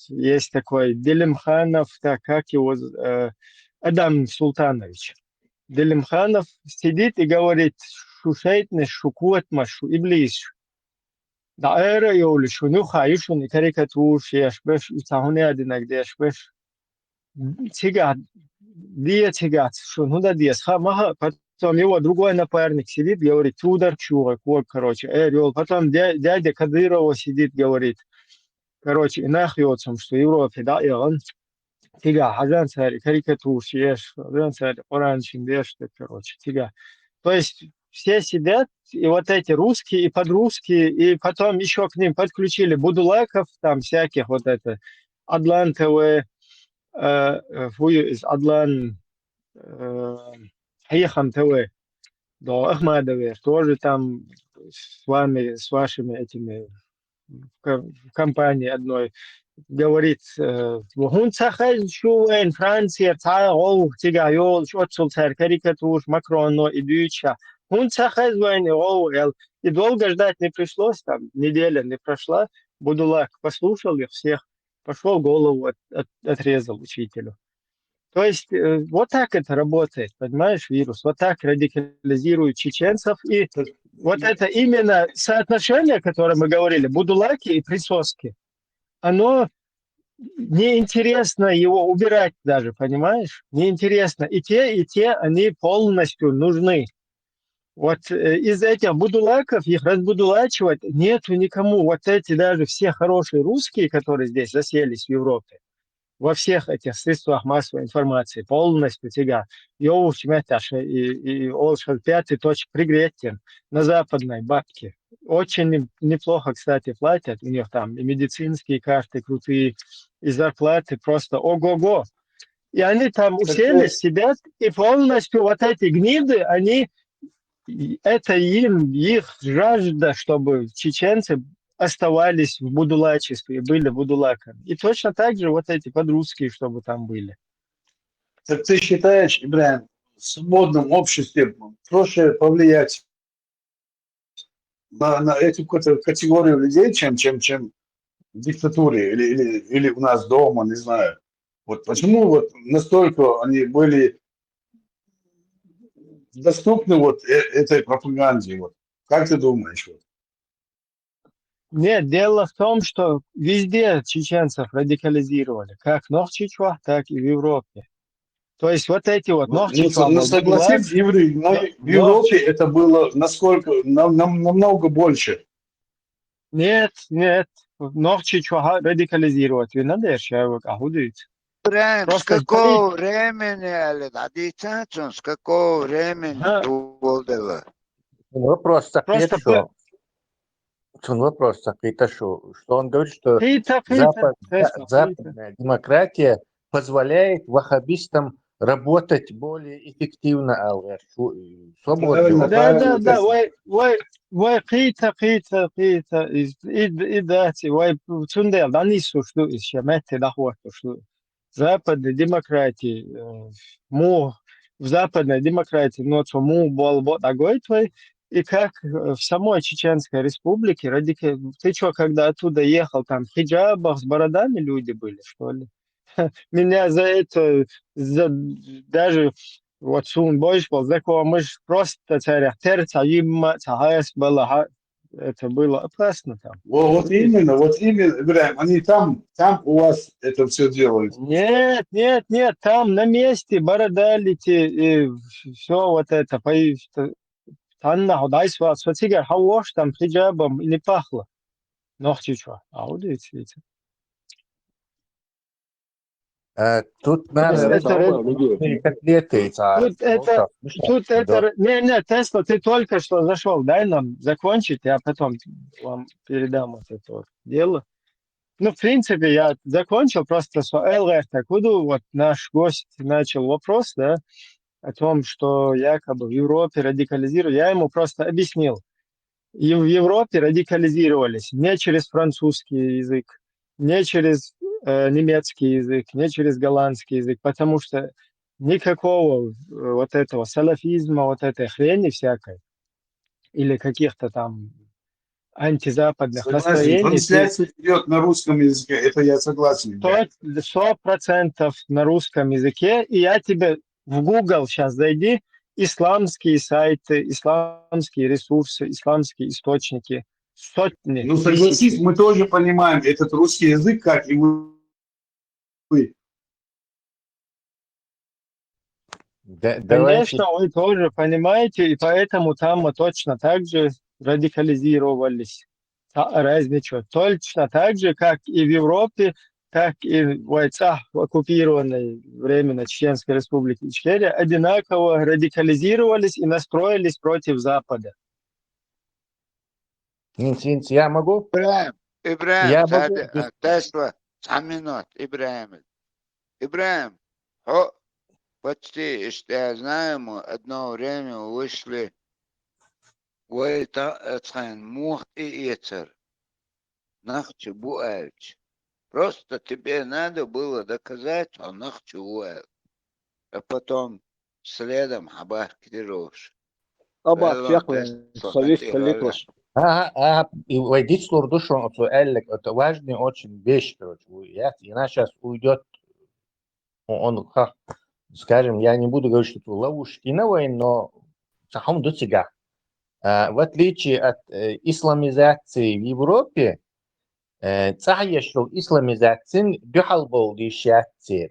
есть такой Делимханов, так как его, Адам Султанович. Делимханов сидит и говорит, шушейтне, шукует машу, и близ. Да, эра йоли, шуню хаюшун, и карикатур, шешбеш, и цахуне одинак дешбеш. Тигат, тигат, шуну да диес, хамаха, потом его другой напарник сидит, говорит, Тудор чувак, вот, короче, потом дядя Кадырова сидит, говорит, короче, и нахрётся, что Европе, да, и он, тига, хазан царь, карикатур, шеш, хазан царь, оранжин, дешты, короче, тига. То есть все сидят, и вот эти русские, и подрусские, и потом еще к ним подключили будулаков, там всяких вот это, Адлан ТВ, из Адлан, Хаехам ТВ, до Ахмадове, тоже там с вами, с вашими этими компанией одной, говорит, Франция, Тигайол, Шотсулцер, карикатур, Макроно и Дюча. И долго ждать не пришлось, там неделя не прошла, Будулак послушал их всех, пошел голову отрезал учителю. То есть вот так это работает, понимаешь, вирус, вот так радикализируют чеченцев. И вот это именно соотношение, о котором мы говорили, будулаки и присоски, оно неинтересно его убирать даже, понимаешь? Неинтересно. И те, они полностью нужны. Вот из этих будулаков их разбудулачивать нету никому. Вот эти даже все хорошие русские, которые здесь заселись в Европе, во всех этих средствах массовой информации полностью тяга. Йоу, чметаш и олшал пятый точек пригретен на западной бабке. Очень неплохо, кстати, платят. У них там и медицинские карты крутые, и зарплаты просто ого-го. И они там уселись, сидят, и полностью вот эти гниды, они, это им, их жажда, чтобы чеченцы оставались в будулачестве и были будулаками. И точно так же вот эти подрусские, чтобы там были. Так ты считаешь, Ибрahim, в свободном обществе проще повлиять на эту категорию людей, чем в диктатуре или у нас дома, не знаю. Вот почему вот настолько они были доступны вот этой пропаганде? Вот. Как ты думаешь? Вот? Нет, дело в том, что везде чеченцев радикализировали, как в Нохчичуа, так и в Европе. То есть вот эти вот Нохчичуа... Ну, согласись, евреи, но в Европе это было намного больше. Нет, Нохчичуа радикализировать. Вы надо еще ахудить. С какого времени, Алидадица, с какого времени Тулдева? Вопрос такой, что он говорит, что западная демократия позволяет ваххабистам работать более эффективно. Да, вай қита, и дати, вай цундел, да нису, что еще мети дохвату, что западной демократии, в западной демократии, но что му бол такой твой, и как в самой Чеченской Республике, ты что, когда оттуда ехал, там в хиджабах с бородами люди были, что ли? Меня за это, даже вот сун больше был, за кого мы ж просто царя терца, было, это было опасно там. Вот именно, Ибрахим, они там у вас это все делают. Нет, там на месте бородалите, и все вот это, Танна, Худайс, Сватигар, Хауаш, там хиджабом и не пахло. Ногти что? А вот видите. Тут надо котлеты. Тут это, не, Тесла, ты только что зашел, дай нам закончить, я потом вам передам вот это вот дело. Ну, в принципе, я закончил, просто с Элгартакуду, вот наш гость начал вопрос, да, о том, что якобы в Европе радикализируют. Я ему просто объяснил. И в Европе радикализировались не через французский язык, не через немецкий язык, не через голландский язык, потому что никакого вот этого салафизма, вот этой хрени всякой, или каких-то там антизападных настроений. Трансляция идет на русском языке, это я согласен. 100% на русском языке, и я тебе в Google сейчас зайди, исламские сайты, исламские ресурсы, исламские источники, сотни. Ну, согласись, мы тоже понимаем этот русский язык, как и вы. Конечно, вы тоже понимаете, и поэтому там мы точно так же радикализировались. Разница. Точно так же, как и в Европе, так и в оккупированной временно Чеченской Республике Ичкерия, одинаково радикализировались и настроились против Запада. Я могу? Ибраим, Тесла, сам минут, Ибраим, почти, что я знаю, мы одно время вышли в это мух и эцер. Нахчи буэльч. Просто тебе надо было доказать, что нахчи буэль. А потом следом хабар кидируш. Абак, фехлен, совесть коллеглаш. И войдите в душу, это важный очень вещь, короче. И нас сейчас уйдет, он, скажем, я не буду говорить, что это ловушки новые, но сахом до сега. В отличие от исламизации в Европе, царьешел исламизацин дюхал был дешатцер.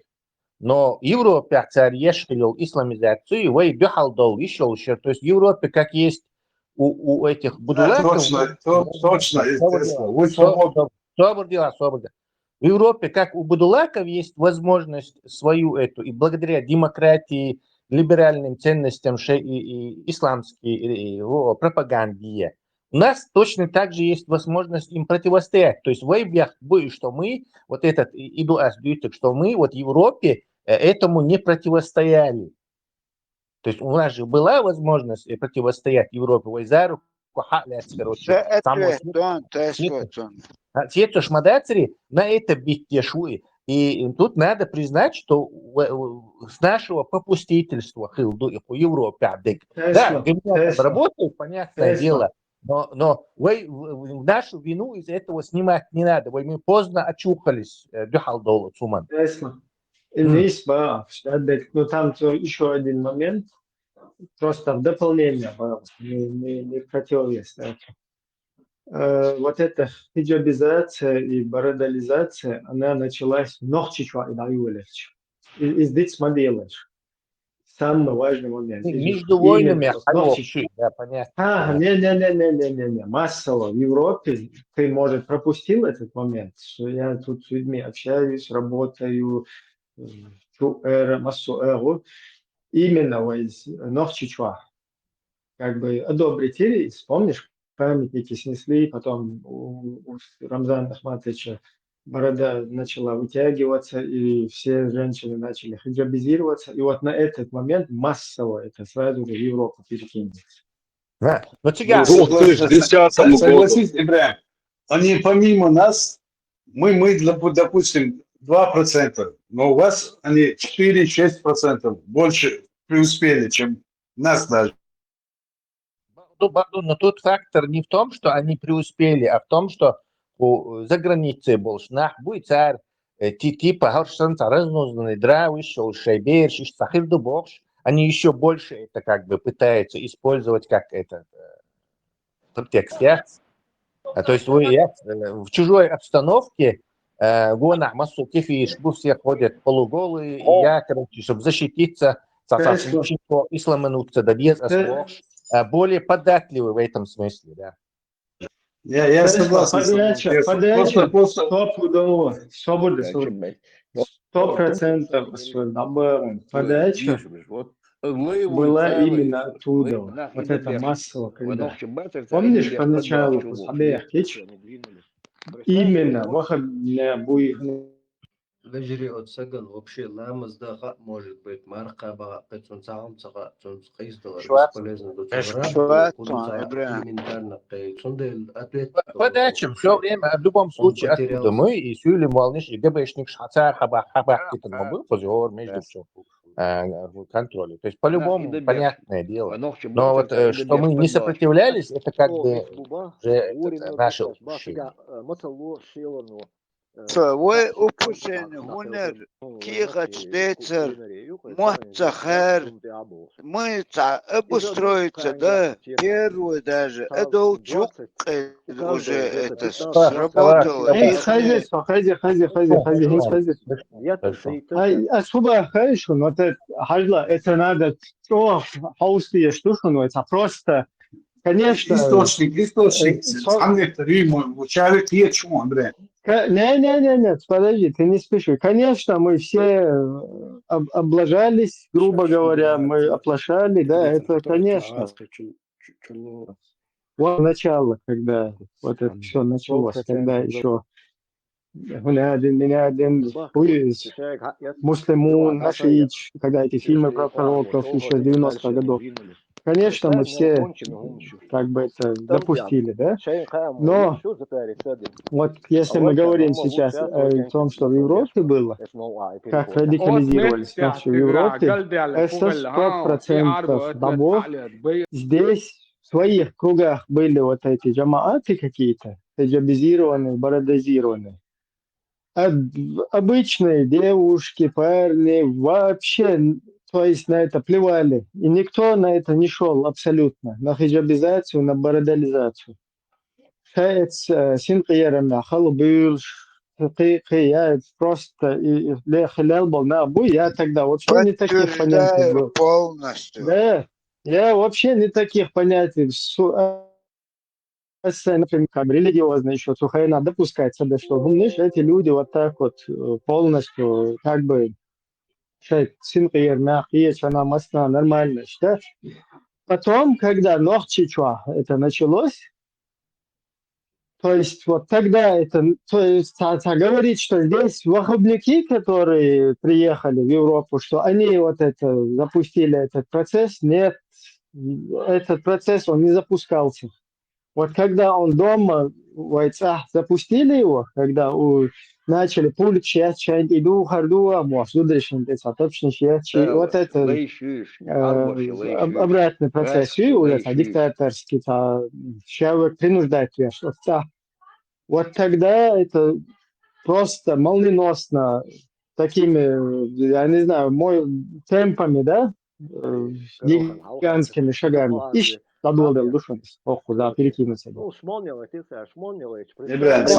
Но в Европе царьешел исламизацию, вы дюхал дол еще. То есть в Европе, как есть у этих будулаков... Точно. Свобода. В Европе, как у будулаков, есть возможность свою эту, и благодаря демократии, либеральным ценностям и исламской пропаганде, у нас точно так же есть возможность им противостоять. То есть что мы, вот этот что мы вот в Европе этому не противостояли. То есть у нас же была возможность противостоять Европе. На это бить те швы. И тут надо признать, что с нашего попустительства по Европе, да, работают, понятное дело, но вы нашу вину из этого снимать не надо. Мы поздно очухались. Ну там еще один момент, просто в дополнение, не противовес. Вот эта хиджабизация и бородализация, она началась нохчичва и даюлевич. И здесь моделешь. Самый важный момент. Между войнами, да, понятно. Не. Массово в Европе ты, может, пропустил этот момент, что я тут с людьми общаюсь, работаю, массу именно из нохчичва. Как бы одобрители, помнишь, памятники снесли, потом у Рамзана Ахматовича борода начала вытягиваться, и все женщины начали хиджабизироваться. И вот на этот момент массово это сразу же в Европу перекинулось. Согласись, Ибрахим, они помимо нас, мы допустим, 2%, но у вас они 4-6% больше преуспели, чем нас даже. Но тут фактор не в том, что они преуспели, а в том, что за границей большнах будет царь типа Харшан разнузданный дравышел шайберш сахирду бокш. Они еще больше это как бы пытаются использовать как это текст. То есть вы в чужой обстановке гона массу кефиш, все ходят полуголые, и я, короче, чтобы защититься, исламануться, да без освош, более податливый в этом смысле, да. Я согласен. Подача стопудово. Свобода. 100% подача была именно оттуда. Вот это массово, когда... Помнишь, поначалу, именно, выходные будет... Вежри от саган вообще ламаз да может быть маркаба пецунцаум цага цунцхиздала бесполезно до элементарно ответ. Подачем все время, в любом случае, оттуда мы и Сюли Молниш, и ГБшник Шаца, Хабах, это был позор между контролем. То есть по-любому понятное дело. Но вот что мы не сопротивлялись, это как бы уже наше ощущение. Вы упущены гунер, кихач децер, муатцахар, мы обустроиться, да, первую даже, это учук, уже это сработало. Особо хорошо, но это надо, что хаустые штуки, но это просто, конечно... Источник, человек лечу, Андрей. Не, подожди, ты не спеши. Конечно, мы все облажались, грубо говоря, мы оплошали, да, это, конечно. Вот начало, когда вот это все началось, когда еще Муслимун, Нашич, когда эти фильмы про пророков еще 90-х годов. Конечно, мы все как бы это допустили, да? Но вот если мы говорим сейчас о том, что в Европе было, как радикализировались наши в Европе, это 100% богов. Здесь в своих кругах были вот эти джамааты какие-то, хиджабизированные, бородозированные. Обычные девушки, парни вообще... То есть на это плевали. И никто на это не шел абсолютно. На хиджабизацию, на бородализацию. Синкиерами, халубюл, я просто хилял был на обу. Я тогда вообще не таких понятий был. Полностью. Да, я вообще не таких понятий. Например, как религиозно еще Сухайна допускается, да, что эти люди вот так вот полностью как бы она масна нормально, да? Потом, когда Нохчичуа это началось, то есть вот тогда это, то есть говорит, что здесь ваххабники, которые приехали в Европу, что они вот это запустили этот процесс, нет, этот процесс он не запускался. Вот когда он дома в Айцах запустили его, когда начали пулить часть иду харду амуасудрешин вот это обратный процесс диктаторский человек принуждает вот тогда это просто молниеносно такими, я не знаю, темпами, да, гигантскими шагами. Задолбил душу. Ох, куда перекинуться. Ребят,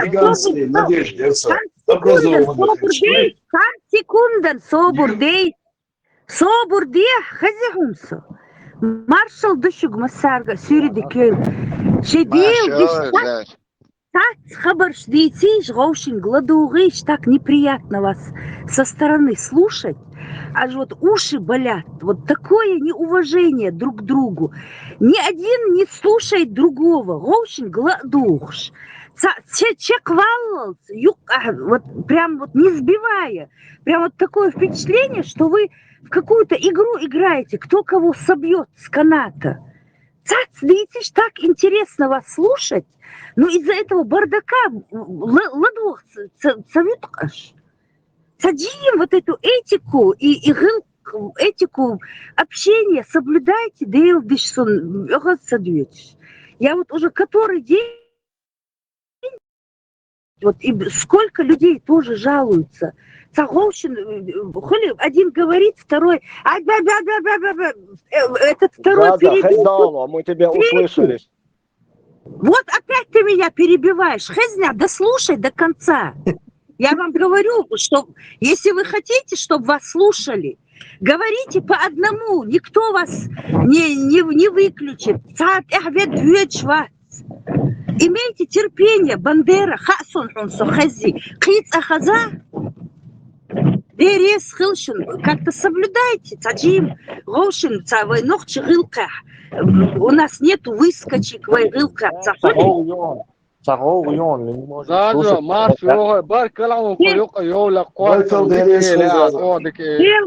гигантские надежды. Секундан, собурдей, хазихумсу. Маршал душуг масарга, сюриди кёл. Шедил, хабар шдейтиш, гаушин, гладугыш, так неприятно вас со стороны слушать. Аж вот уши болят. Вот такое неуважение друг к другу. Ни один не слушает другого. Гаушин, гладугыш. Чеквал, вот прям вот не сбивая. Прям вот такое впечатление, что вы в какую-то игру играете, кто кого собьет с каната. Видите, так интересно вас слушать, но из-за этого бардака ладох цавюткаш. Садим вот эту этику и этику общения соблюдайте, Дейл Дишсон, я вот уже который день, вот и сколько людей тоже жалуются. Один говорит, второй, этот второй перебил. Мы тебя услышали. Вот опять ты меня перебиваешь. Хезня, да слушай до конца. Я вам говорю, что если вы хотите, чтобы вас слушали, говорите по одному, никто вас не выключит. Имейте терпение, Бандера, Хасон, Хази, Киц Ахаза, Берес, Хилшин, как-то соблюдайте, Таджим, Рошин, Цавай, Нохчи, Гилка. У нас нету выскочек, Вайгилка, Цахули. زادوا مارسو باركلام فريق يولا قواتل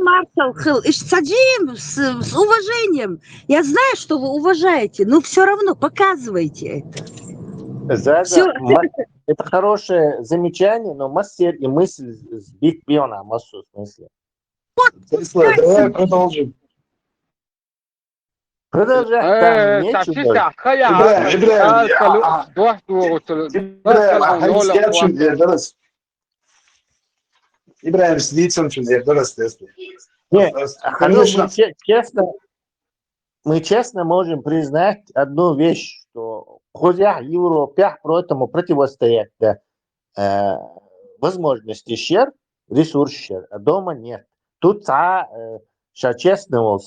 Марсел Хил, Саджим, с уважением. Я знаю, что вы уважаете, но все равно показывайте это. Это хорошее замечание, но массер и мысль сбить пьяна, массу в смысле. Давай продолжим. Продолжать. İbrahim Слицын мы честно можем признать одну вещь, что хотя Европе поэтому противостоять возможности шер, ресурс шер, а дома нет. Тут честно,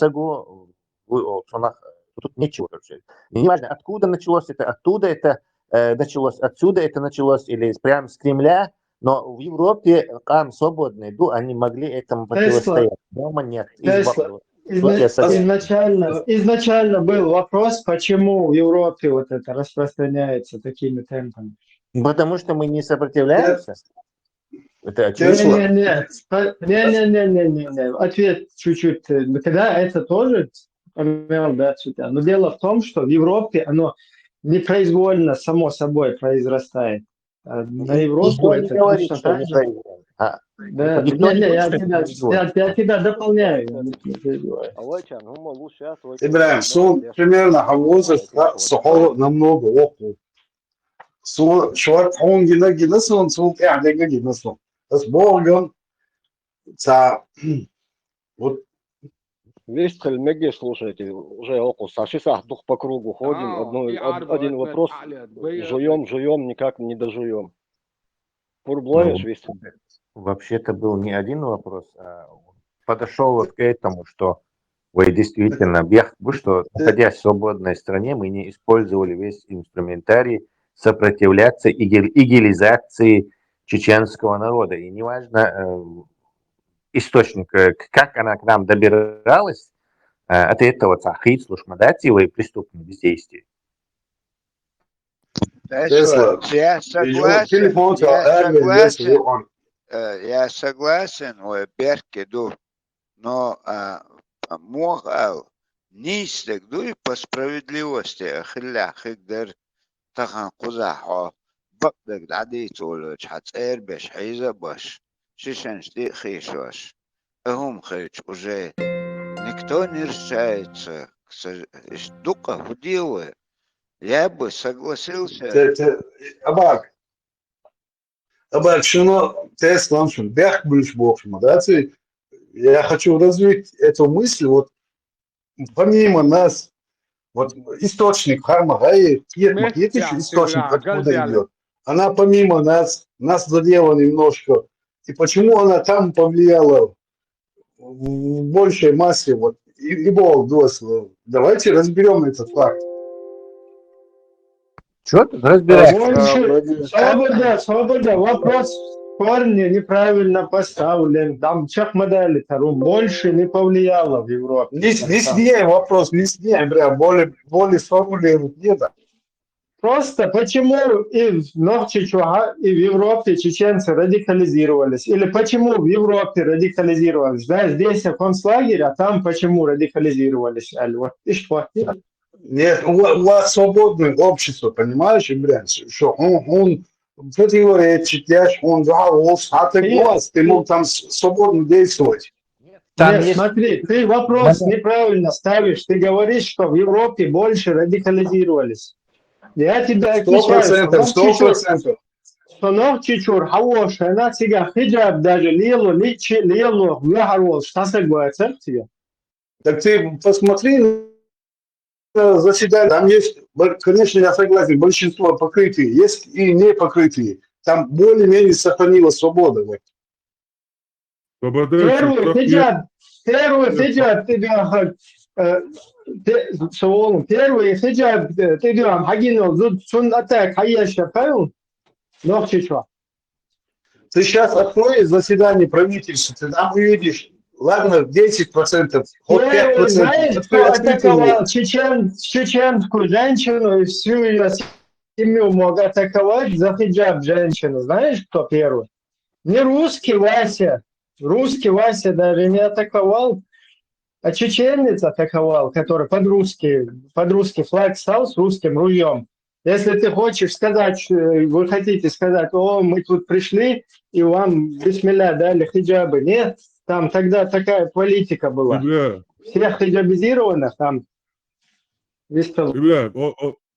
тут ничего вообще. Неважно, откуда началось это, оттуда это началось, отсюда это началось, или прямо с Кремля, но в Европе там свободные, они могли этому противостоять. Дома нет. Изначально был вопрос, почему в Европе вот это распространяется такими темпами. Потому что мы не сопротивляемся. Это Не. Ответ чуть-чуть. Когда это тоже, но дело в том, что в Европе оно непроизвольно само собой произрастает. А на Европу это точно так же. Да, я тебя дополняю. Ибраим, сон примерно возраст сухого намного около. Сон шварц он гина сон قاعد гина сон. С Богом. Вот Весь Хельмеги, слушайте, уже около 100 часов по кругу ходим, один вопрос жуем, никак не дожуем. Вообще-то был не один вопрос, а подошел вот к этому, что вы действительно, что находясь в свободной стране, мы не использовали весь инструментарий сопротивляться игилизации чеченского народа. И неважно источник, как она к нам добиралась, от этого цахид, слушмадатива и преступных бездействий. Я согласен, Беркеду, но мог нистек дуй по справедливости ахиллах игдер тахан кузахо бабдак дадит улуч хацэр беш хайза баш шишен шди хишваш ахум хич уже никто не решается штука худилы. Я бы согласился. Абак, что Тесла, бях будешь богом, да? Я хочу развить эту мысль, вот помимо нас, вот источник Хармагай, источник откуда идет. Она помимо нас задела немножко. И почему она там повлияла в большей массе, вот, и Бог досла. Давайте разберем этот факт. Что ты разбираешься? Свобода. Вопрос в корне неправильно поставлен. Там Чахмадали Тарум больше не повлияло в Европе. Не с ней вопрос, более сформулируют нет. Просто почему и в Нохчичуа, и в Европе чеченцы радикализировались? Или почему в Европе радикализировались? Да, здесь концлагерь, а там почему радикализировались? Вот, и что? Нет, у вас свободное общество, понимаешь, Ибрahim, что он противоречит, он голос, а ты голос, ты мог там свободно действовать. Нет, смотри, ты вопрос неправильно ставишь. Ты говоришь, что в Европе больше радикализировались. Я тебе отвечаю, 100%. что Нохчичур, Хавош, она тебя хиджаб даже лилу, выхорол. Что согласен тебе? Так ты посмотри на заседание. Там есть, конечно, я согласен, большинство покрытые, есть и не покрытые. Там более-менее сохранилась свобода. Первый хиджаб ты говоришь, Хагинов, суннатак, хаяща, понял? Нохчичур. Ты сейчас откроешь заседание правительства, ты там увидишь, ладно, 10%, хоть 5%. Знаешь, кто атаковал чеченскую женщину и всю ее семью мог атаковать за хиджаб женщину? Знаешь, кто первый? Не русский Вася. Русский Вася даже не атаковал, а чеченец атаковал, который под русский флаг стал с русским ружьем. Если ты хочешь сказать, вы хотите сказать, о, мы тут пришли и вам бисмилля дали хиджабы. Нет, там тогда такая политика была. Всех хиджабизированных там Ребят,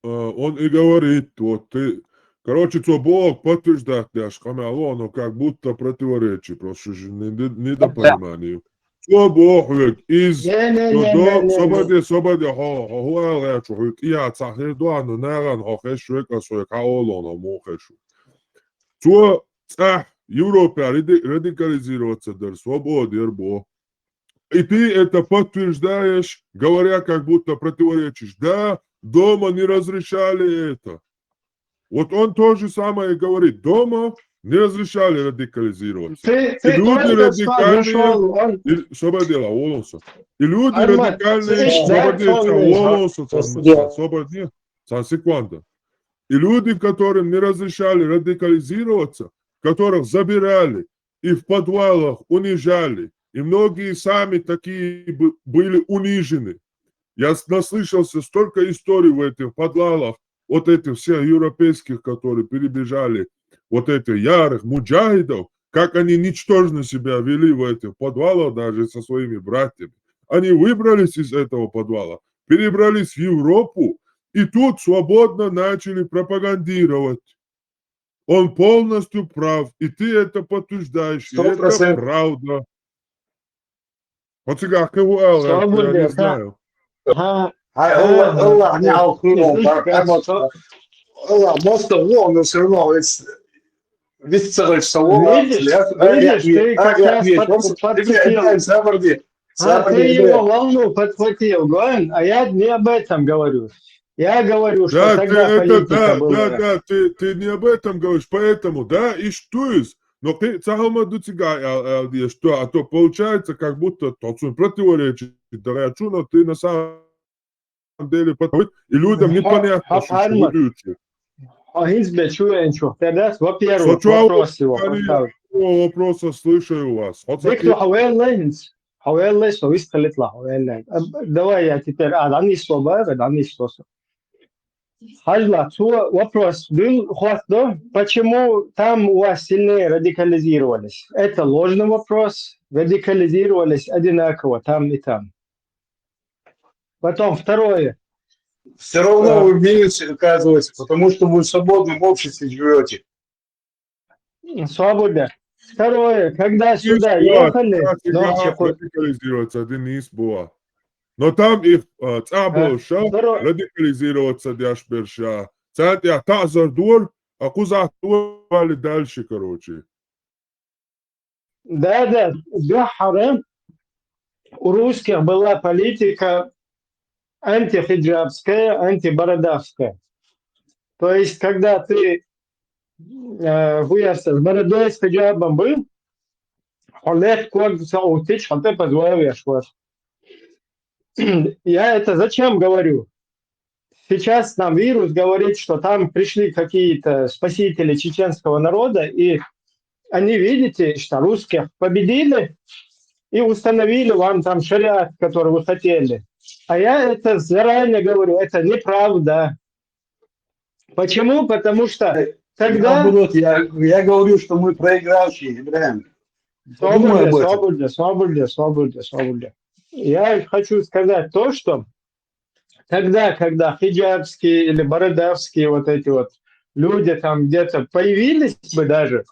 он и говорит, вот ты, короче, что Бог подтверждает наш канал, но как будто противоречит, просто недопониманию. Что Бог говорит, из свободы, я цахледуану, наран, хохешвек, а свой каолона, мохешу. Что Европе радикализироваться до свободы, Бог. И ты это подтверждаешь, говоря, как будто противоречишь. Да, дома не разрешали это. Вот он то же самое говорит. Дома не разрешали радикализироваться. И люди радикальные... И люди радикальные свободятся. Секунду. И люди, которым не разрешали радикализироваться, которых забирали и в подвалах унижали, и многие сами такие были унижены. Я наслышался столько историй в этих подвалах, вот этих всех европейских, которые перебежали, вот этих ярых муджахидов, как они ничтожно себя вели в этих подвалах даже со своими братьями. Они выбрались из этого подвала, перебрались в Европу, и тут свободно начали пропагандировать. Он полностью прав, и ты это подтверждаешь, и это правда. Вот сега, кого я не знаю. Allah не алхнул, Allah просто но все равно весь целый салон. Видишь, ты как раз подхватил. Ты его волну подхватил, Гуэн, а я не об этом говорю. Я говорю, что да, тогда политика была. Да, ты не об этом говоришь, поэтому, да, и что есть? Но ты цахалмаду цигай, что, а то получается, как будто тот противоречит, но ты на самом деле подходит, и людям непонятно, что лучше. Во-первых, вопрос его поставил. Вопроса слышаю вас. Давай я теперь, Хажла, вопрос был, почему там у вас сильнее радикализировались? Это ложный вопрос. Радикализировались одинаково там и там. Потом второе. Все равно вы в минусе оказываетесь, потому что вы в свободном обществе живете. Свобода. Второе, когда сюда ехали... Радикализироваться один из была. Но там их цабоша радикализироваться дяшберша. Цатя тазардур, а кузахтуали дальше, короче. Да, Бахара, у русских была политика антихиджабская, антибородавская. То есть, когда ты с бородой, с хиджабом был, Олег Когца утечь, а ты позволяешь вас. Я это зачем говорю? Сейчас нам вирус говорит, что там пришли какие-то спасители чеченского народа, и они, видите, что русских победили и установили вам там шариат, который вы хотели. А я это заранее говорю, это неправда. Почему? Потому что тогда... Я говорю, что мы проигравшие, Ибрахим. Подумай об этом. Свобода. Я хочу сказать то, что тогда, когда хиджабские или бородавские вот эти вот люди там где-то появились бы даже,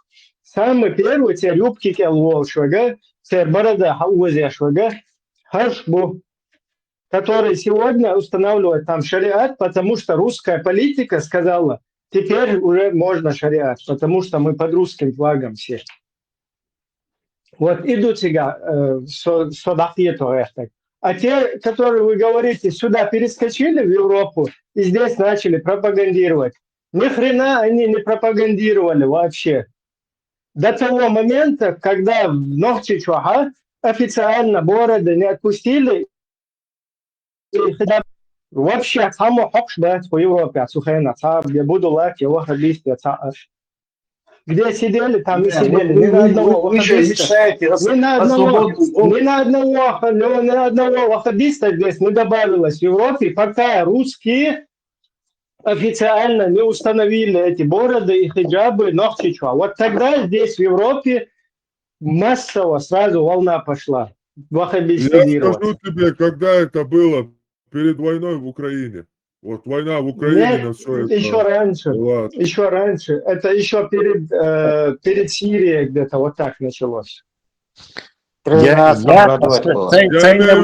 самый первый те любки келвол швага, те борода хаузе швага, хашбу, который сегодня устанавливает там шариат, потому что русская политика сказала, теперь уже можно шариат, потому что мы под русским флагом все. Вот идут сега содахьето. А те, которые вы говорите, сюда перескочили в Европу и здесь начали пропагандировать. Ни хрена они не пропагандировали вообще. До того момента, когда в Нохчичуаха официально бороды не отпустили, вообще само хокшбет по Европе, где буду лайк его хабисты, где сидели, там и сидели. Ни на одного ваххабиста здесь не добавилось в Европе, пока русские официально не установили эти бороды и хиджабы Нохчичуа. Вот тогда здесь в Европе массово сразу волна пошла. Я скажу тебе, когда это было перед войной в Украине. Вот война в Украине на все это. Еще раньше. Это еще перед Сирией где-то вот так началось. Я имею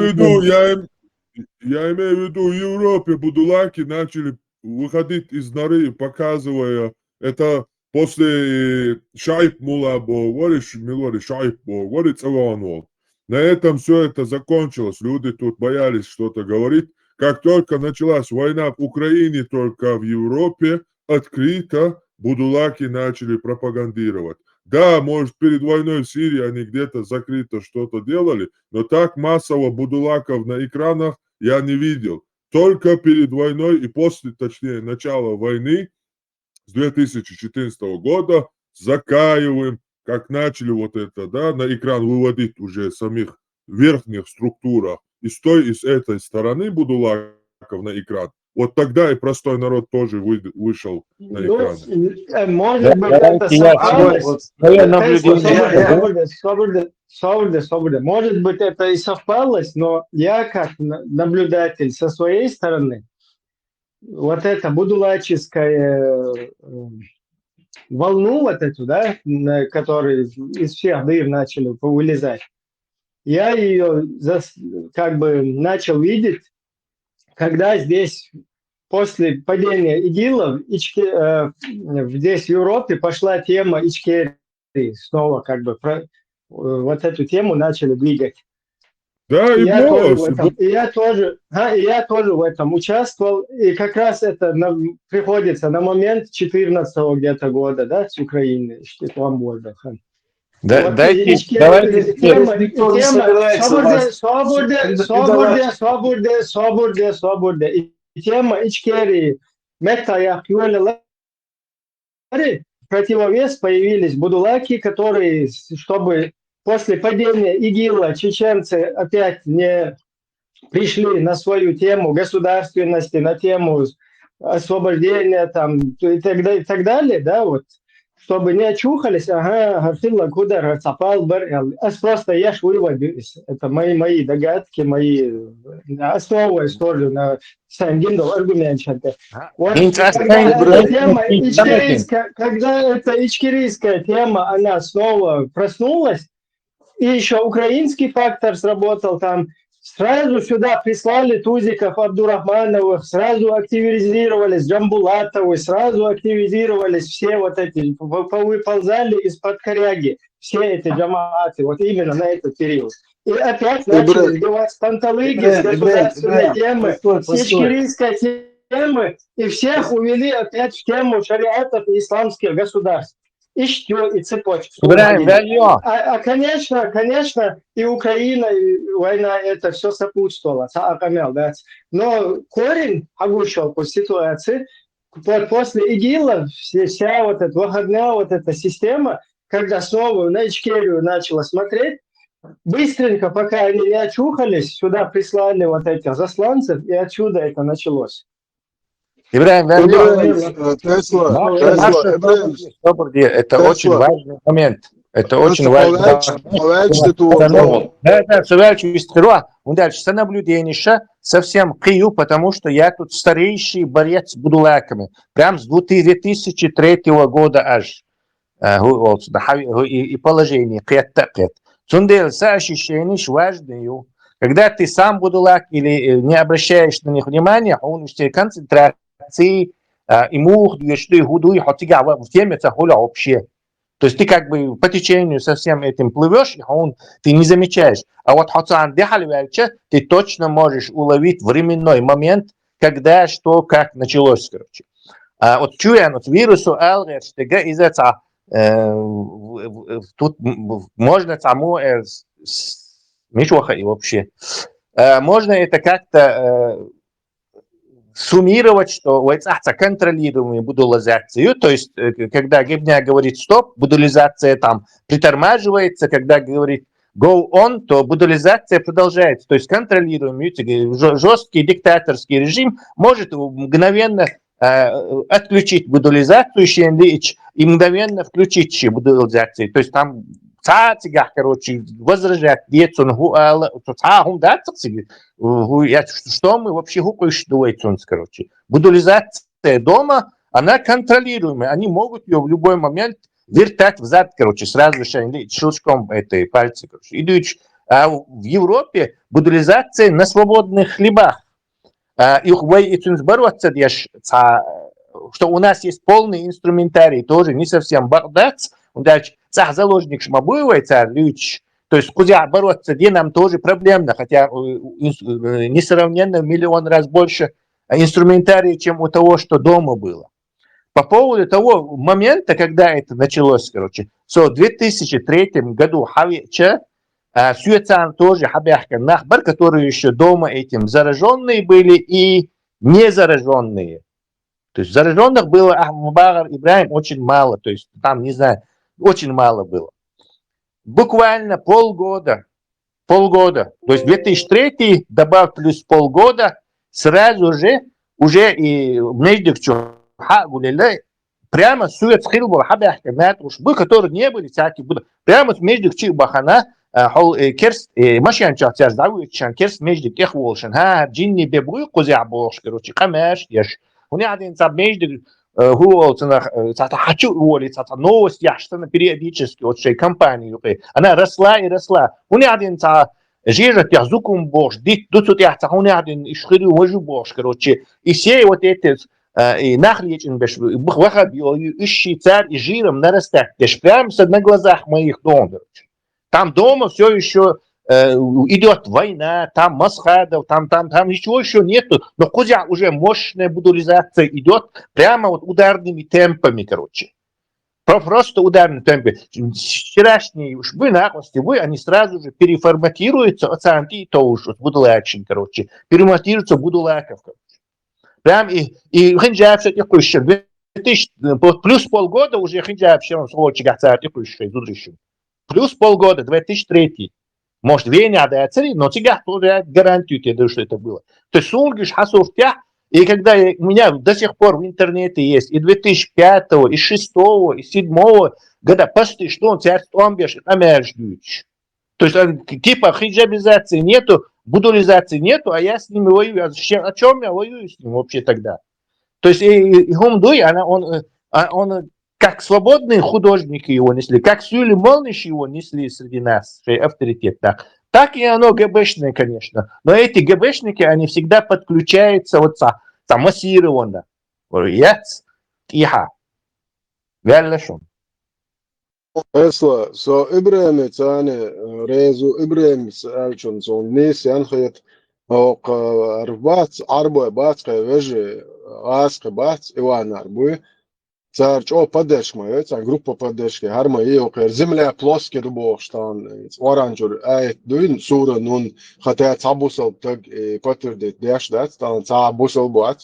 в виду, в Европе будулаки начали выходить из норы, показывая это после шайб мулабо, говоришь, милори шайбо, говорит Аванов. На этом все это закончилось. Люди тут боялись что-то говорить. Как только началась война в Украине, только в Европе открыто будулаки начали пропагандировать. Да, может, перед войной в Сирии они где-то закрыто что-то делали, но так массово будулаков на экранах я не видел. Только перед войной и после, точнее, начала войны с 2014 года с Закаевым, как начали вот это, да, на экран выводить уже самих верхних структурах, и с той, и с этой стороны будулаков на экран. Вот тогда и простой народ тоже вышел на экран. Может быть, это совпало. Может быть, это и совпалось, но я как наблюдатель со своей стороны, вот это будулаческая волну вот эту, да, которая из всех дыр начали вылезать, я ее как бы начал видеть, когда здесь после падения ИГИЛа здесь в Европе пошла тема Ичкерии, снова как бы вот эту тему начали двигать. Да, и я тоже в этом участвовал, и как раз это приходится на момент 14-го где-то года, да, с Украины, что вам можно. Да, вот давайте свобода. И тема Ичкерии, Мектая, противовес появились будулаки, которые, чтобы после падения ИГИЛа чеченцы опять не пришли на свою тему государственности, на тему освобождения там, и так далее, да, вот, чтобы не очухались, Гарфилла Кудар Цапал просто я ж выводюсь. Это мои догадки, основываясь тоже на Сангиндов аргументе. Вот, когда эта ичкерийская тема, она снова проснулась, и еще украинский фактор сработал там, сразу сюда прислали Тузиков, Абдурахмановых, сразу активизировались Джамбулатовы, сразу активизировались все вот эти, повыползали из-под коряги, все эти джамааты, вот именно на этот период. И опять начали сбивать с панталыги, с государственной темы, с ичкерийской темы, и всех увели опять в тему шариатов и исламских государств. И что, и цепочку. Конечно, и Украина, и война, это все сопутствовало. Но корень огурчелку ситуации, после ИГИЛа вся вот эта выходная вот эта система, когда снова на Ичкерию начала смотреть, быстренько, пока они не очухались, сюда прислали вот этих засланцев, и отсюда это началось. Ибраим, это очень важный момент. Это очень важно. Да, Савельевич Вистрова. Он дальше сонаблюдение совсем кию, потому что я тут старейший борец с будулаками. Прям с 2003 года аж. И положение. Цундел, ощущение важное. Когда ты сам будулак или не обращаешь на них внимания, он в концентрации, ему что и гуду, и хотя в теме цахуля вообще. То есть ты как бы по течению со всем этим плывешь, и ты не замечаешь. А вот ты точно можешь уловить временной момент, когда что как началось, короче. А вот чуя вирусу ЛГ, из-за тут можно тому Мишоха и вообще. Можно это как-то суммировать, что контролируемую будулизацию, то есть когда Гебня говорит стоп, будулизация там притормаживается, когда говорит go on, то будулизация продолжается, то есть контролируемый жесткий диктаторский режим может мгновенно отключить будулизацию и мгновенно включить будулизацию, то есть там короче, возражать, что мы вообще гукаем, короче. Будулизация дома, она контролируемая, они могут ее в любой момент вертать взад, короче, сразу же щелчком этой пальцы, короче. А в Европе будулизация на свободных хлебах. И бороться, что у нас есть полный инструментарий, тоже не совсем бардец, дальше заложник шмабуевается, то есть куда бороться, где нам тоже проблемно, хотя несравненно в миллион раз больше инструментария, чем у того, что дома было. По поводу того момента, когда это началось, короче, в 2003 году Сюэцан тоже хабяхкан нахбар, которые еще дома этим зараженные были и не зараженные. То есть зараженных было Ахмабагар Ибраим очень мало, то есть там, не знаю, очень мало было. Буквально полгода, то есть 2003 добавь плюс полгода, сразу же уже и между прямо Суэц Хилбур хабяхкан нахбар, которые не были всякие, прямо между Чибахана керст машин чатяж давучан керст между тех волшен джинни бебуй кузя бош короче камеш яш он один сам между هو хочу уволить, новость яшно периодически от всей компании, она росла и росла. Он один жижет я зукум бош, тут я он один ишхирю вожу бош, короче, и все вот эти и нахлечен беш, выход ищи царь и жиром нарастает, прямо на глазах моих дома. Там дома все еще идет война, там масхадов, там ничего еще нету, но куда уже мощная будулизация идет прямо вот ударными темпами, короче. Просто ударными темпами. Вчерашние наглости, они сразу же переформатируются, оценки то уж будулачин, короче, переформатируются будулаков, короче. Прям и хинджаб все такое еще, плюс полгода уже хинджаб все он сволочи гацар такой еще изудрищем. Плюс полгода, 2003. Может, Веня, да, но тебя тоже гарантию тебе, что это было. То есть, сунгиш, хасуфтя, и когда у меня до сих пор в интернете есть и 2005, и 2006, и 2007 года, почти что он тебя стомбешь, амерждуешь. То есть, типа, хиджабизации нету, будулизации нету, а я с ними воюю. О чем я воюю с ним вообще тогда? То есть, и Гумдуй, он как свободные художники его несли, как Сюли Молниш его несли среди нас, авторитет, так и оно ГБшное, конечно. Но эти ГБшники, они всегда подключаются вот массированно. Яц, иха. Вяллашон. Esla, so Ibrahim tane rezu Ibrahim alchon so nes yankhayt او arbat arbo bat veje ask bat iwan arbo Царч, поддержка, группа поддержки, харма и земля плоская дубовштан, оранжур, дуин сура, нун, хотя цабусал так подтвердит, дяш, да, стан цабусал бат,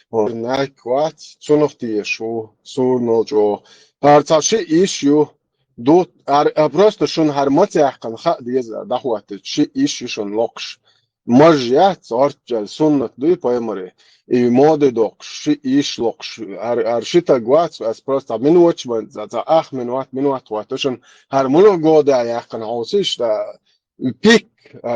накват, цунохтиешу, сурнолчо, цаши ищу, просто шун харматяхкан, ха, деза, дахуат, ши ищу шун локш. Можешь орчал суннат дуй поймари. И моды док ишлок аршита гвац ас просто минутчман за ах минут ватушен har много года я kan хаусиш да пик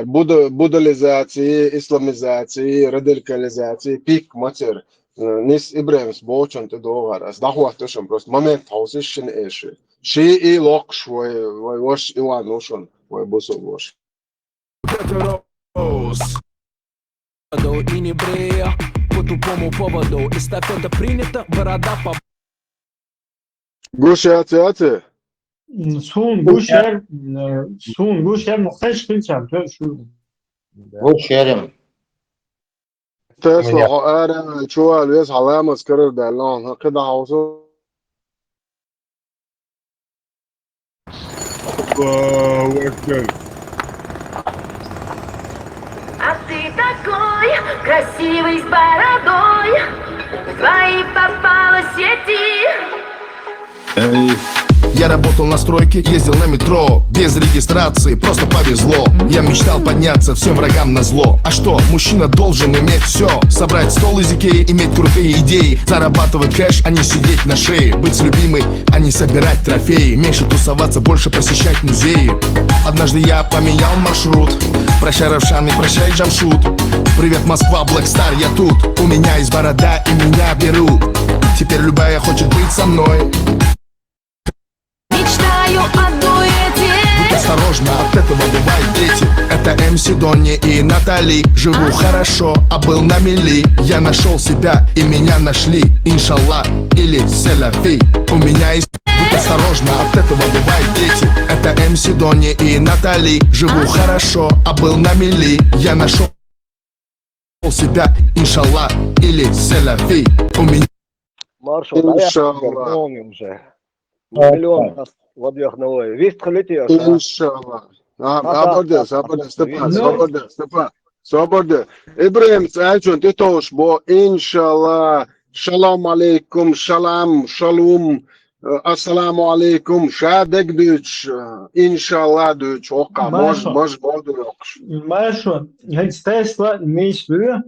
будализации, исламизации, радикализации, пик матер. Нис Ибрahim's бочан те догар ас дахватушен просто момент хаусиш шин эши. Ши и лок швой вош иван ношон вой бусо вош. И не брея по тупому поводу. Эстафета принята, борода по... Гушати. Сун гушер мухтаж хилчам. Гушерим. تسلا أنا شو الويس علامة سكرر دالون كده عاوزه Allahu Akbar. А ты такой красивый с бородой, твои попала в сети. Эй. Я работал на стройке, ездил на метро. Без регистрации, просто повезло. Я мечтал подняться всем врагам на зло. А что, мужчина должен иметь все. Собрать стол из Икеи, иметь крутые идеи. Зарабатывать кэш, а не сидеть на шее. Быть с любимой, а не собирать трофеи. Меньше тусоваться, больше посещать музеи. Однажды я поменял маршрут. Прощай, Равшан, и прощай, Джамшут. Привет, Москва, Блэкстар, я тут. У меня есть борода, и меня берут. Теперь любая хочет быть со мной. Мечтаю о дуэте. Будь осторожна, от этого бывают дети. Это МС Донни и Натали. Живу хорошо, а был на мели. Я нашел себя и меня нашли. Иншаллах или селяфи. У меня есть... Будь осторожна, от этого бывают дети. Это МС Донни и Натали. Живу хорошо, а был на мели. Я нашел себя, иншаллах или селяфи. У меня... Маршал, вернули уже. Миллион раз вобьёх новой. Весть халите. Иншаллах. Свобода. Ибрahim Цайчун, ты тоже бо иншаллах. Шалом алейкум, шалам, шалум. Ассаламу алейкум. Шадек дыч. Иншаллах дыч. Ока, мож боду окш. Маршал, стесла мечты.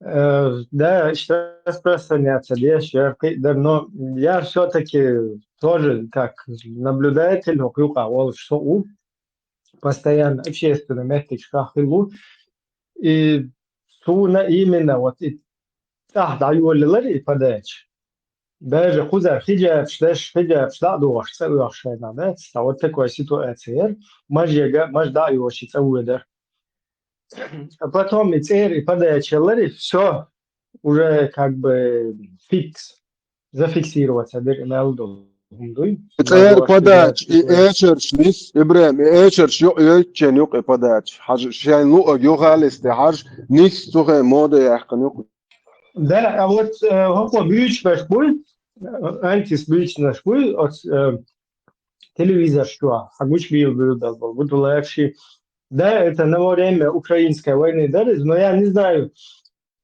Да, сейчас распространяться, но я все-таки тоже как наблюдатель, что постоянно общественно мягких хилу и суна именно вот и даюллар и подач. Даже хузар хиджаб, хиджаб, дуаш, целуашена, да, вот такая ситуация. Маж дающий целуэдер. А потом и церь, и подача, все уже как бы фикс, зафиксироваться. Церь подач, и эчерч нис, Ибрahim, и эчерч йочен юк и подач. Хаж шайн лу югалисты, хаж нис тухе моды яхкан юк. Да, а вот хоко бюч башбуй, антис бюч нашбуй, от телевизор что, хагуч бил был, буду легче. Да, это на время украинской войны, да, но я не знаю,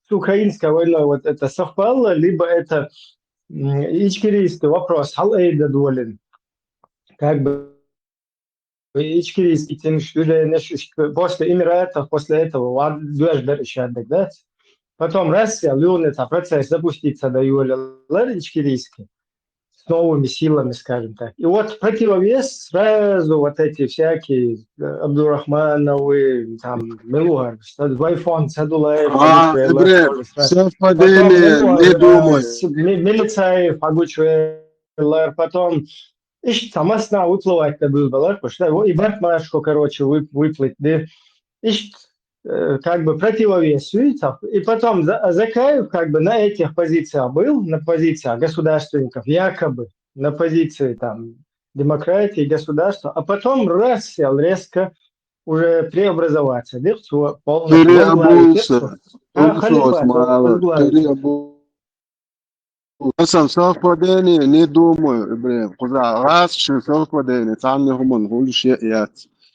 с украинской войной вот это совпало, либо это ичкерийский вопрос, халэйда долин, как бы ичкерийский тем, что после Эмиратов, после этого, да, потом Россия, это процесс запуститься до юля, ичкерийский. С новыми силами, скажем так. И вот противовес сразу вот эти всякие Абдурахмановы, там, Милугар, Вайфон, Садулаев, совпадение, не думаю. Милицаев, Агучуэллар, потом сама сна выплывать-то был, потому что и Бартмашко, короче, выплыть, да, как бы противовес, видите, и потом Закаев как бы на этих позициях был, на позициях государственников, якобы на позиции там демократии, государства, а потом раз сел резко уже преобразоваться, да, все полностью. Совпадение, не думаю, Ибрahim, раз совпадение, там не гуман, гулишь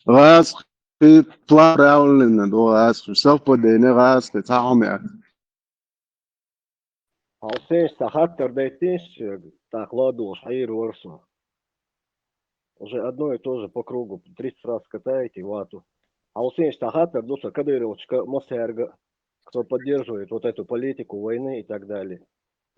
раз في بلان راولن دوغاس سوف بدينا غاس تاعهم يعني Алсеш сахаттер дейтиш, так ладу, шаир ворсу. Уже одно и то же по кругу, 30 раз катаете вату. А у Синштахата, Дуса Кадыровича, Мосерга, кто поддерживает вот эту политику войны и так далее.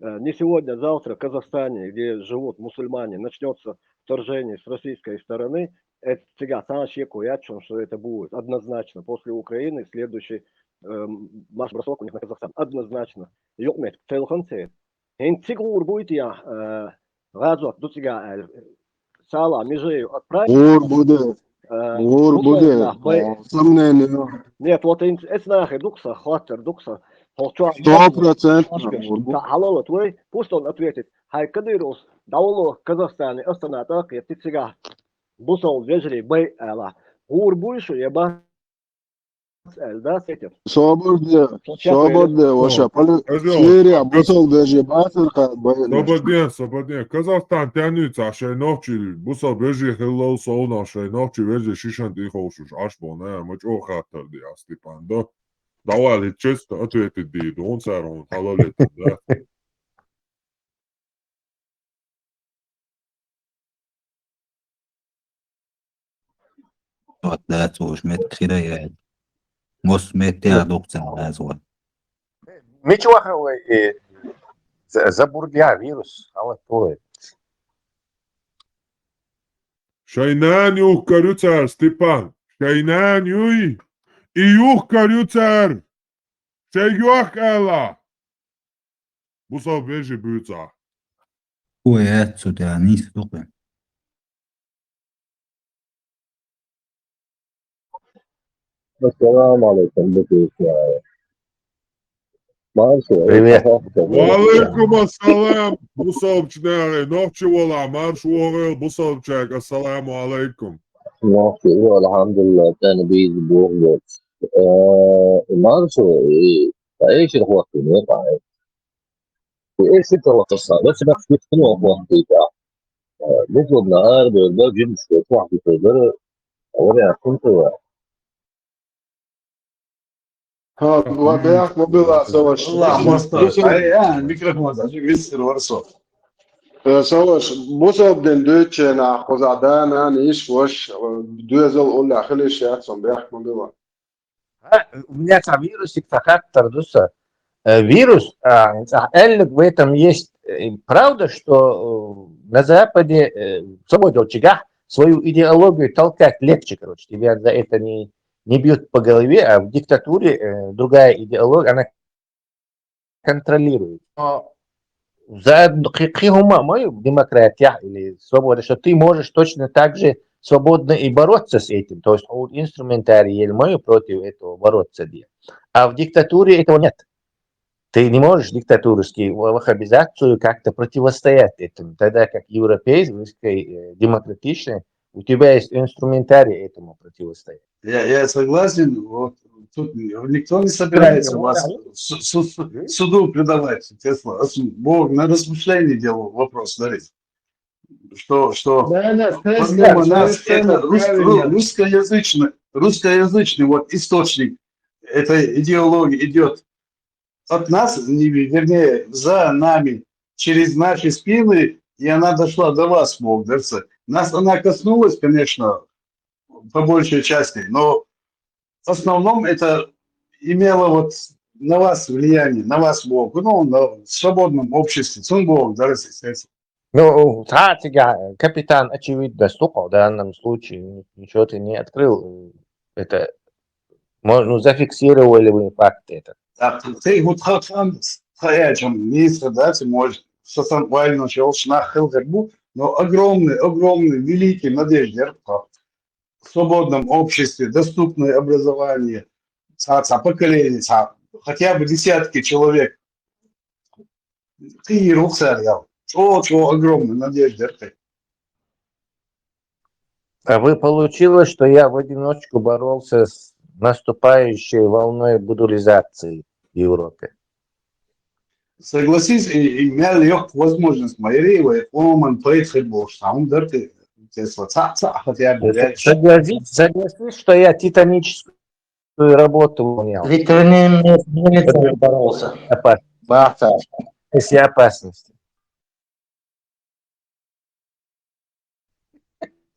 Не сегодня, а завтра в Казахстане, где живут мусульмане, начнется вторжение с российской стороны. Это всегда что это будет однозначно. После Украины следующий марш-бросок у них на Казахстан. Однозначно. Йокмет, целханцет. Интигур будет я разок до тебя сала межею отправить. Ур буде. Сомнение. Нет, вот это нахер дукса, хватер дукса. 100%. Халала твой, пусть он ответит. Хай Кадыров, давно в Казахстане, Астана, так, я ты сега. Бусол, вежри, бей, эла. Ур больше, я ба. Да, сетер. Свободне, ваша Сирия, бусол даже батер, Свободне. Казахстан тянется, шей ночи, бусол вежи хеллоу соуна, шей ночи вежи шишан тихошуш, ашбоне, муч охатер ди Степан, да? Давай, честно ответить ди, он сарон, халалет, да? That's what met Kira. Most met ya doctor as well. Ничего, забурдя вирус, але то. Шайнан юх карюцар, Степан. Шайнан юй. И юх карюцар. Шей юх эла. Бусал вежи бюца. Ой, это да, не стукай. Assalamu alaikum. Привет. Валейкум ассалам. Бусалчнары. Ночи вола. Марш уорел. Бусалчак. Ассаламу алейкум. Nokti, alhamdulillah, كان بيز بوغلت. مارسو ايش الوقت نقع ايش الوقت الصعب بس ما في شنو وقت بتاع نطلب نهار بالباب جنس واحد في الدر ولا كنت وبيعك موبيل سواش الله مصطفى ميكروفون مستر ورسو سواش بوسو بدن دوتشنا خزعدانا نيش وش دوزل ولا خليش يحصل بيعك موبيل У меня там вирусик фактор, вирус, в этом есть правда, что на Западе в свободе очага свою идеологию толкать легче, короче, тебя за это не бьют по голове, а в диктатуре другая идеология, она контролирует. Но за мою демократию или свободу, что ты можешь точно так же свободно и бороться с этим. То есть инструментарий мою против этого бороться. А в диктатуре этого нет. Ты не можешь диктатурской ваххабизацию как-то противостоять этому. Тогда как европейской, демократичной, у тебя есть инструментарий этому противостоять. Я согласен. Вот, тут никто не собирается вас суду предавать. Бог на размышление делал вопрос, дарить. Что помимо нас это русскоязычный вот источник этой идеологии идет от нас, вернее, за нами, через наши спины, и она дошла до вас, Бог, дарца. Нас она коснулась, конечно, по большей части, но в основном это имело вот на вас влияние, на вас Бог, ну, в свободном обществе, сон Бог, дарца. Ну, капитан, очевидно, стукал в данном случае, ничего ты не открыл. Это, ну, зафиксировали вы факты это. Ты вот стоячим министр, да, ты можешь со самбально шнах хилгербу, но огромный, великий надежде в свободном обществе, доступное образование, поколение, хотя бы десятки человек. Ты рухсар, чего огромной надежды. А вы получилось, что я в одиночку боролся с наступающей волной будулизации в Европе. Согласись, имел легкую возможность Майреева, он поехал, сам дырки, согласись, что я титаническую работу выполнял. Виктор не боролся. Если опасности.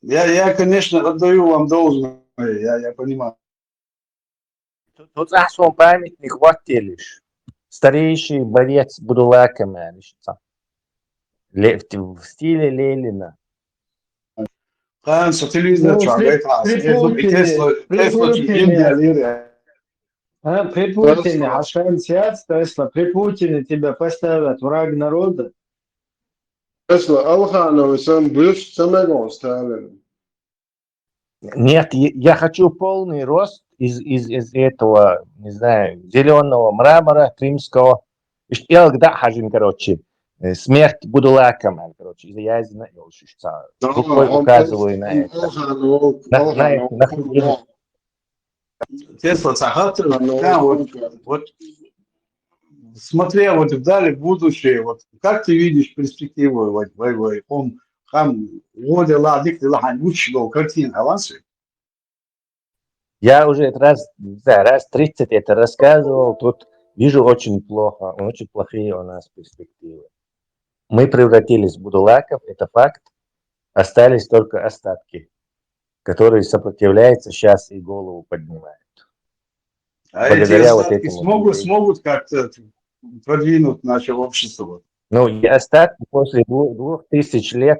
Я, конечно, отдаю вам должное, я понимаю. Тут ахсон памятник Ваттелиш. Старейший борец Будулай Камалевич. В стиле Ленина. Franz, телевизор, Ну, чувак, при Путине, Ашан Сиац, Тесла, при Путине тебя поставят враг народа. Тесла, Алхановый сам бывший самогон Сталин. Нет, я хочу полный рост из этого, не знаю, зеленого мрамора крымского. Я когда хожу, короче, смерть Будулая Камаль, короче, я знаю, рукой указываю на это. Тесла, Сахатов, да, вот смотря вот вдали в будущее, вот как ты видишь перспективу, он там воде ладик, ты лахан учил картин авансы. Я уже раз 30 это рассказывал, тут вижу очень плохо, очень плохие у нас перспективы. Мы превратились в будулаков, это факт, остались только остатки, которые сопротивляются сейчас и голову поднимают. А эти остатки смогут как-то продвинуть наше общество? Ну, и остатки после 2000 лет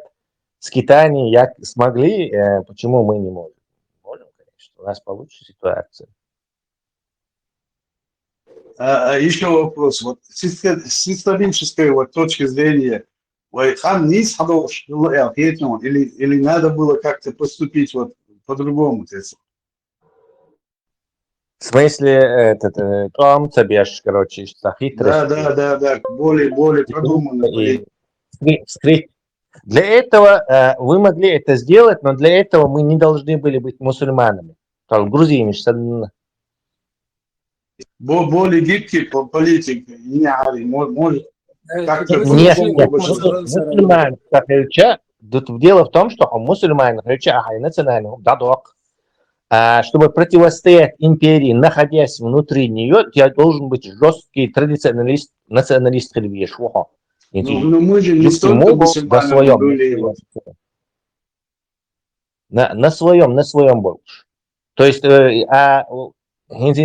скитаний смогли, почему мы не можем? Можем, конечно, у нас получится ситуация. Еще вопрос. Вот с исторической вот точки зрения, или надо было как-то поступить вот по-другому? В смысле, Том Цабеш, короче, что хитрость. Да, более продуманно. Для этого вы могли это сделать, но для этого мы не должны были быть мусульманами. Грузины, более гибкий политик, может как-то... Нет, мусульман, дело в том, что мусульман, национальный, чтобы противостоять империи, находясь внутри нее, я должен быть жесткий традиционалист, националист. Но мы же не столько мусульманами были. На своем больше. То есть,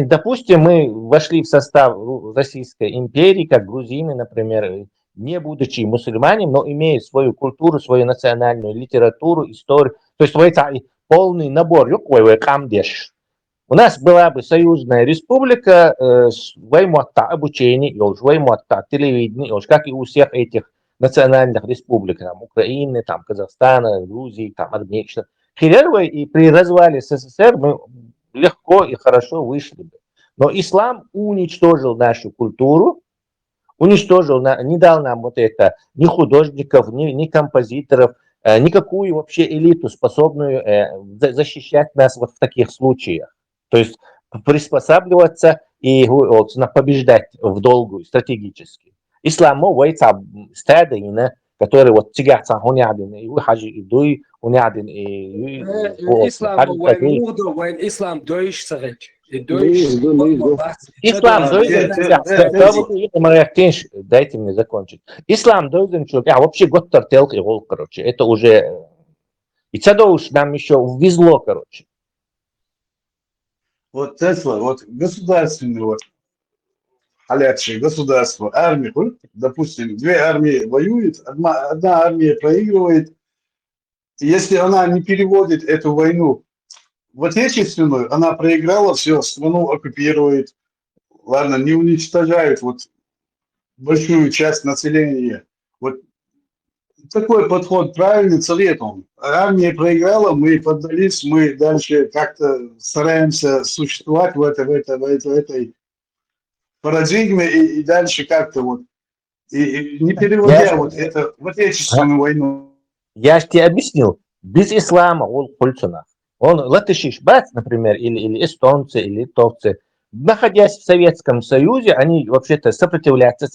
допустим, мы вошли в состав Российской империи, как грузины, например, не будучи мусульманами, но имея свою культуру, свою национальную литературу, историю. То есть, полный набор. У нас была бы союзная республика, обучение, телевидение, как и у всех этих национальных республик, Украины, Казахстана, Грузии, Армении. И при развале СССР мы легко и хорошо вышли бы. Но ислам уничтожил нашу культуру, не дал нам вот это ни художников, ни композиторов, никакую вообще элиту, способную защищать нас вот в таких случаях. То есть приспосабливаться и побеждать в долгую стратегически. Ислам, который вот тягаться гонядин и выхожи и дуй гонядин и ислам доиш сарек. Ислам дайте мне закончить. Ислам должен человек, вообще год тартел и гол, короче, это уже и это уж нам еще везло, короче. Вот Тесла, вот государственный вот халятшие государство, армия, допустим, две армии воюют, одна армия проигрывает, если она не переводит эту войну в отечественную, она проиграла, все, страну оккупирует, ладно, не уничтожают вот большую часть населения. Вот такой подход правильный, советом. Армия проиграла, мы поддались, мы дальше как-то стараемся существовать в этой парадигме и дальше как-то вот, и не переводя вот это в отечественную войну. Я же тебе объяснил, без ислама он польцуна. Он латыши, например, или эстонцы, или литовцы, находясь в Советском Союзе, они вообще-то сопротивляются,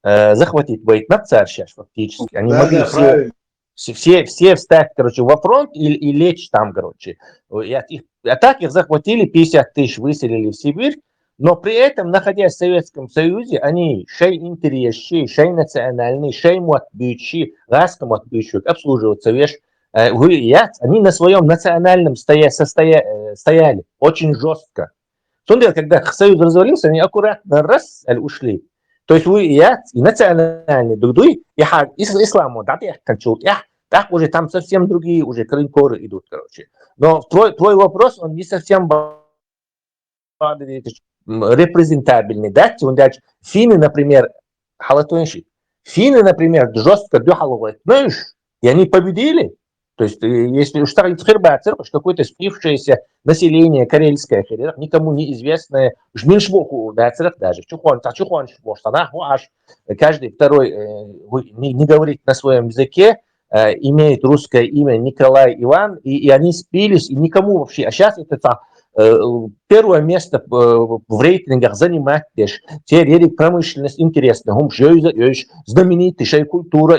захватить военный царь сейчас фактически. Они могли все встать, короче, во фронт и лечь там, короче. А так их захватили, 50 тысяч выселили в Сибирь, но при этом, находясь в Советском Союзе, они шей интересы, шей национальные, шей мотбючи, раском отбючи, обслуживаться, вещь. Они на своем национальном стояли очень жестко. Сундел, когда Союз развалился, они аккуратно раз ушли. То есть вы и национальный дуй, и исламу, да, так уже там совсем другие уже коры идут, короче. Но твой вопрос, он не совсем репрезентабельный, да? Финны, например, финны, например, жестко дюхалывают, знаешь, и они победили. То есть, если уж какое-то спившееся население карельское, никому неизвестное, жминшбоху, да, даже, каждый второй не говорит на своем языке, имеет русское имя Николай Иван, и они спились, и никому вообще, а сейчас это первое место в рейтингах занимает теперь промышленность интересная, знаменитейшая культура,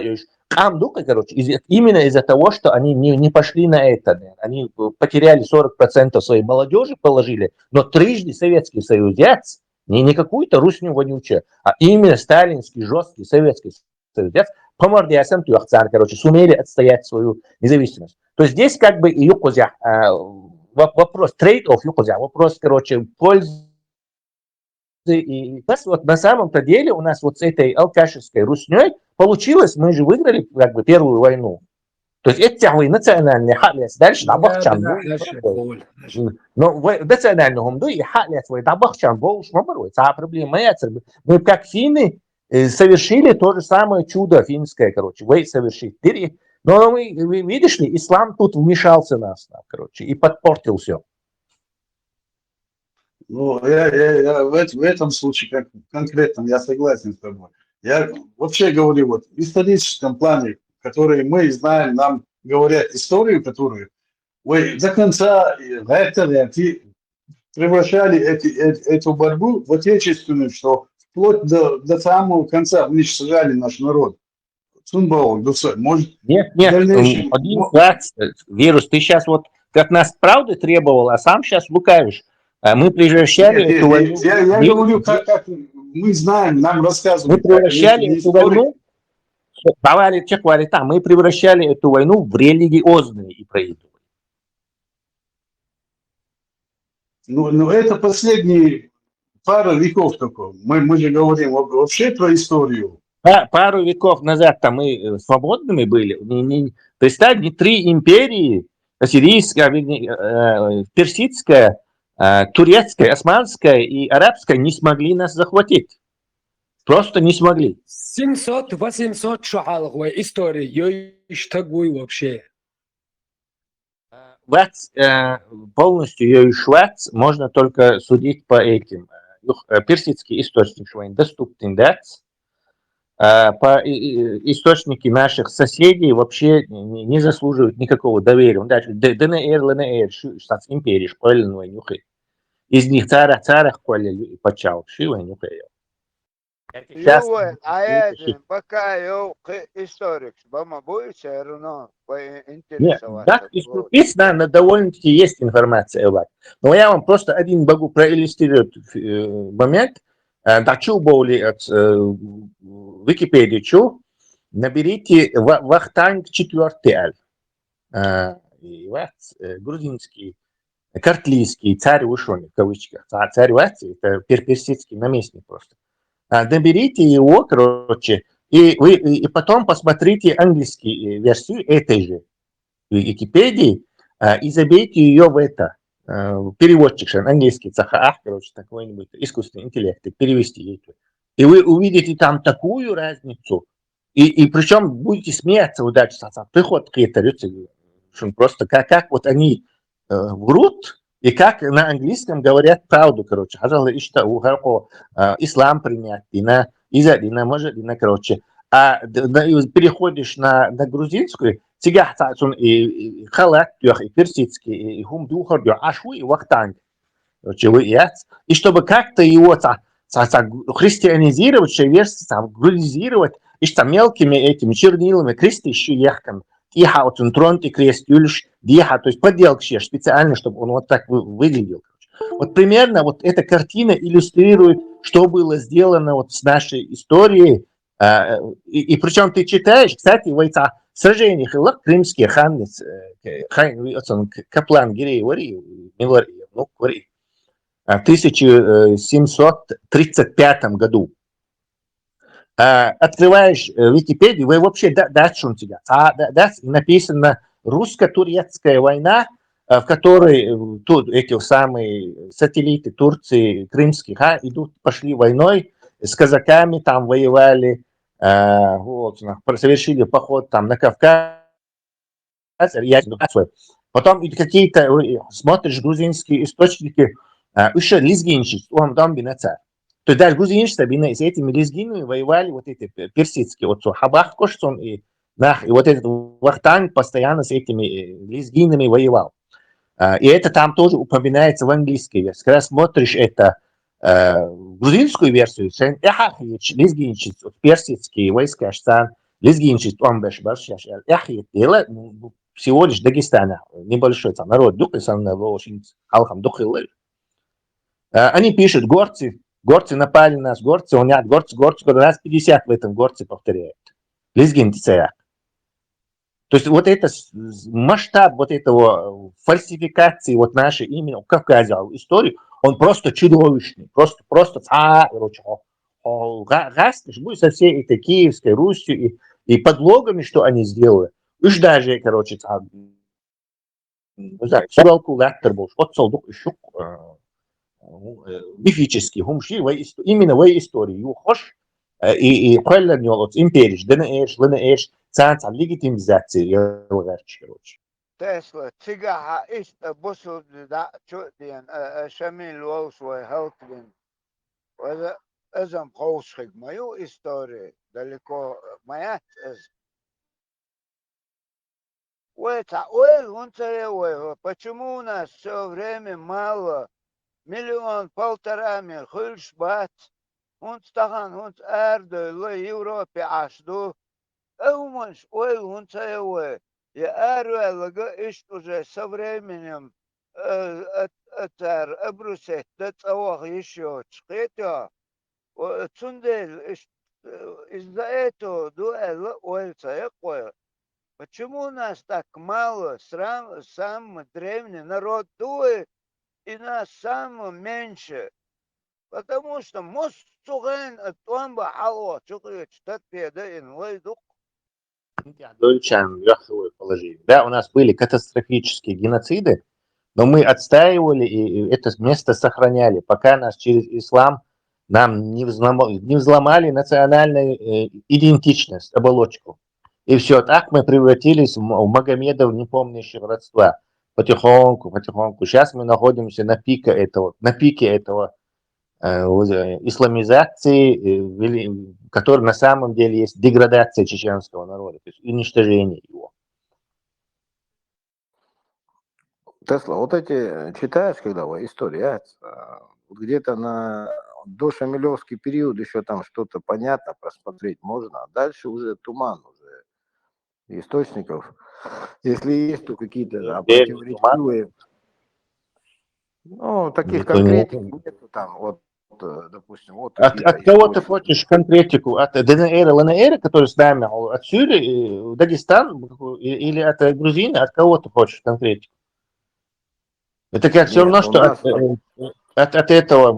короче, именно из-за того, что они не пошли на это, они потеряли 40% своей молодежи, положили, но трижды Советский Союз, не какую-то русню вонючую, а именно сталинский, жесткий Советский Союз, по мордясам короче, сумели отстоять свою независимость. То есть здесь как бы ее вопрос трейд-офф, вопрос, короче, пользы. И вот на самом-то деле у нас вот с этой алкашевской русней получилось, мы же выиграли как бы первую войну. То есть это национальные халяс, дальше табахчан. Но национального мду и халяс свой табахчан был шмаборой. А проблема мы как финны совершили то же самое чудо финское, короче, вы совершили. Но вы видишь ли, ислам тут вмешался нас, короче, и подпортил все. Ну, я в этом случае, как конкретно, я согласен с тобой. Я вообще говорю, вот в историческом плане, который мы знаем, нам говорят историю, которую вы до конца превращали эту борьбу в отечественную, что вплоть до самого конца уничтожали наш народ. Может, нет, Вирус, ты сейчас вот как нас правды требовал, а сам сейчас лукавишь. Мы превращали эту войну... Я говорю, как мы знаем, нам рассказывают. Мы превращали эту войну... Мы превращали эту войну в религиозную и проигрывали. Ну, это последние пару веков только. Мы же говорим вообще про историю. Пару веков назад там мы свободными были. То есть так, не три империи, ассирийская, персидская, турецкая, османская и арабская не смогли нас захватить. Просто не смогли. 700-800 шахаловой истории. Ее такой вообще. Полностью ее швац можно только судить по этим. Персидский источник доступен, да? По источники наших соседей вообще не заслуживают никакого доверия. Даже ДНР, ЛНР, штат империи, школьной нюхай. Из них царах школе почал, шивай нюхай. Пока я историк, бама будет все равно интересоваться. Так, из крупиц, довольно-таки есть информация. Но я вам просто один могу проиллюстрировать момент. Дачу боули от Википедии чу, наберите Вахтанг 4 грузинский, картлийский царь Ушони, в кавычках. Царь Вати, это персидский наместник просто. Наберите его, короче, и потом посмотрите английскую версию этой же Википедии и забейте ее в это. Переводчик, английский цахаах, короче, какой-нибудь искусственный интеллект, перевести ей. И вы увидите там такую разницу. И причем будете смеяться, удачи, приход какие-то, просто как вот они врут, и как на английском говорят правду, короче. Ислам принять, может, короче. А переходишь на грузинскую, сега и халат, и персидский, и хумдухар, ашу и вахтанг. И чтобы как-то его христианизировать, грузизировать, и что мелкими этими чернилами, крестищу ехками, тихо, вот он тронт и крест, юльш, диха, то есть поделки специально, чтобы он вот так выглядел. Вот примерно вот эта картина иллюстрирует, что было сделано вот с нашей историей. И причем ты читаешь, кстати, в этих сражениях крымские ханы, Каплан, Гирей, Вари, ну, Вари. в 1735 году. Открываешь Википедию, вы вообще написано русско-турецкая война, в которой тут эти самые сателлиты Турции, крымских, пошли войной с казаками, там воевали, совершили поход там на Кавказ. Потом какие-то, смотришь грузинские источники, еще лезгинщик, он там бинацар. То есть даже грузинщики с этими лезгинами воевали вот эти персидские, вот Хабах Кошсон и вот этот Вахтанг постоянно с этими лезгинами воевал. И это там тоже упоминается в английской версии. Когда смотришь это грузинскую версию, лезгинщик, персидские войска, лезгинщик, всего лишь Дагестана, небольшой там народ, они пишут, горцы напали на нас, горцы, раз 50 в этом горце повторяют. Лезгинцы. То есть вот это масштаб вот этого фальсификации вот нашей именно Кавказа истории, он просто чудовищный, просто будет со всей этой Киевской Русью и подлогами, что они сделали. Уж даже, короче, мифический, именно в истории. И правильно от империи, ДНР, центр легитимизации, короче. Tesla, cigaha ist busel da chutien Shamil Wolfsway Heltvin. Это ezam проушек мою историю далеко моя. Почему у нас все время мало? 1,5 миллиона хульшбат. Он стахан, он эрдо, в Европе ашду. Уманш, он цеуэ. Я эрвелга ишь уже со временем обрусет, да цавах еще чхетя. Цундель из-за этого дуэла уэльцеуэ. Почему у нас так мало? Самый древний народ дует, и нас самое меньше. Потому что мост цуген от томба алло, чукает штат педа инвайдук. Да, у нас были катастрофические геноциды, но мы отстаивали и это место сохраняли, пока нас через ислам нам не взломали национальную идентичность, оболочку. И все, так мы превратились в Магомедов, не помнящих родства. Потихоньку. Сейчас мы находимся на пике этого исламизации, который на самом деле есть деградация чеченского народа, то есть уничтожение его. Тесла, вот эти читаешь, когда история, где-то на до Шамилевский период еще там что-то понятно просмотреть можно, а дальше уже туман уже источников. Если есть, то какие-то противоречивые. Ну, таких конкретик нету там, вот, допустим, вот. От кого ты хочешь конкретику? От ДНР, ЛНР, которые с нами, от Сирии, Дагестан, или от Грузии? От кого ты хочешь конкретику? Это как все равно, что от этого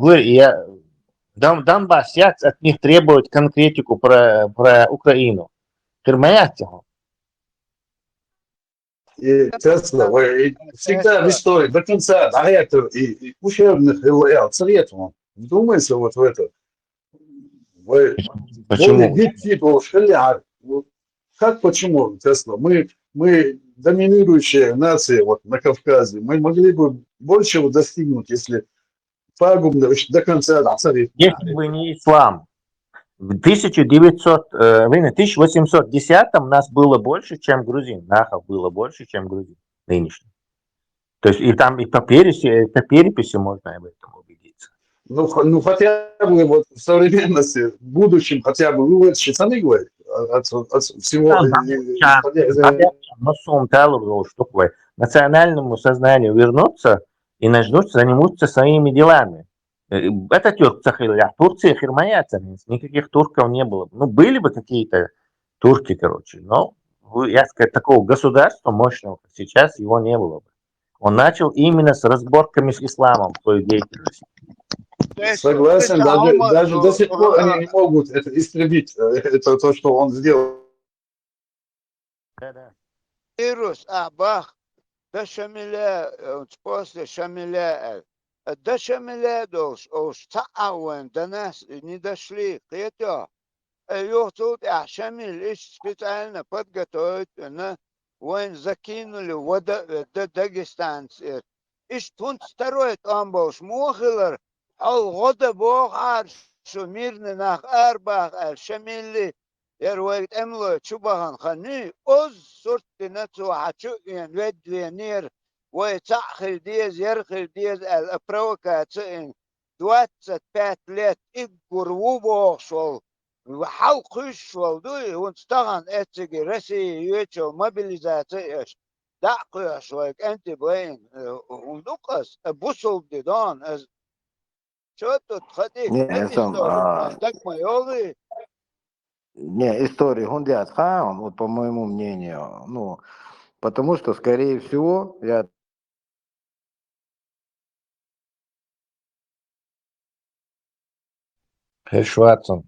Донбасс, от них требуют конкретику про Украину. Хермаятего. И Тесла, всегда в истории до конца, а это и ущербных советов. Вдумайся вот в это. Почему? Как почему, Тесла? Мы доминирующая нация вот на Кавказе. Мы могли бы большего достигнуть, если пагубно до конца. Если бы не ислам. В 1810-м нас было больше, чем грузин. Нахов было больше, чем грузин нынешний. То есть и там и по переписи можно об этом убедиться. Ну хотя бы вот в современности, в будущем хотя бы вы читаны говорите от всего. Национальному сознанию вернуться и начнут заниматься своими делами. Это Турция хермаяца, никаких турков не было. Ну, были бы какие-то турки, короче, но я сказать, такого государства мощного, как сейчас, его не было бы. Он начал именно с разборками с исламом свою деятельность. Согласен, даже до сих пор они не могут это истребить, это то, что он сделал. Вирус, бах, да шамиля, после шамиля, да шамиля долж, тауэн, до нас не дошли, это, тут шамиль специально подготовить, вон закинули до дагестанцы. Иш тунт второй амбош мохилар, года бог шо мирный нах арбах, шамили, Erwagt emlo chubahan khani oz sorti natsu hachu in vedvenir way ta'khil diez yarkhil diez al provokatsın 25 лет игуру бошол وحلقش والدوي ونستغن اتسجي رسي يوتشو مобилизация دعقي شويك انت بين وندقس بوصل ديدان از شو تخديك Не, история так моёвы. не, история Гундят Хаун, вот по моему мнению, ну, потому что, скорее всего, я Herr Schwarzen.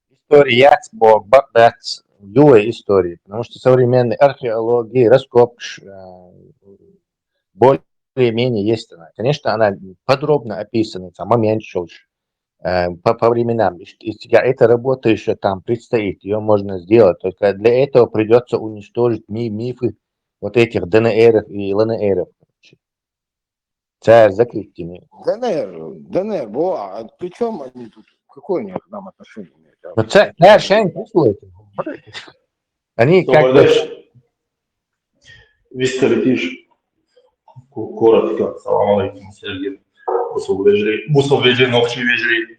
История богат любой истории, потому что современной археологии, раскопки более-менее есть она. Конечно, она подробно описана, там, момент по временам. Эта работа еще там предстоит, ее можно сделать, только для этого придется уничтожить мифы вот этих ДНРов и ЛНРов. Царь закрытие. ДНР, а при чем они тут? Какое у них к нам отношение имеют? Но царь Шайн прислал это. Они как бы... Вистер коротко, салам алейкум, Сергей. Бусовлежи, ногти вежи.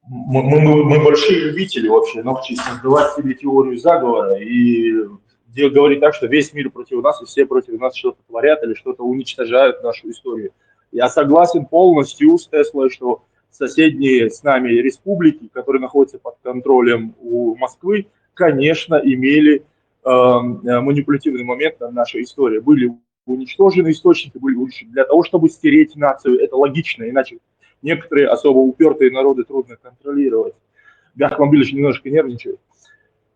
Мы большие любители вообще ногти создавать себе теорию заговора и говорить так, что весь мир против нас и все против нас что-то творят или что-то уничтожают нашу историю. Я согласен полностью с Теслой, что соседние с нами республики, которые находятся под контролем у Москвы, конечно, имели манипулятивный момент на нашей истории. Были уничтожены источники, были уничтожены для того, чтобы стереть нацию. Это логично, иначе некоторые особо упертые народы трудно контролировать. Бяхмобилич немножко нервничает.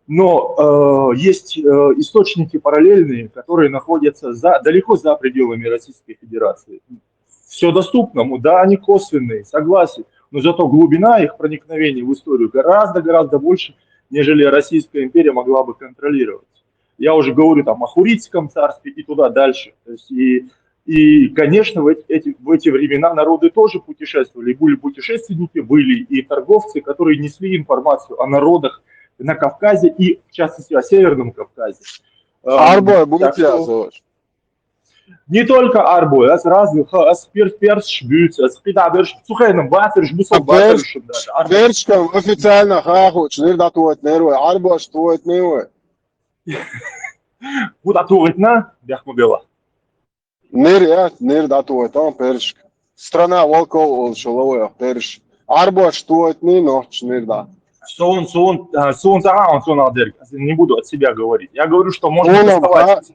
Но есть источники параллельные, которые находятся далеко за пределами Российской Федерации. Все доступно, да, они косвенные, согласен, но зато глубина их проникновения в историю гораздо больше, нежели Российская империя могла бы контролировать. Я уже говорю там о Хуритском царстве и туда дальше. То есть и конечно, в эти времена народы тоже путешествовали. Были путешественники, были и торговцы, которые несли информацию о народах на Кавказе и, в частности, о Северном Кавказе. Арбой будет связывать. Не только арбой, а с разных, а с перш-бюц, а с пидаберш, сухайным батерш, бусом батерш. Першкам официально хахуч, не датует нервы, арбой штует нервы. Куда тует на, бяхмобила? Нер датует, он першк. Страна волков, шеловая, перш. Арбой штует не ночь, нер да. Сон, не буду от себя говорить. Я говорю, что можно доставать.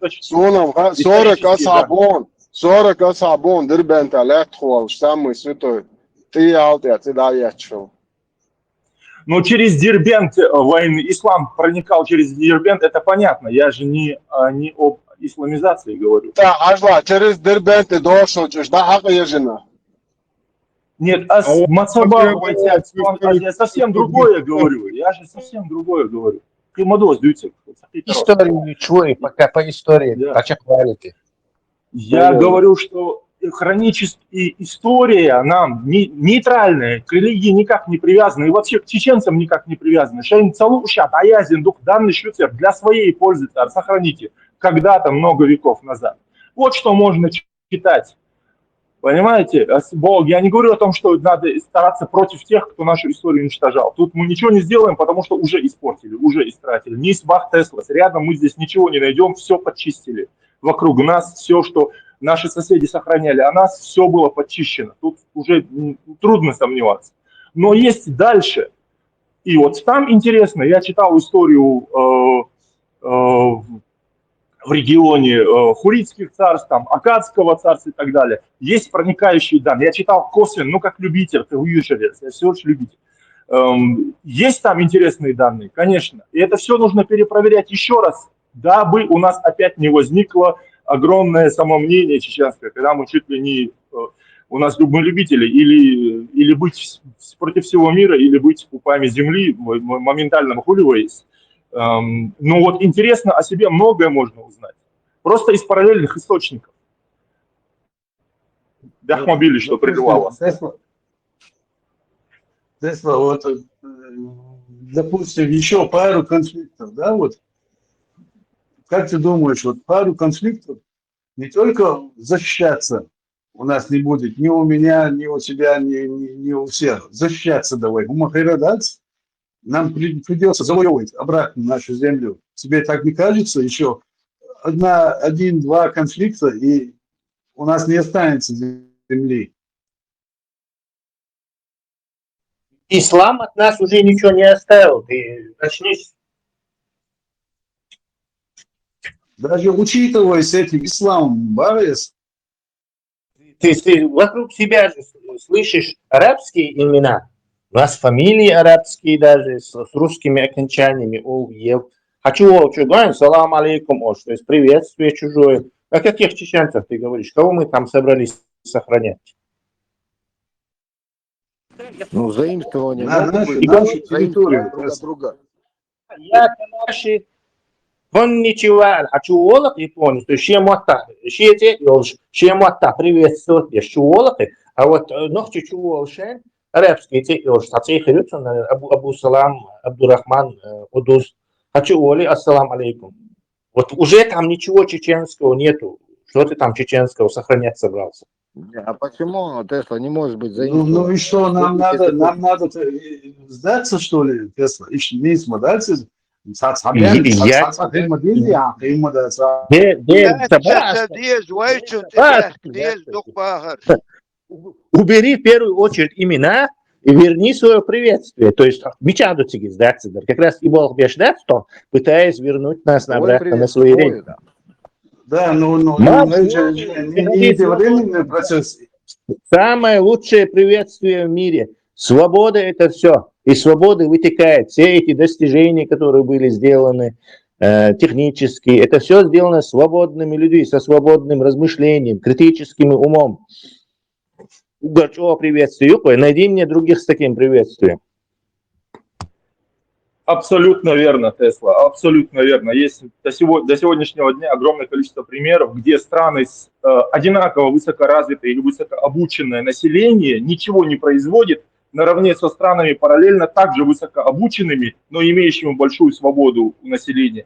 40 асабон, дербента, летхуал, самый святой. Ты алтя, ты даячил. Но через Дербент военный ислам проникал через Дербент, это понятно. Я же не об исламизации говорю. Да, ажла, через Дербент ты дошел, да, хака ежина. Нет, я совсем другое говорю. Я же совсем другое говорю. Историю чего, пока по истории, почахвалите. Я говорю, что хроническая история нам нейтральная, к религии никак не привязана, и вообще к чеченцам никак не привязана. Шайн Цалушат, Аязин, дух данный шюцер для своей пользы, царь, сохраните, когда-то много веков назад. Вот что можно читать. Понимаете? Бог, я не говорю о том, что надо стараться против тех, кто нашу историю уничтожал. Тут мы ничего не сделаем, потому что уже испортили, уже истратили. Не Бах Тесла, рядом мы здесь ничего не найдем, все подчистили. Вокруг нас все, что наши соседи сохраняли, о нас все было подчищено. Тут уже трудно сомневаться. Но есть дальше И вот там интересно, я читал историю в регионе Хуритских царств, там, Аккадского царства и так далее. Есть проникающие данные. Я читал косвенно, ну, как любитель, как южерец, я всего лишь любитель. Есть там интересные данные, конечно. И это все нужно перепроверять еще раз, дабы у нас опять не возникло огромное самомнение чеченское, когда мы чуть ли не... У нас мы любители или быть против всего мира, или быть пупами земли, моментально выхуливаясь. Ну вот интересно о себе многое можно узнать. Просто из параллельных источников. Дахмобили, что прерывал вас. Тесла, вот, допустим, еще пару конфликтов, да, вот. Как ты думаешь, вот пару конфликтов не только защищаться у нас не будет, ни у меня, ни у тебя, ни у всех. Защищаться давай. Нам придется завоевывать обратно нашу землю. Тебе так не кажется? Еще один-два конфликта, и у нас не останется земли. Ислам от нас уже ничего не оставил. Ты начнешь. Даже учитывая с этим исламом, Барес, ты вокруг себя же слышишь арабские имена. У нас фамилии арабские даже, с русскими окончаниями. Хочу чужой, салам алейкум, то есть приветствие чужое. О каких чеченцах ты говоришь? Кого мы там собрались сохранять? Ну, заимствование нашу территорию. друга. Я наши конничева, хочу олах Японию, то есть шемота, шемота приветствует, я чуолах, а вот ночью чуолшен, арабские те, статьи хирются, Абу Салам, Абдурахман, Удус, хочу оли, ассалам алейкум. Вот уже там ничего чеченского нету. Что ты там чеченского сохранять собрался? А почему Тесла не может быть Ну и что, нам надо сдаться, что ли, Тесла? Не смотрите? Убери в первую очередь имена и верни свое приветствие. То есть мечадуцики сдаться. Как раз и Бог беждаться, пытаясь вернуть нас обратно на свои рейки. Да, но не временный процесс. Самое лучшее приветствие в мире. Свобода – это все. Из свободы вытекает все эти достижения, которые были сделаны технически. Это все сделано свободными людьми, со свободным размышлением, критическим умом. Горчево приветствие. Найди мне других с таким приветствием. Абсолютно верно, Тесла, абсолютно верно. Есть до сегодняшнего дня огромное количество примеров, где страны с одинаково высокоразвитое или высокообученное население ничего не производит, наравне со странами параллельно также высокообученными, но имеющими большую свободу населения,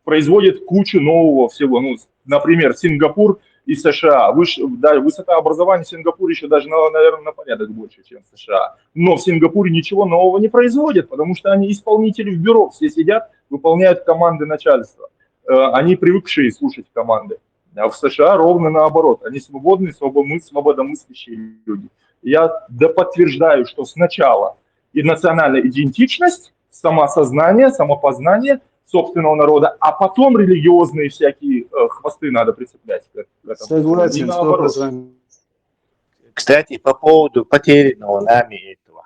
производит кучу нового всего. Ну, например, Сингапур и США. Высокообразование в Сингапуре еще даже, наверное, на порядок больше, чем в США. Но в Сингапуре ничего нового не производят, потому что они исполнители в бюро, все сидят, выполняют команды начальства. Они привыкшие слушать команды. А в США ровно наоборот. Они свободные, свободомыслящие люди. Я подтверждаю, что сначала и национальная идентичность, самосознание, самопознание собственного народа, а потом религиозные всякие хвосты надо прицеплять к этому. Согласен, 100%. Кстати, по поводу потерянного нами этого.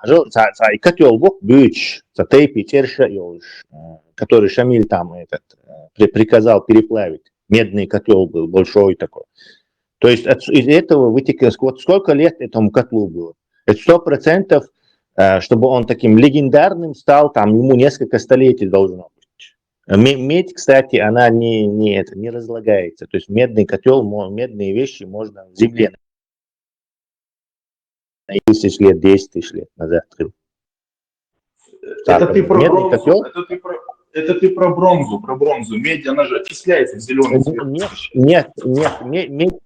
И котел Бог Бюч, который Шамиль там приказал переплавить. Медный котел был, большой такой. То есть из этого вытекло, вот сколько лет этому котлу было. Это 100%, чтобы он таким легендарным стал, там ему несколько столетий должно быть. Медь, кстати, она не разлагается. То есть медный котел, медные вещи можно в земле. 10 лет, 10 тысяч лет назад. Это ты про бронзу, это ты про бронзу. Медь, она же окисляется в зеленый цвет. Нет,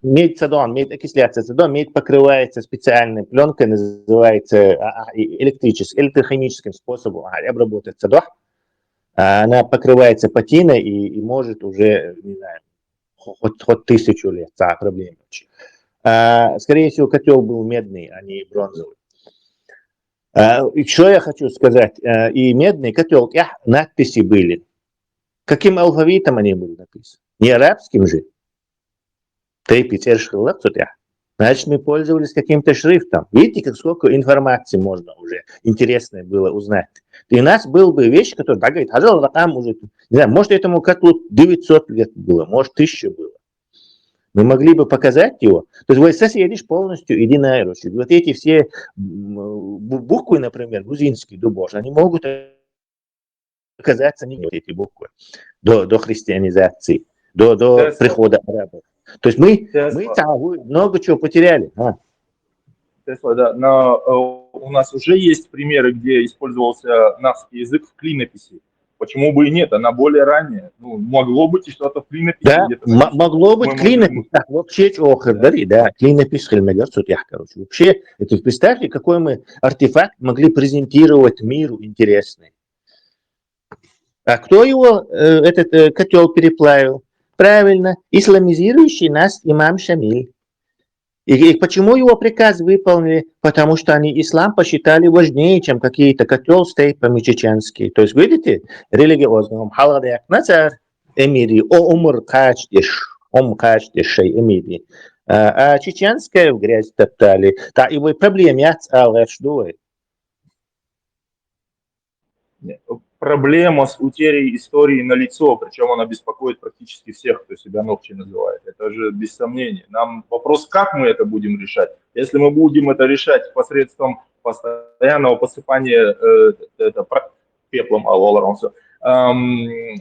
медь цедон, медь окисляется цедон, медь покрывается специальной пленкой, называется электрохимическим способом обработать цедон. Она покрывается патиной и может уже, не знаю, хоть 1000 лет, проблема. Скорее всего, котел был медный, а не бронзовый. Что я хочу сказать? И медный котел, надписи были. Каким алфавитом они были написаны? Не арабским же. Значит, мы пользовались каким-то шрифтом. Видите, сколько информации можно уже интересное было узнать. И у нас был бы вещь, которая, да, говорит, там уже, не знаю, может, этому котлу 900 лет было, может, 1000 было. Мы могли бы показать его. То есть, вот соседишь полностью единая роща. Вот эти все буквы, например, грузинский дубош, они могут оказаться не вот эти буквы до христианизации, до прихода арабов. То есть мы много чего потеряли. Тесла, да. Но у нас уже есть примеры, где использовался навский язык в клинописи. Почему бы и нет? Она более ранняя. Ну, могло быть и что-то в клинописи. Да, могло быть клинопись. Так, вообще, да, клинопись, короче. Вообще, это представьте, какой мы артефакт могли презентировать миру интересный. А кто его, этот котел, переплавил? Правильно, исламизирующий нас имам Шамиль. И почему его приказ выполнили? Потому что они ислам посчитали важнее, чем какие-то котел с тейпами чеченские. То есть, видите, религиозным халадяк назар эмири, умр качдиш шей эмири. А чеченское в грязь топтали. Да, и вы проблемят, что Проблема с утерей истории налицо, причем она беспокоит практически всех, кто себя Нохчи называет. Это же без сомнения. Нам вопрос, как мы это будем решать. Если мы будем это решать посредством постоянного посыпания пеплом,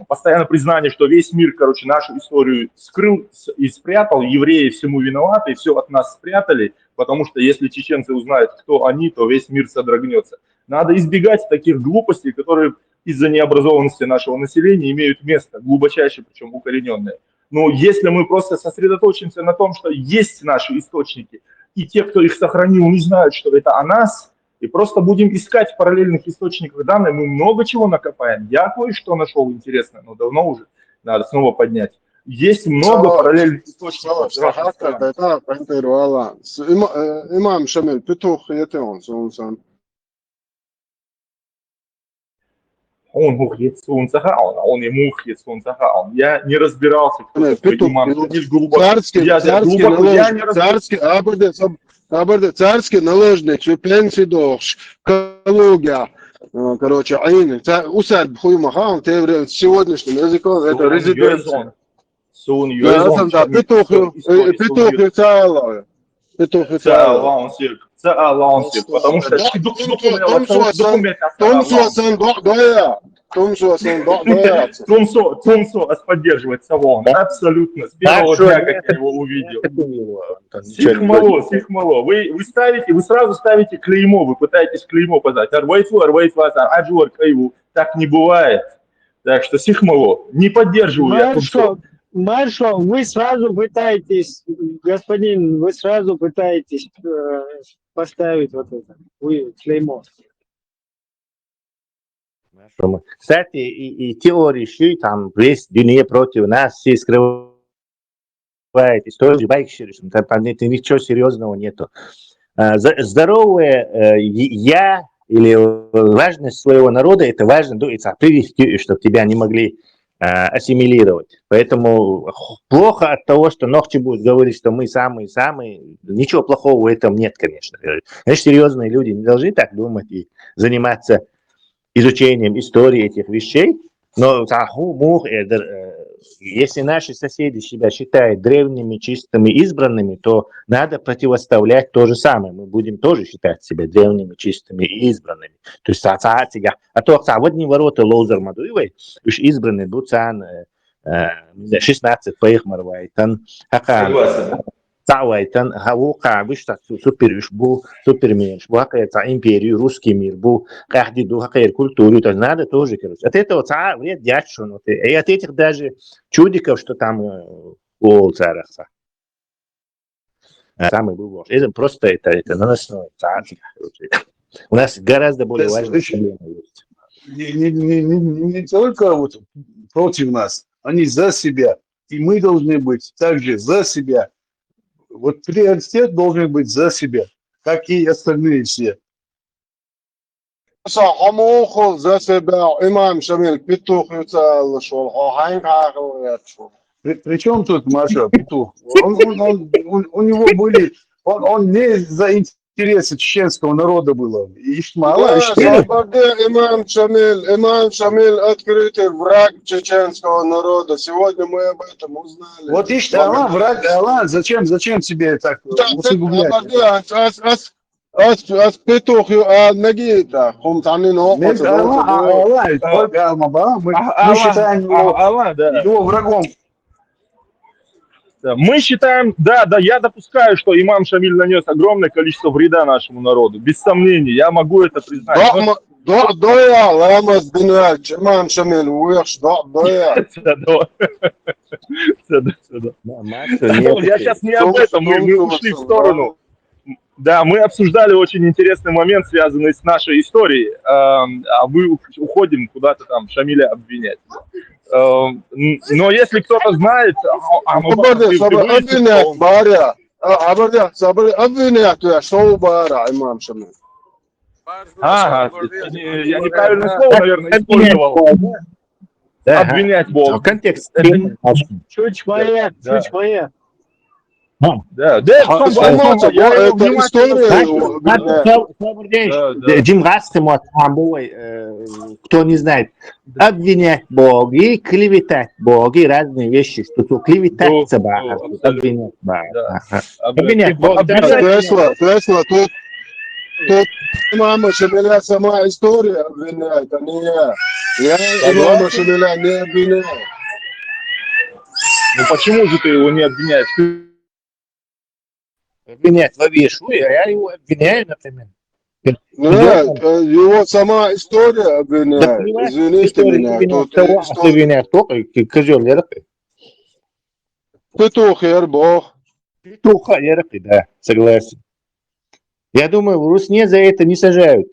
постоянно признание, что весь мир, короче, нашу историю скрыл и спрятал, евреи всему виноваты, и все от нас спрятали, потому что если чеченцы узнают, кто они, то весь мир содрогнется. Надо избегать таких глупостей, которые из-за необразованности нашего населения имеют место, глубочайшее, причем укорененное. Но если мы просто сосредоточимся на том, что есть наши источники, и те, кто их сохранил, не знают, что это о нас, и просто будем искать в параллельных источниках данных, мы много чего накопаем. Я кое-что нашел интересное, но давно уже надо снова поднять. Есть много параллельных источников. Имам Шамиль, петух, это он сам. Он и мухит сунцахаун. Я не разбирался, кто такой имам. Царский наложник, пенсии дохш, Калугя, короче, Аин, усадьб Хуймахан, сегодняшним языком это резиденция. Да, петух потому что Тумсо поддерживает Савон, абсолютно, с первого дня, как я его увидел. Сих мало. Вы сразу ставите клеймо, вы пытаетесь клеймо подать. Аджуар Кайву. Так не бывает. Так что сих мало. Не поддерживаю я Тумсо. Маршал, вы сразу пытаетесь, господин, поставить вот это, вы клеймо. Кстати, и теории, там весь дюния против нас, все скрывают историю, там ничего серьезного нету. Здоровое я или важность своего народа, это важно, привести, чтобы тебя не могли ассимилировать. Поэтому плохо от того, что Нохчи будет говорить, что мы самые-самые. Ничего плохого в этом нет, конечно. Конечно, серьезные люди не должны так думать и заниматься изучением истории этих вещей. Но если наши соседи себя считают древними, чистыми, избранными, то надо противоставлять то же самое. Мы будем тоже считать себя древними, чистыми и избранными. То есть, а то вот не ворота Лоузер Мадуевой, уж избранный Буцан, 16 поих Марвайтан, Хакан, Цавайтан, Хавука, вышта супериш был, суперменш, Хакаца империю, русский мир был, Хахдиду, Хакаир культуру, то надо тоже, короче. От этого вред дядьшун, и от этих даже чудиков, что там у царахса. Самый был ложь. Это просто это наносное царство. У нас гораздо более важные проблемы есть. Не только вот против нас, они за себя. И мы должны быть также за себя. Вот приоритет должен быть за себя, как и остальные все. صح موخل за себя имам Шамиль петух юцал шел хайн хахл шел. При чем тут Маша Петух? У него были, он не за интересы чеченского народа было. Ишмала, Имам Шамиль открытый враг чеченского народа. Сегодня мы об этом узнали. Вот Аллах, враг, Аллах, зачем тебе так усугублять? أس بتوخ نجيتا هم تعملين Мы считаем его врагом. Мы считаем, да, я допускаю, что имам Шамиль нанес огромное количество вреда нашему народу. Без сомнений, я могу это признать. ضيع لامس بنات إمام شميل ويخش ضيع. Я сейчас не об этом, мы ушли в сторону. Да, мы обсуждали очень интересный момент, связанный с нашей историей, а мы уходим куда-то там Шамиля обвинять. Но если кто-то знает, я неправильное слово, наверное, использовал. Обвинять Бога. Контекст. Чуть моя. Да, Джим Рассимот, кто не знает, обвинять Бога и клеветать Бога, и разные вещи, что клеветать собака, обвинять Бога. Обвинять Бога. Тесла, тут имама Шамиля сама история обвиняет, а не я. Я имама Шамиля не обвиняю. Ну почему же ты его не обвиняешь? Обвинять Вавишу, а я его обвиняю, например. Нет, его сама история обвиняет. Извините меня. Обвиняет только козел яркий. Петух Бог. Петуха яркий, да, согласен. Я думаю, в Русне за это не сажают.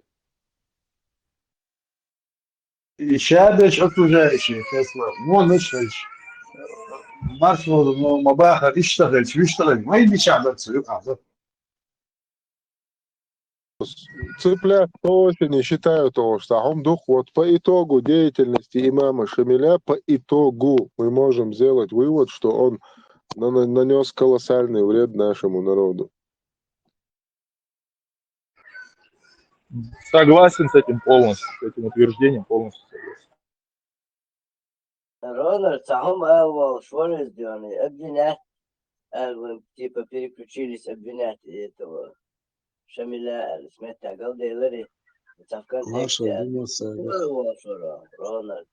И Шабеш окружающие, Тесла. Вон начать. Маршал, Мабаха, اشتغل. ما يبي شعب تسوي. Цыплят тоже не считаю того, что Ахмдух, вот по итогу деятельности имама Шамиля, по итогу мы можем сделать вывод, что он нанес колоссальный вред нашему народу. Согласен с этим полностью, с этим утверждением полностью согласен. Рональд, самым швали сделаны, обвинять, типа переключились обвинять этого Шамиля, Сметя, Галдейлари, в контексте. Рональд.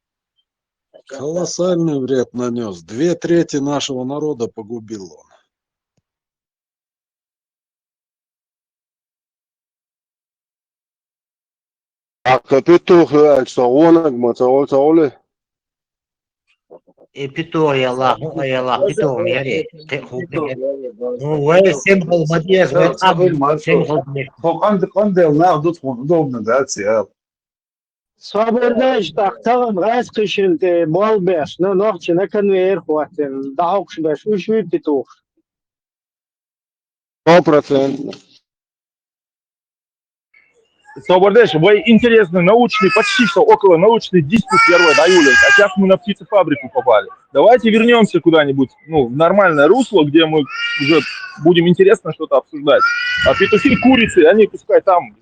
Колоссальный вред нанес. 2/3 нашего народа погубил он. Петух, Саонок, Мацаоль. Петух, Ялах, Петух, Яри. Вы символ Мадьяс, вы символ. Удобно, да, Свободный тахтам раскрышен ты молбеш, но ночи на конвейер хватит, даук шбеш, ушви петух. 100%. Собордеш, вы интересный научный, почти что около научный диспут 1 июля, а сейчас мы на птицефабрику попали. Давайте вернемся куда-нибудь, в нормальное русло, где мы уже будем интересно что-то обсуждать. А петухи, курицы, они пускай там.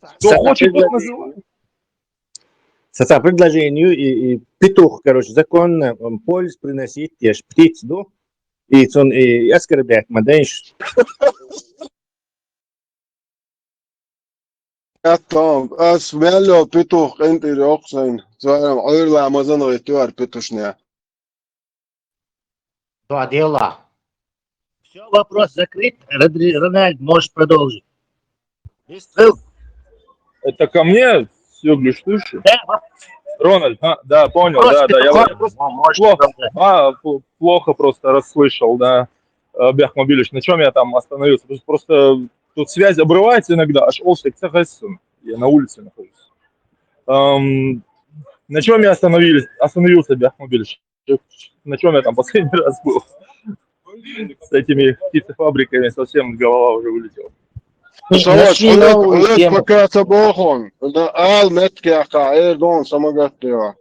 Кто хочет, тот называет. По предложению и петух, законно пользу приносить те же птицы, да? И оскорблять, маденш. As välja pituh inte också så är de öarna Amazon och ett петушня. Да, дела. Все, вопрос закрыт. Рональд, можешь продолжить. Это ко мне, Сёгли, слышишь? Да. Рональд, да, понял, я плохо просто расслышал, да, Бяхмобилевич, на чем я там остановился? Просто тут связь обрывается иногда, аж я на улице нахожусь. На чем я остановился, Бяхмобилевич? На чем я там последний раз был? С этими птицефабриками совсем голова уже вылетела. Savas, новую тему. пока собахон, да ал меткяха, дон самогатева.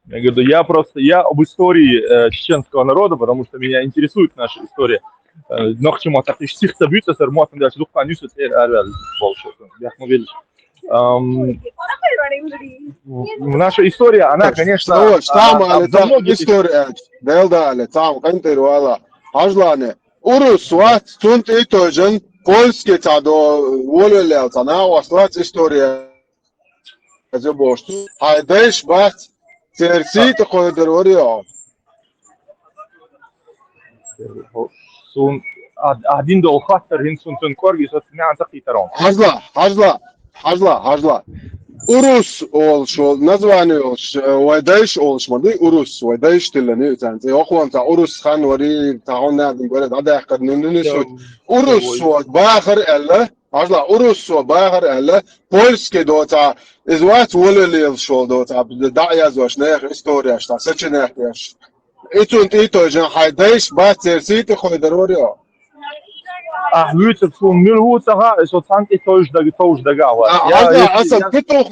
Я говорю, я об истории чеченского народа, потому что меня интересует наша история. Noch чему так и всех событий, сэр, можно даже дух понюс, это наша история, она, конечно, там история, дали, там контейруала, ажлане, урус ват, сунт и тожен, польский тадо, волелел, тана, вастват история, забошт, хайдеш бат, терси, такой дорорио. один до хаттер хинсунтун корги, соответственно, закитарон. Хажла. Урус олшо, название олш, вайдайш олш, мады урус, вайдайш тилани, танцы, охуан та урус хан вари, таон надим говорят, ада ахкад нунунисут. Урус вот бахар элла, хажла, урус вот бахар элла, польский дота, изват волелил шо дота, дая зош, нех история, шта, сеченех яш. Ito жан хайдайш, бат терсит, хой дарорио. Вютер фун миргутага, so tank itosh da gitosh da gawa. Asal петух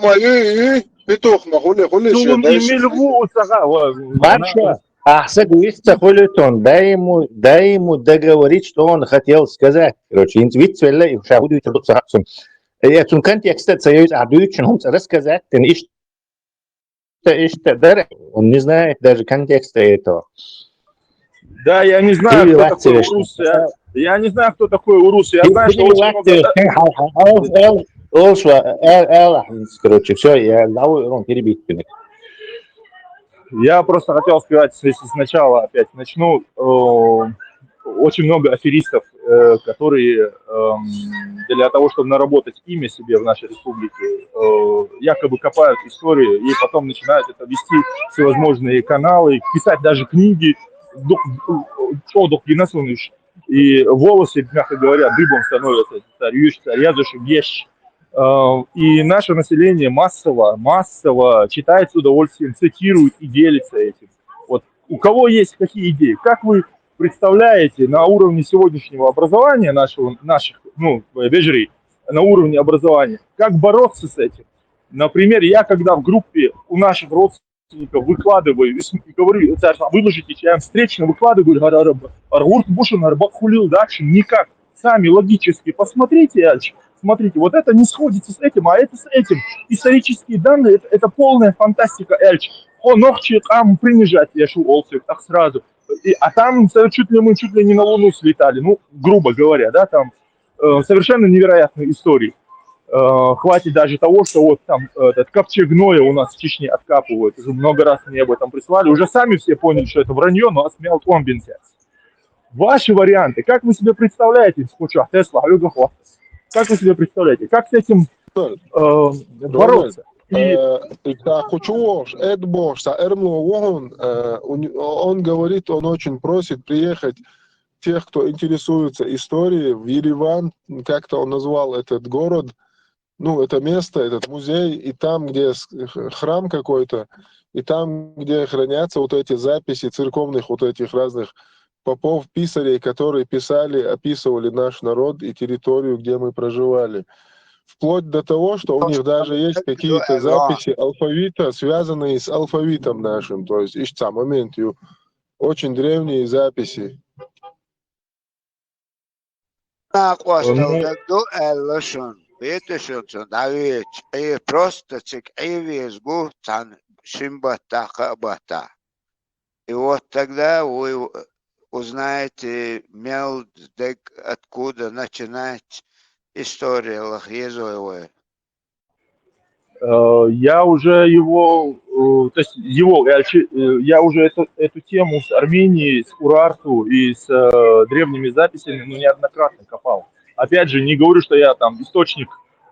ма хули Сум и миргутага. Марша, согласится Холитон, дай ему договорить, что он хотел сказать. Короче, интуиция, и сейчас буду это в том контексте союз адуючен, он рассказать, он не знает даже контекста этого. Да, я не знаю, кто такой урус. Я не знаю, кто такой урус. Я знаю, что очень много... Короче, все, я перебить. Я просто хотел сказать, если сначала опять начну, очень много аферистов, которые для того, чтобы наработать имя себе в нашей республике, якобы копают историю и потом начинают это вести всевозможные каналы, писать даже книги, и волосы, мягко говоря, дыбом становятся, и наше население массово читает с удовольствием, цитирует и делится этим. Вот у кого есть какие идеи? Как вы представляете на уровне сегодняшнего образования наших вежри, на уровне образования, как бороться с этим? Например, я когда в группе у наших родственников выкладываю и говорю, выложите, я встречно выкладываю, никак, сами логически посмотрите, смотрите, вот это не сходится с этим, а это с этим. Исторические данные, это полная фантастика, Эльч. Принижать, я шел олцик, так сразу. А там чуть ли не на Луну слетали, грубо говоря, да, там совершенно невероятные истории. Хватит даже того, что вот там этот ковчег Ноя у нас в Чечне откапывают, уже много раз мне об этом прислали, уже сами все поняли, что это вранье, но осмел комбинсия. Ваши варианты, как вы себе представляете, как вы себе представляете, как с этим бороться? Он говорит, он очень просит приехать тех, кто интересуется историей, в Ереван, как-то он назвал этот город, это место, этот музей, и там, где храм какой-то, и там, где хранятся вот эти записи церковных вот этих разных попов, писарей, которые писали, описывали наш народ и территорию, где мы проживали. Вплоть до того, что у них даже есть какие-то записи алфавита, связанные с алфавитом нашим. То есть, ищется момент, очень древние записи. И вот тогда вы узнаете, откуда начинать история Лахьезоевой. Я уже я уже эту тему с Арменией, с Урарту и с древними записями неоднократно копал. Опять же, не говорю, что я там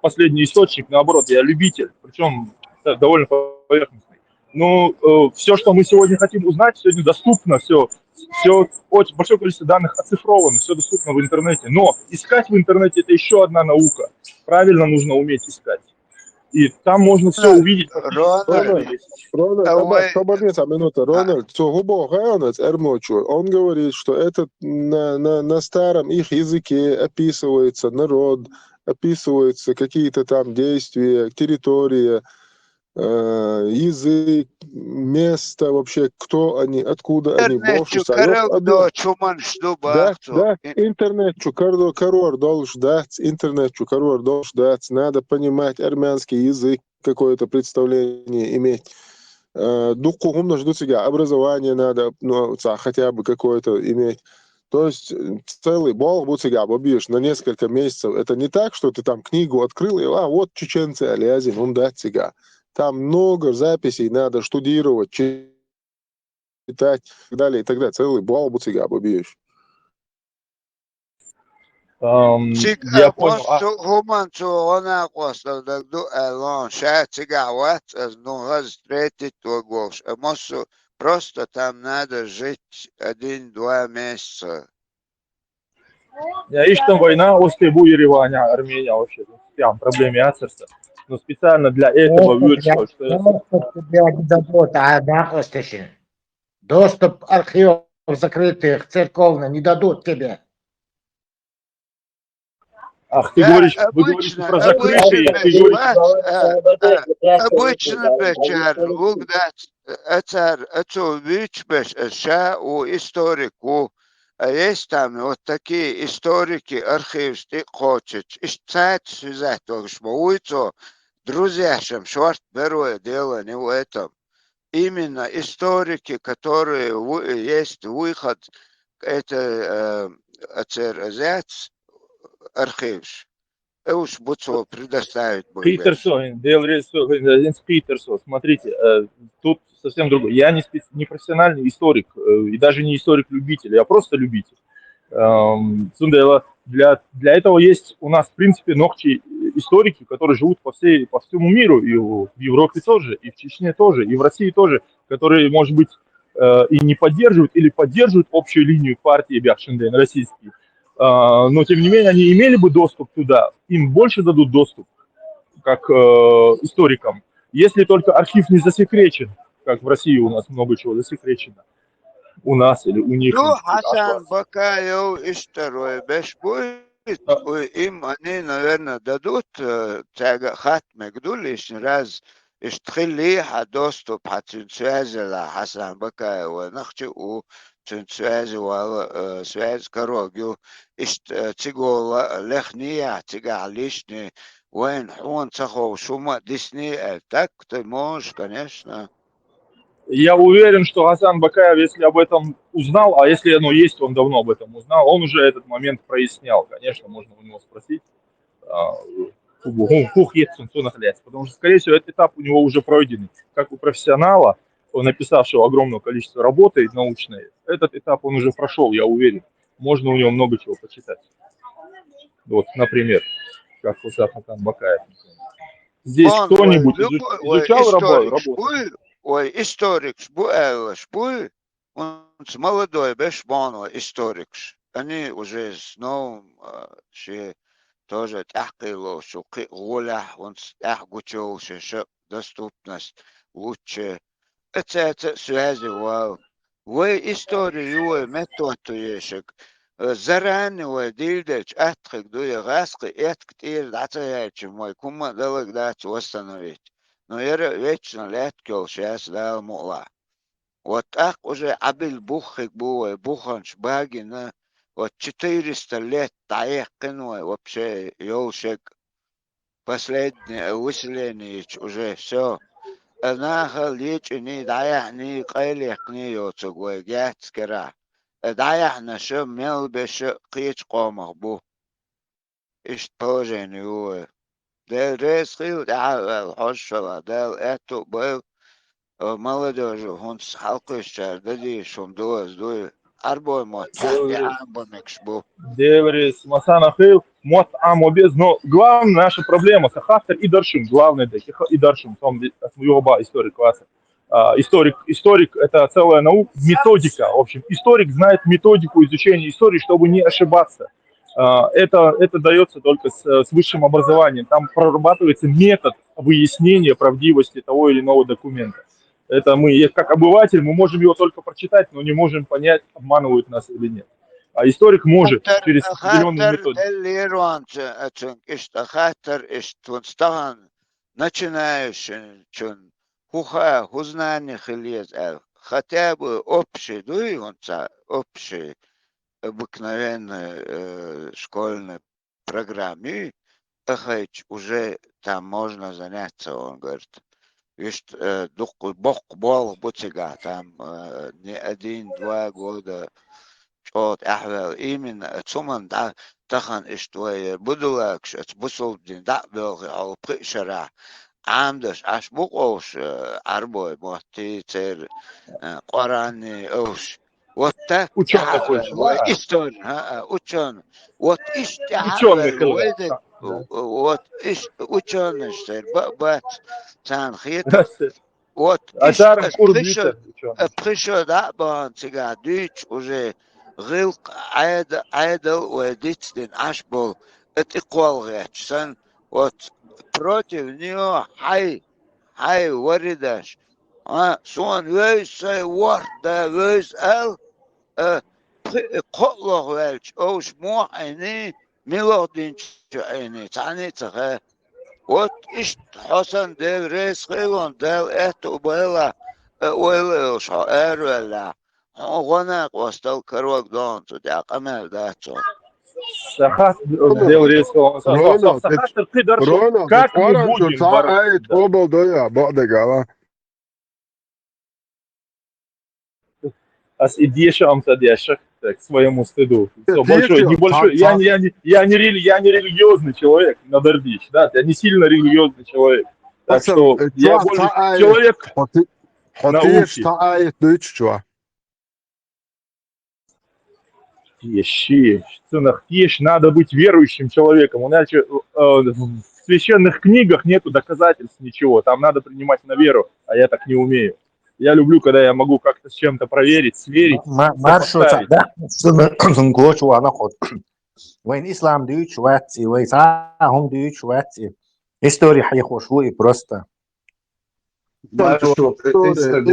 последний источник, наоборот, я любитель, причем довольно поверхностный. Но все, что мы сегодня хотим узнать, сегодня доступно, все очень большое количество данных оцифровано, все доступно в интернете. Но искать в интернете — это еще одна наука. Правильно нужно уметь искать. И там можно все увидеть. Он говорит, что это на старом их языке описывается народ, описываются какие-то там действия, территория, язык, место вообще, кто они, откуда они, больше да, интернет, корор должен ждать, интернет, корор должен ждать, надо понимать армянский язык, какое-то представление иметь. Дукугумно ждут себя, образование надо, ну, хотя бы какое-то иметь. То есть целый бол будет себя объешь на несколько месяцев. Это не так, что ты там книгу открыл, и вот чеченцы, алязин, он дать себя. Там много записей надо штудировать, читать и так далее, и так далее. Целый бол будет себя объешь. Я понял. Она просто элон шатигават, ну разтретить твой просто там надо жить 1-2 месяца. Я ищу там война, острый Ереваня, Армения вообще, прям проблемы ацерса. Но специально для этого выручил, что я... Доступ архивов закрытых, церковных не дадут тебе. Ах, ты говоришь, вы говорите про закрытые, ты говоришь обычно вечер, это вичбеш, у историку, есть там вот такие историки, архивисты, хочет, искать связать, только что друзья, чем шорт первое дело не в этом. Именно историки, которые есть выход, это архивш. Уж буцо предоставить будет. Питерсон, Питерсон, смотрите, тут совсем другое. Я не профессиональный историк, и даже не историк-любитель, я просто любитель. Для этого есть у нас, в принципе, историки, которые живут по всему миру, и в Европе тоже, и в Чечне тоже, и в России тоже, которые, может быть, и не поддерживают, или поддерживают общую линию партии Бяхшинден, российские. Но, тем не менее, они имели бы доступ туда, им больше дадут доступ, как историкам, если только архив не засекречен, как в России у нас много чего засекречено. У нас или у них. Ну, Хасан Бакаев и второй беш будет, им они, наверное, дадут хат мегду лишний раз, иштхили доступ связала Хасан Бакаева, нахчи у связь корогю, тигола лехния, тига лишний, вен он цахов шума десни, так ты можешь, конечно. Я уверен, что Хасан Бакаев, если об этом узнал, а если оно есть, он давно об этом узнал, он уже этот момент прояснял. Конечно, можно у него спросить, потому что, скорее всего, этот этап у него уже пройденный. Как у профессионала, написавшего огромное количество работы научной, этот этап он уже прошел, я уверен. Можно у него много чего почитать. Вот, например, как Хасан Бакаев. Здесь кто-нибудь изучал работу? Ой, историк, он молодой, бешмоно, историк. Они уже снова тоже тахкило, что воля, он тахгучил, что доступность лучше. Это связи, вау. Вы историю, методу ешек. Заранее дильдеч, атхик, дуя раски, этктир, датаячи, мой кума далек дать восстановить. Но я вечно леткел сейчас дал мула. Вот так уже Абель Бухик был, Буханш Багина, вот 400 лет таекиной вообще елшек. Последнее выселение уже все. Нахал лечени даяхни кайлехни йоцугой гяцкера. Даяхна шо мелбеше кич комах бу. Ишт положение уе. Del resхил дал хошла дал эту был молодежь он халкышчар дади шум дуй арбой мот амбомекш бу. Деврис Масанахил мот амобез, но главная наша проблема с Хахтер и Даршим, главное и Даршим, там оба историк класса. Историк это целая наука, методика. В общем, историк знает методику изучения истории, чтобы не ошибаться. Это дается только с высшим образованием. Там прорабатывается метод выяснения правдивости того или иного документа. Это мы, как обыватель, мы можем его только прочитать, но не можем понять, обманывают нас или нет. А историк может через определенные خاطر методы. الليرون اشت خاطر اشت ونستهن начинаешь чун хуха хузнание хлез хотя бы общий дуй он общий обыкновенной школьной программе уже там можно заняться, он говорит. Видишь, бог бол бутига, там не 1-2 года. Вот, именно, цуман, да, тахан, что будулак, что бусул дин, да, был, а пришара. عامدش اش بقوش عربوي موتي تير قراني اوش وتا تعال واستون ها اوتشون وات ايش تعال ويدك وات ايش اوتشون اشتر بات تان خيط وات ايش بريشو دا بان تيغا ديتش уже غلق عادل وديتش دين اشبو اتقوال غيتش سن وات против него хай وردش سون ويس ورد ويس قلق ويش اوش مو عيني ميلودين عيني تعني تخي وات اشت حسن ديل ريس خيلون ديل اتو بيلا ويلوش ارولا غناق وستل كروك دون تدع قمال داتو Сахат дел резко. Сахат تقدر как мы будем бороться. Ас идеям садишься к своему стыду. Большой. Я не религиозный человек, надордич, да, я не сильно религиозный человек. Так что я больше человек науки. Надо быть верующим человеком, иначе в священных книгах нету доказательств ничего, там надо принимать на веру, а я так не умею. Я люблю, когда я могу как-то с чем-то проверить, сверить, сопоставить. وين إسلام ديوش واتي ويساهم ديوش واتي история حيخوشوي просто.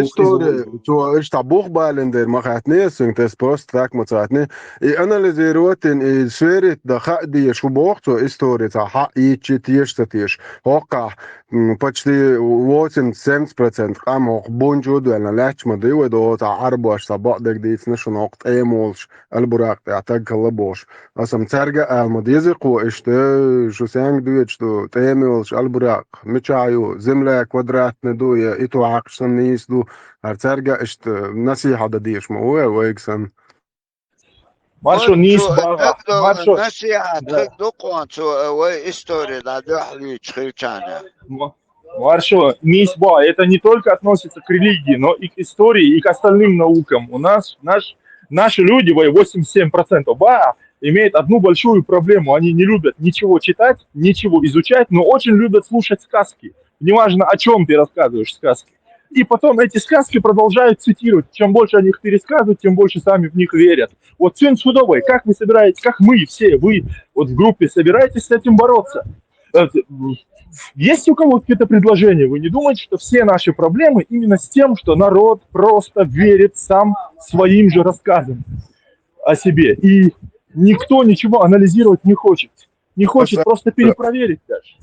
История, что Бог балендер махатне, синтез просто так мацатне. И анализировать и сверить да хади что Бог то история, та ха и читишь татишь. Хока почти 80% ам бонжу дуэлна лачма диве до та арбаш сабак дек дит нешон وقت эмолш البراق تعتق كلبوش أسم ترجع المديزق وإشته شو سانج دويتش دو تيمولش البراق متشايو زملا كوادرات ندو إتو عقش نيس دو هرترجع إشت نصيحة دديش ما هو ويكسن Маршо نصيحة تقدقون وي история да дохли чхичана. Маршо, нисба, это не только относится к религии, но и к истории, и к остальным наукам. У нас наши люди, 87%, имеют одну большую проблему. Они не любят ничего читать, ничего изучать, но очень любят слушать сказки. Неважно, о чем ты рассказываешь сказки. И потом эти сказки продолжают цитировать. Чем больше они их пересказывают, тем больше сами в них верят. Вот сын Судовой, как вы собираетесь, как мы все, вы вот в группе собираетесь с этим бороться? Есть у кого-то какие-то предложения? Вы не думаете, что все наши проблемы именно с тем, что народ просто верит сам своим же рассказам о себе? И никто ничего анализировать не хочет. Не хочет просто перепроверить даже.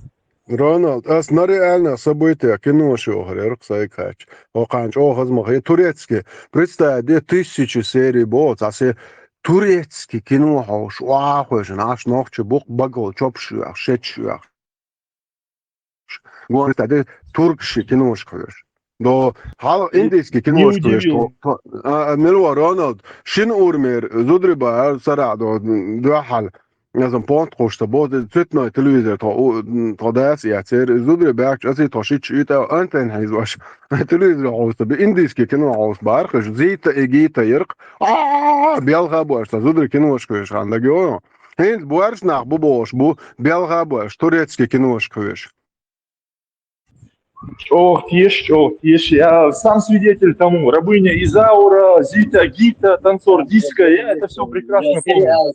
Рональд, аз на реальных событиях кино шоу, Сайкач, Оканч, Охазмах, турецкий. Представьте, 1000 серий бот, а се турецкий кино хауш, уахуш, наш ночь бук багол, чопшуах, шетшуах. Говорит, а туркши киношкаешь. До хал индийский киношкаешь. Милуа Рональд, шин урмер, зудриба, сарадо, дуахал. Yazın pont koştu, bu tütnay televizyon ta ders yacer, zudri berk, asi taşit çüte, anten hayzvaş. Televizyon koştu, bir indiski kino koştu, barkış, zita egita yırk, belga boş, zudri kino koşuş, anda görüyor. Hens bu arşnak bu boş, bu belga boş, turecki kino koşuş. Ешь, я сам свидетель тому. Рабыня Изаура, Зита, Гита, танцор диска, я это все прекрасно помню.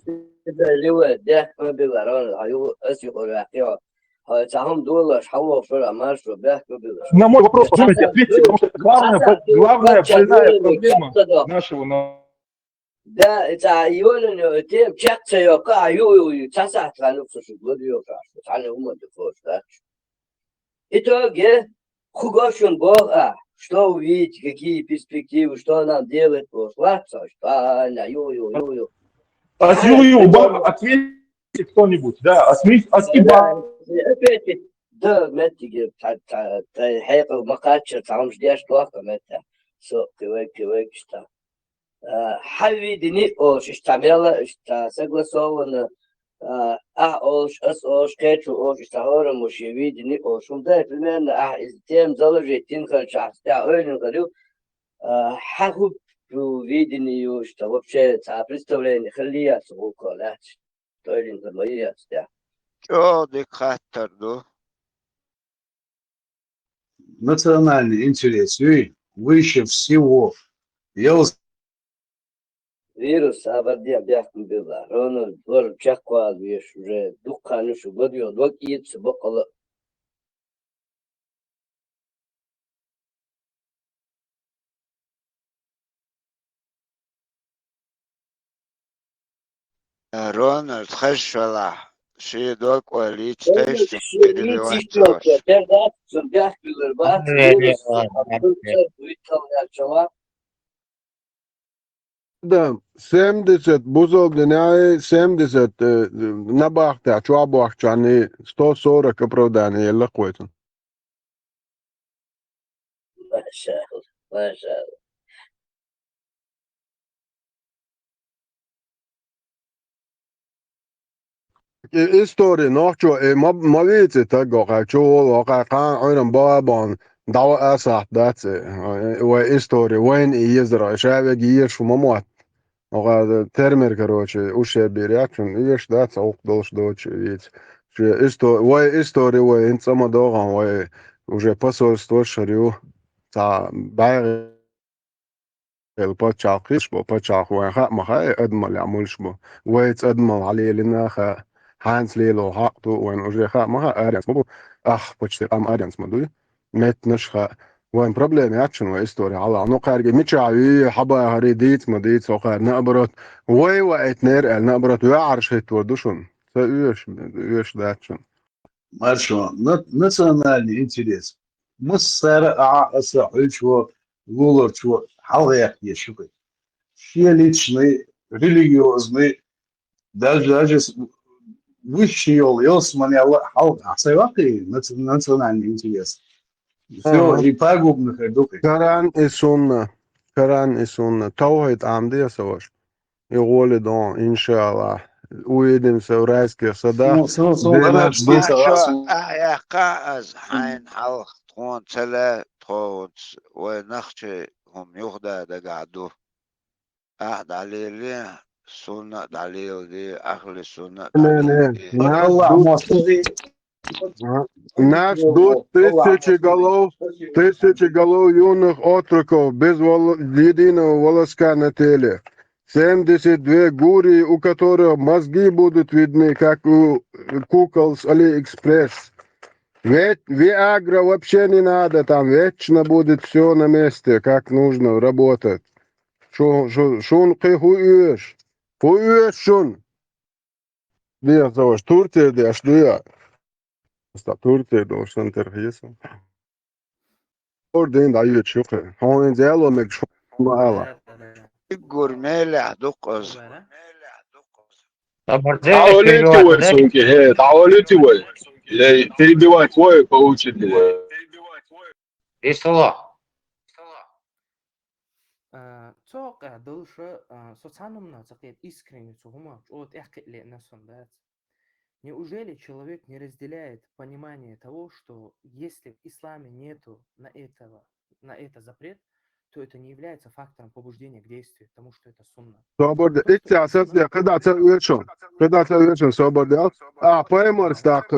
На мой вопрос, пожалуйста, ответьте, потому что это главная больная проблема нашего народа. Да, это иоленю тем чакца йока ю часа трану сушугло йока. Трану умоду форста. Итоге хугошун бога. Что увидеть, какие перспективы, что нам делать, что на ю. А с ответьте кто-нибудь, да, Опять, да, метиги, хайпа макача, там ждешь плохо, мета. Кивек, что. Havvidini oš ishtamela ishta согласовано oš oš кечу oš ishtahoram oš vidini oš да примерно из тем заложить тин харча да ойлен говорю хаху видению что вообще представление халия суколат ойлен говорю да Чё диктатор, да? Национальный интерес выше всего. Вирус абарди абяхтын била. Рону дор чаквал веш уже дукканы шу годио док иетс бокала. Рональд Хэшвала. Ши док олич тэш переливать. Тердат сургах билербат вирус Да, 70 бузовденяй 70 набахта чуабахчани 140 оправдания еллаквайтон. Маша. История нахчо ما віці тагоха чула кан ойран бабан дава асах датсе история وين يزرع شابك يش ومامات وقا термер короче уше берякшн еш датс ок долш доч віць история وين сама доган уже посольство шарю та байр الباتشاقيش باتشاق وخا ما ادمل يعملش بو ويت ادمل عليه لنا خا هانس ليلو حقته وين اجي خا ما ارينس مو почти ام ارينس مدوي مت نشخا وين بروبليم اكشن وستوري على انو قارج ميتشاوي حبا هريديت مديت سوخار نبرت ويت نير نبرت ويعرش هتوردوشن فايش داتشن Маршо, национальный интерес. Муссара асахичво, гулорчво, халех ешукай. Все личный, религиозный, даже высший елсман, асайваки национальный интерес. Все, и пагубных идут. Коран и сунна. Таухид амди асаваш. И голи дон, иншаллах. Увидимся в райских садах. يا قائز حين حلق تكون سلا تكون ونخشي هم يغدى دقعدو أحد عليه ليه سنة عليه دي أخل السنة Нас ждут тысячи голов юных отроков без единого волоска на теле. 72 гури, у которых мозги будут видны, как у кукол с Алиэкспресс. Ведь Виагра вообще не надо, там вечно будет все на месте, как нужно работать. Шун хуешь. Хуешь шун. Диа заваш Турция, диа штуя. Турция, должен терхиса. Орден дают шуха. Он дело мек шума. Гурмеля дукоз. تعالوا وين سوكي هي تعالوا وين перебивать твой получит его. توقع دولشة социальном цакет искренне цугума от эхкетле насондат. Неужели человек не разделяет понимание того, что если в исламе нету на это запрет, то это не является фактором побуждения к действию, потому что это сунна. Свобода. Эти асоции, когда ты уверен, свобода. Поймешь так,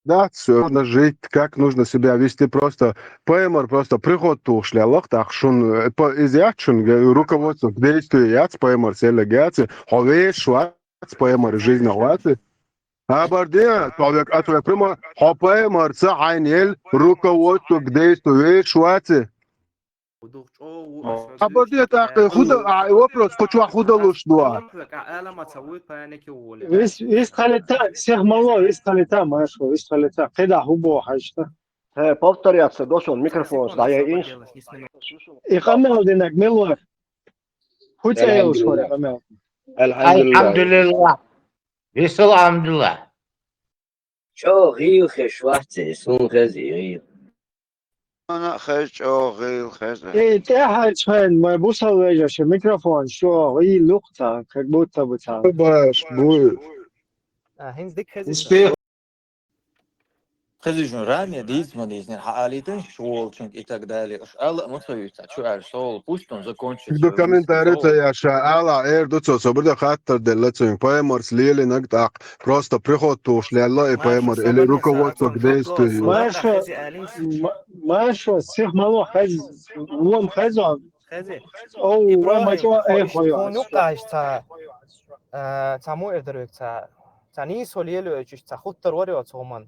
да, все, нужно жить, как нужно себя вести, просто поймер, просто приход тушлялок, так шун, изяхшун, руководство к действию, яц, поймер, селегация, ховеш, швац, поймер, жизнь хватит. Абардия, человек прямо хопаемар, цайнел, руководство к действию, швац. ودوخ او Ободет, худа, вопрос, почему худа лушдуа? انا ما تسويت بانك ولا ويس خليتا سيغ مالو ويس خليتا ماشو ويس خليتا قيدا هو حاجتا Повторят se, došao mikrofon, staje inš. إقامة ودينك ملوك خوتي يلش وري إقامة الحمد لله يسال الحمد لله شو غيو خشواتي سون غزي غيو أنا خش أو غير خش إيه تاها تشين ما بوصل ويجاش الميكروفون شو غي لقطة كبوتا بوتا باش بوي هنز ديك هزي خزيجون رامي ديز ما ديزنين حاليتن شغل شنك إتاك دالي ألا مصيبتا شو أرسول بوستون закончить Do комментария я шаала эрдуцо собрда хаттер делацин поэморс лили нагдак просто приход тушляла и поэмор или руководство к действию. ماشو سيغ مالو خز ولم خزو خزي أو ما شو أي خويا نقاش تا مو إدرك تا نيسو ليلو إيش تا خطر وري وتومن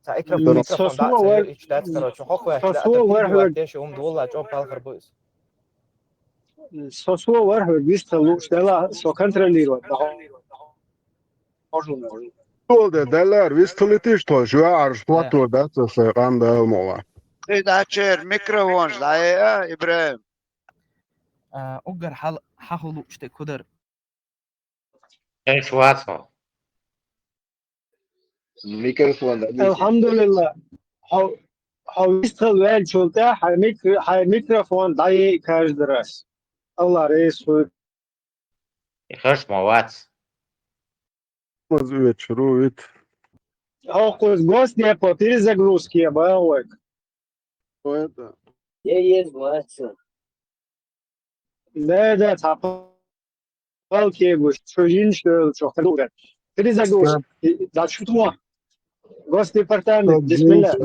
تا إكرم ميكروفون دا تا إيش دا ترى شو حقه أشلا تيش يوم دولا جو بالخربوز سوسو ورح بيست لوش دلا سو كنتروليرو Oldu deler, biz tulitiş toşu arş plato da se randa elmova. إذا شير ميكروفون لا إبراهيم أقدر حاولوا إشتى كدر إيش واصل Mikrofon. الحمد لله هاو يستغل وين شولتا هاي ميكروفون داي كاش درس الله رئيس يخش موات Мазует шрует. هاو قوس гост не по перезагрузке я боевой Это. есть младший да палки чужин что перезагрузка да что гост департамент бисмилlah